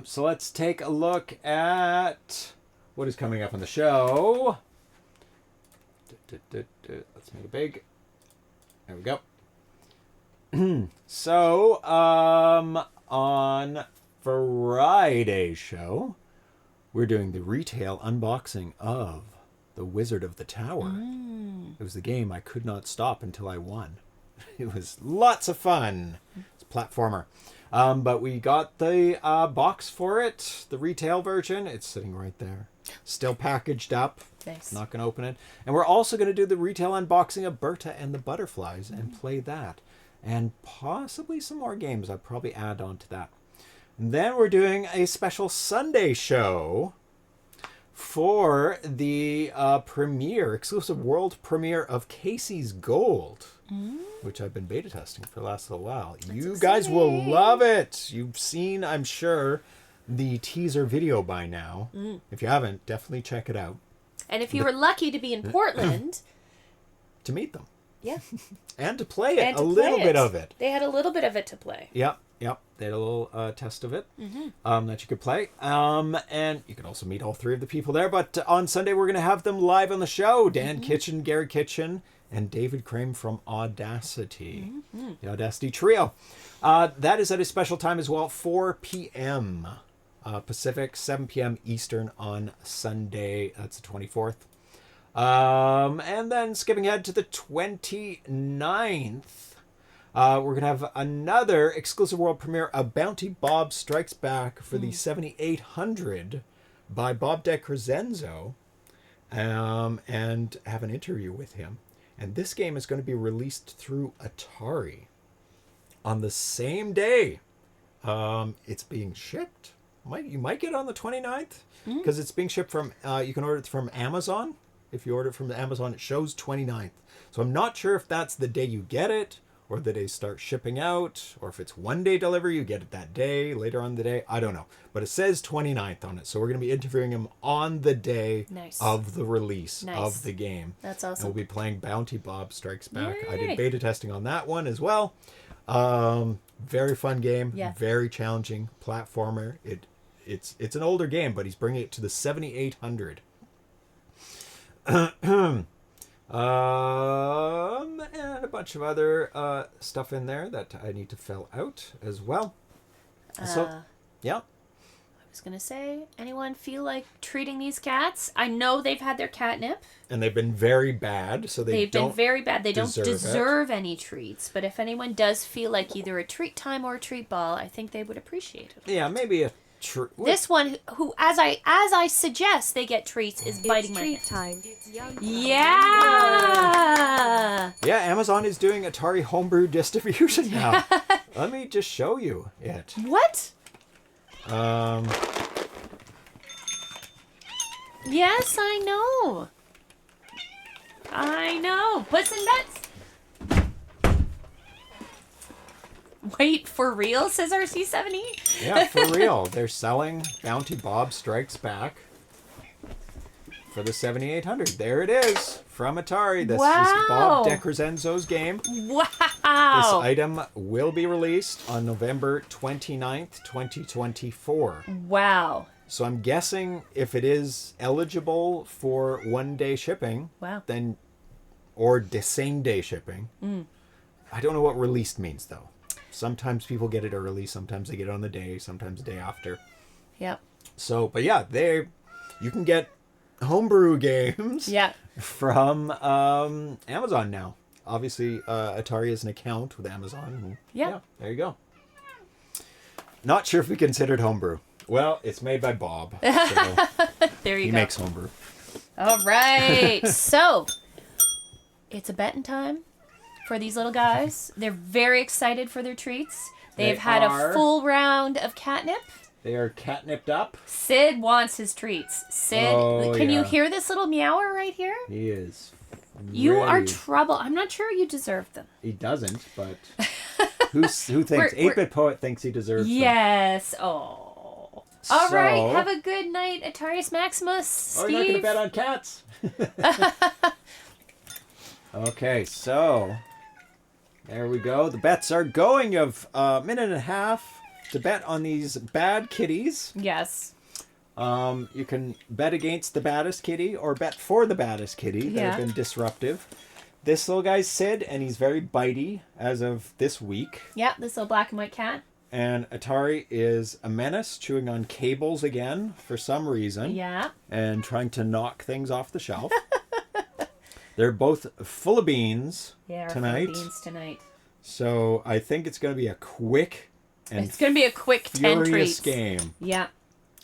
Speaker 1: So let's take a look at what is coming up on the show. Let's make it big. There we go. So, on Friday's show, we're doing the retail unboxing of The Wizard of the Tower. It was the game I could not stop until I won. It was lots of fun. It's a platformer. But we got the box for it, the retail version. It's sitting right there. Still packaged up.
Speaker 2: Thanks.
Speaker 1: Not going to open it. And we're also going to do the retail unboxing of Berta and the Butterflies and play that. And possibly some more games. I'll probably add on to that. And then we're doing a special Sunday show for the exclusive world premiere of Casey's Gold, which I've been beta testing for the last little while. You guys will love it. You've seen, I'm sure, the teaser video by now. If you haven't, definitely check it out.
Speaker 2: And if you were lucky to be in Portland,
Speaker 1: to meet them.
Speaker 2: Yeah.
Speaker 1: And to play it,
Speaker 2: And to
Speaker 1: a little
Speaker 2: play
Speaker 1: bit
Speaker 2: it.
Speaker 1: of it.
Speaker 2: They had a little bit of it to play.
Speaker 1: Yep. They had a little test of it that you could play. And you can also meet all three of the people there. But on Sunday, we're going to have them live on the show. Dan Kitchen, Gary Kitchen, and David Crane from Audacity. The Audacity Trio. That is at a special time as well, 4 p.m. Pacific, 7 p.m. Eastern on Sunday. That's the 24th. And then skipping ahead to the 29th. We're going to have another exclusive world premiere of Bounty Bob Strikes Back for the 7800 by Bob De Crescenzo, and have an interview with him. And this game is going to be released through Atari on the same day it's being shipped. You might get it on the 29th because it's being shipped from, you can order it from Amazon. If you order it from Amazon, it shows 29th. So I'm not sure if that's the day you get it, or the day start shipping out, or if it's one day delivery, you get it that day, later on the day. I don't know. But it says 29th on it. So we're going to be interviewing him on the day of the release of the game.
Speaker 2: That's awesome.
Speaker 1: And we'll be playing Bounty Bob Strikes Back.
Speaker 2: Yay.
Speaker 1: I did beta testing on that one as well. Very fun game.
Speaker 2: Yeah.
Speaker 1: Very challenging platformer. It's an older game, but he's bringing it to the 7800. And a bunch of other stuff in there that I need to fill out as well. So, yeah.
Speaker 2: I was going to say, anyone feel like treating these cats? I know they've had their catnip.
Speaker 1: And they've been very bad, so they've
Speaker 2: been very bad. They don't
Speaker 1: deserve
Speaker 2: any treats. But if anyone does feel like either a treat time or a treat ball, I think they would appreciate it.
Speaker 1: Yeah, maybe a
Speaker 2: This one, who as I suggest they get treats, is biting my
Speaker 5: treat
Speaker 2: hand.
Speaker 5: time. It's yum.
Speaker 2: Yeah.
Speaker 1: Yeah, Amazon is doing Atari Homebrew distribution now. Let me just show you it.
Speaker 2: What? Yes, I know. Puss in Bets. Wait, for real, says RC70?
Speaker 1: Yeah, for real. They're selling Bounty Bob Strikes Back for the 7800. There it is from Atari. This is Bob De Crescenzo's game.
Speaker 2: Wow.
Speaker 1: This item will be released on November 29th, 2024.
Speaker 2: Wow.
Speaker 1: So I'm guessing if it is eligible for one-day shipping, then or the same-day shipping. I don't know what released means, though. Sometimes people get it early, sometimes they get it on the day, sometimes the day after.
Speaker 2: Yep.
Speaker 1: So, but yeah, you can get homebrew games from Amazon now. Obviously, Atari has an account with Amazon. Yeah, there you go. Not sure if we considered homebrew. Well, it's made by Bob. So
Speaker 2: there you go.
Speaker 1: He makes homebrew.
Speaker 2: All right. So, it's a betting time for these little guys. They're very excited for their treats. They've had a full round of catnip.
Speaker 1: They are catnipped up.
Speaker 2: Sid wants his treats. Sid, can you hear this little meower right here?
Speaker 1: He is.
Speaker 2: You are trouble. I'm not sure you deserve them.
Speaker 1: He doesn't, but who thinks? 8-Bit Poet thinks he deserves them.
Speaker 2: Yes. Oh. All right. Have a good night, Atarius Maximus. Steve.
Speaker 1: You're not going to bet on cats? Okay, so there we go. The bets are going. You have a minute and a half to bet on these bad kitties.
Speaker 2: Yes.
Speaker 1: You can bet against the baddest kitty or bet for the baddest kitty that have been disruptive. This little guy's Sid, and he's very bitey as of this week.
Speaker 2: Yeah, this little black and white cat.
Speaker 1: And Atari is a menace, chewing on cables again for some reason.
Speaker 2: Yeah.
Speaker 1: And trying to knock things off the shelf. They're both full of beans tonight.
Speaker 2: Full of beans tonight.
Speaker 1: So I think it's going to be a quick and
Speaker 2: it's going to be a quick 10
Speaker 1: furious
Speaker 2: treats.
Speaker 1: game.
Speaker 2: Yeah.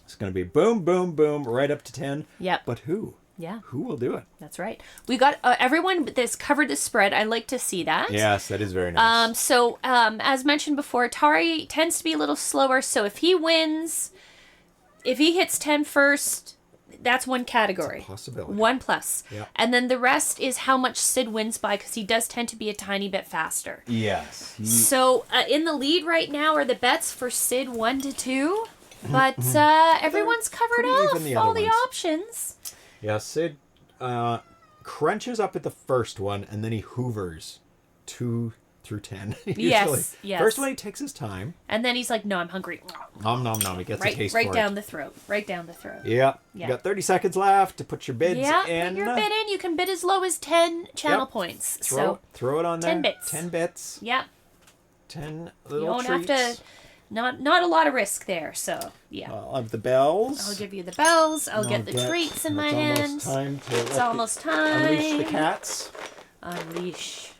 Speaker 1: It's going to be boom, boom, boom, right up to 10.
Speaker 2: Yep.
Speaker 1: But who?
Speaker 2: Yeah.
Speaker 1: Who will do it?
Speaker 2: That's right. We got everyone that's covered the spread. I like to see that.
Speaker 1: Yes, that is very nice.
Speaker 2: So, as mentioned before, Atari tends to be a little slower. So if he wins, if he hits 10 first, that's one category.
Speaker 1: It's a possibility.
Speaker 2: 1+.
Speaker 1: Yeah.
Speaker 2: And then the rest is how much Sid wins by, because he does tend to be a tiny bit faster.
Speaker 1: Yes.
Speaker 2: So in the lead right now are the bets for Sid 1 to 2. But everyone's covered
Speaker 1: pretty
Speaker 2: off
Speaker 1: even, the
Speaker 2: all
Speaker 1: other
Speaker 2: the
Speaker 1: ones.
Speaker 2: options.
Speaker 1: Yeah, Sid crunches up at the first one, and then he hoovers 2 through 10. Usually.
Speaker 2: Yes.
Speaker 1: First one, he takes his time.
Speaker 2: And then he's like, no, I'm hungry.
Speaker 1: Nom, nom, nom. He gets a taste
Speaker 2: Right
Speaker 1: for
Speaker 2: down
Speaker 1: it.
Speaker 2: the throat. Right down the throat.
Speaker 1: Yeah.
Speaker 2: Yeah.
Speaker 1: You got 30 seconds left to put your bids
Speaker 2: Yeah,
Speaker 1: in.
Speaker 2: put your bid in. You can bid as low as 10 channel
Speaker 1: Yep.
Speaker 2: points.
Speaker 1: Throw it on there.
Speaker 2: 10 bits.
Speaker 1: 10 bits.
Speaker 2: Yeah.
Speaker 1: 10
Speaker 2: You
Speaker 1: little
Speaker 2: don't
Speaker 1: treats.
Speaker 2: have to... Not a lot of risk there, so yeah.
Speaker 1: I'll have the bells.
Speaker 2: I'll give you the bells. I'll
Speaker 1: And
Speaker 2: get the treats in my hand.
Speaker 1: It's almost time to
Speaker 2: It's almost time.
Speaker 1: unleash the cats.
Speaker 2: Unleash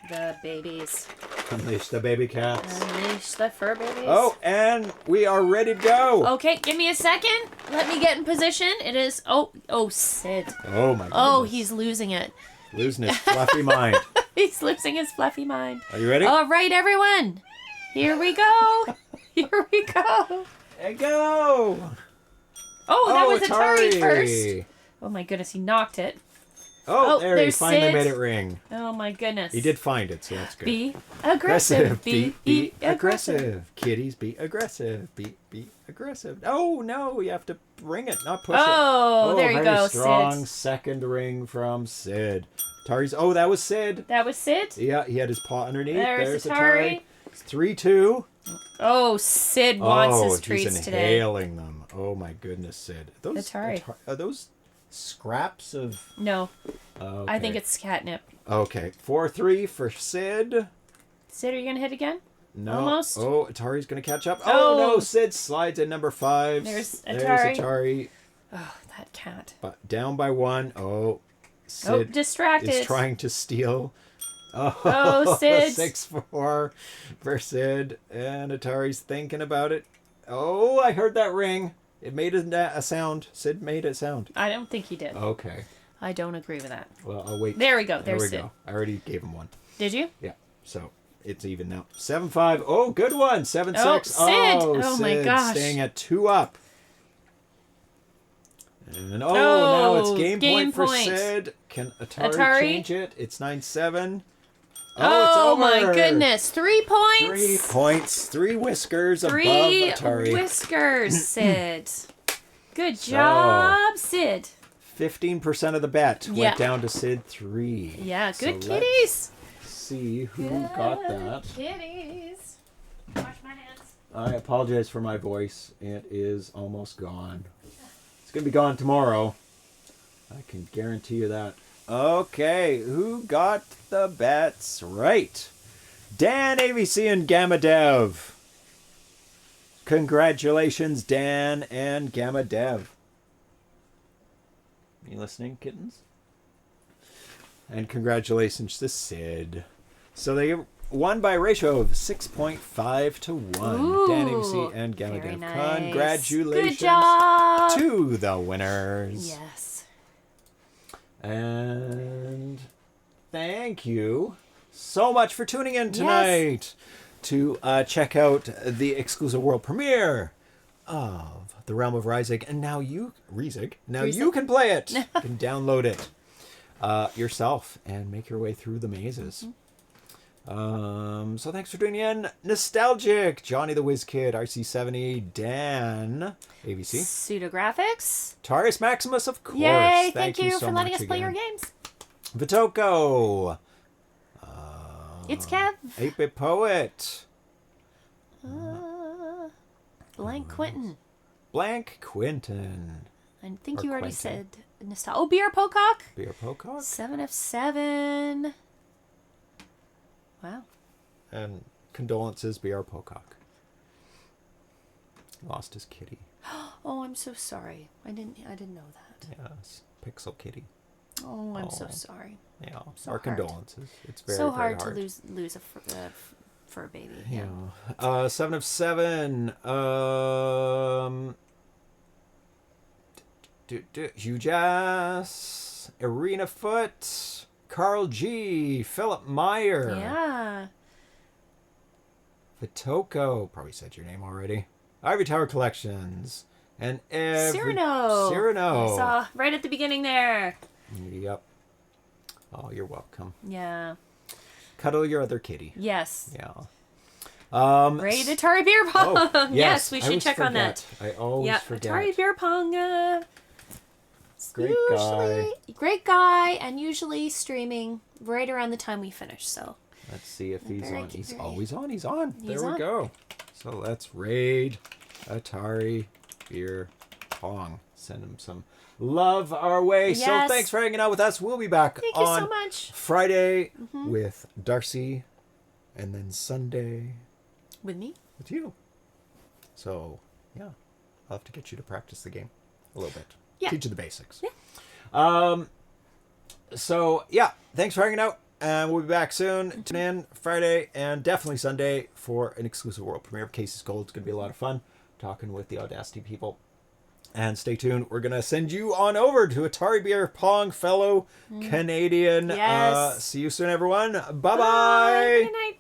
Speaker 2: the babies.
Speaker 1: Unleash the baby cats.
Speaker 2: Unleash the fur babies.
Speaker 1: Oh, and we are ready to go.
Speaker 2: Okay, give me a second. Let me get in position. It is... Oh, Sid.
Speaker 1: Oh, my goodness.
Speaker 2: Oh, he's losing it.
Speaker 1: Losing his fluffy mind.
Speaker 2: He's losing his fluffy mind.
Speaker 1: Are you ready?
Speaker 2: All right, everyone. Here we go. Here we go.
Speaker 1: There you go.
Speaker 2: Oh, that was Atari
Speaker 1: Atari
Speaker 2: first. Oh my goodness, he knocked it.
Speaker 1: Oh, there he
Speaker 2: there's
Speaker 1: finally
Speaker 2: Sid.
Speaker 1: made it ring.
Speaker 2: Oh my goodness.
Speaker 1: He did find it, so that's good.
Speaker 2: Be aggressive. Be aggressive.
Speaker 1: Kitties, be aggressive. Be aggressive. Oh, no, you have to ring it, not push
Speaker 2: Oh,
Speaker 1: it.
Speaker 2: there you
Speaker 1: very
Speaker 2: go,
Speaker 1: strong
Speaker 2: Sid.
Speaker 1: second ring from Sid. Atari's... Oh, that was Sid.
Speaker 2: That was Sid.
Speaker 1: Yeah, he had his paw underneath.
Speaker 2: There's
Speaker 1: Atari.
Speaker 2: Atari.
Speaker 1: It's 3-2.
Speaker 2: Oh, Sid wants his
Speaker 1: he's
Speaker 2: treats today.
Speaker 1: inhaling them. Oh, my goodness, Sid.
Speaker 2: Atari.
Speaker 1: Are those scraps of...
Speaker 2: No,
Speaker 1: Okay.
Speaker 2: I think it's catnip.
Speaker 1: Okay, 4-3 for Sid.
Speaker 2: Sid, are you going to hit again?
Speaker 1: No.
Speaker 2: Almost.
Speaker 1: Oh, Atari's going to catch up.
Speaker 2: Oh.
Speaker 1: Oh, no, Sid slides in number 5.
Speaker 2: There's
Speaker 1: There's
Speaker 2: Atari.
Speaker 1: Atari.
Speaker 2: Oh, that cat.
Speaker 1: But down by 1. Oh, Sid
Speaker 2: distracted.
Speaker 1: is trying to steal.
Speaker 2: Oh, Sid.
Speaker 1: 6-4 for Sid. And Atari's thinking about it. Oh, I heard that ring. It made a sound. Sid made a sound.
Speaker 2: I don't think he did.
Speaker 1: Okay.
Speaker 2: I don't agree with that.
Speaker 1: Well, I'll wait.
Speaker 2: There we go.
Speaker 1: There
Speaker 2: There's
Speaker 1: we
Speaker 2: Sid.
Speaker 1: go. I already gave him one.
Speaker 2: Did you?
Speaker 1: Yeah. So it's even now. 7-5. Oh, good one. 7-6.
Speaker 2: Oh, Sid. Oh, my
Speaker 1: Sid
Speaker 2: gosh.
Speaker 1: staying at 2 up. And now it's game point for Sid. Can Atari change it? It's 9-7. Oh, it's
Speaker 2: Oh
Speaker 1: over.
Speaker 2: my goodness. 3 points.
Speaker 1: 3 points. 3 whiskers above
Speaker 2: 3
Speaker 1: Atari.
Speaker 2: whiskers, Sid. Good job, Sid.
Speaker 1: 15% of the bet
Speaker 2: Yeah.
Speaker 1: went down to Sid 3.
Speaker 2: Yeah,
Speaker 1: So
Speaker 2: good
Speaker 1: let's
Speaker 2: kitties.
Speaker 1: see who got that.
Speaker 2: Kitties. Wash my hands.
Speaker 1: I apologize for my voice. It is almost gone. It's going to be gone tomorrow. I can guarantee you that. Okay, who got the bets right? Dan, AVC, and Gamma Dev. Congratulations, Dan and Gamma Dev. You listening, kittens? And congratulations to Sid. So they won by a ratio of 6.5 to 1.
Speaker 2: Ooh,
Speaker 1: Dan, AVC, and Gamma
Speaker 2: very
Speaker 1: Dev.
Speaker 2: nice.
Speaker 1: Congratulations
Speaker 2: Good job.
Speaker 1: to the winners.
Speaker 2: Yes.
Speaker 1: And thank you so much for tuning in tonight to check out the exclusive world premiere of The Realm of Riesig. And now you, Riesig, you can play it. You can download it yourself and make your way through the mazes. So thanks for tuning in. Nostalgic, Johnny the Whiz Kid, RC70, Dan, AVC.
Speaker 2: Pseudographics.
Speaker 1: Atarius Maximus, of course.
Speaker 2: Yay, thank you
Speaker 1: so
Speaker 2: for letting
Speaker 1: much
Speaker 2: us play your
Speaker 1: again.
Speaker 2: games.
Speaker 1: Vitoko.
Speaker 2: It's Kev.
Speaker 1: 8-Bit Poet.
Speaker 2: Blank Quentin.
Speaker 1: Blank Quinton.
Speaker 2: I think
Speaker 1: Or
Speaker 2: you already
Speaker 1: Quentin.
Speaker 2: said Oh, BR Pocock.
Speaker 1: Beer Pocock.
Speaker 2: 7 of 7. Wow.
Speaker 1: And condolences, BR Pocock. Lost his kitty.
Speaker 2: Oh, I'm so sorry. I didn't know that.
Speaker 1: Yes. Pixel kitty.
Speaker 2: Oh, I'm so
Speaker 1: Oh.
Speaker 2: sorry.
Speaker 1: Yeah.
Speaker 2: So
Speaker 1: Our
Speaker 2: hard.
Speaker 1: condolences. It's very,
Speaker 2: so
Speaker 1: very
Speaker 2: hard,
Speaker 1: hard
Speaker 2: to lose a fur baby.
Speaker 1: Yeah. 7 of 7. Huge Ass, Arena Foot, Carl G, Philip Meyer,
Speaker 2: Yeah.
Speaker 1: Vitoko, probably said your name already. Ivory Tower Collections, and
Speaker 2: Cyrano.
Speaker 1: Cyrano.
Speaker 2: I saw right at the beginning there.
Speaker 1: Yep. Oh, you're welcome.
Speaker 2: Yeah.
Speaker 1: Cuddle your other kitty.
Speaker 2: Yes.
Speaker 1: Yeah.
Speaker 2: Great Atari beer pong.
Speaker 1: Oh,
Speaker 2: yes, we
Speaker 1: I
Speaker 2: should
Speaker 1: always
Speaker 2: check on that.
Speaker 1: forget. I always forget.
Speaker 2: Atari beer pong.
Speaker 1: Great guy.
Speaker 2: Great guy, and usually streaming right around the time we finish. So
Speaker 1: Let's see if he's
Speaker 2: Very
Speaker 1: on. He's
Speaker 2: very-
Speaker 1: always on. He's on.
Speaker 2: He's
Speaker 1: There we
Speaker 2: on.
Speaker 1: go. So let's raid Atari beer pong. Send him some love our way. So
Speaker 2: Yes.
Speaker 1: thanks for hanging out with us. We'll be back
Speaker 2: thank you
Speaker 1: on
Speaker 2: so much.
Speaker 1: Friday with Darcy, and then Sunday
Speaker 2: With me.
Speaker 1: with you. So yeah, I'll have to get you to practice the game a little bit.
Speaker 2: Yeah.
Speaker 1: Teach you the basics.
Speaker 2: Yeah.
Speaker 1: So yeah, thanks for hanging out. And we'll be back soon. Tune in Friday and definitely Sunday for an exclusive world premiere of Casey's Gold. It's going to be a lot of fun talking with the Audacity people. And stay tuned. We're going to send you on over to Atari Beer Pong fellow Canadian.
Speaker 2: Yes.
Speaker 1: See you soon, everyone. Bye-bye.
Speaker 2: Bye. Good night.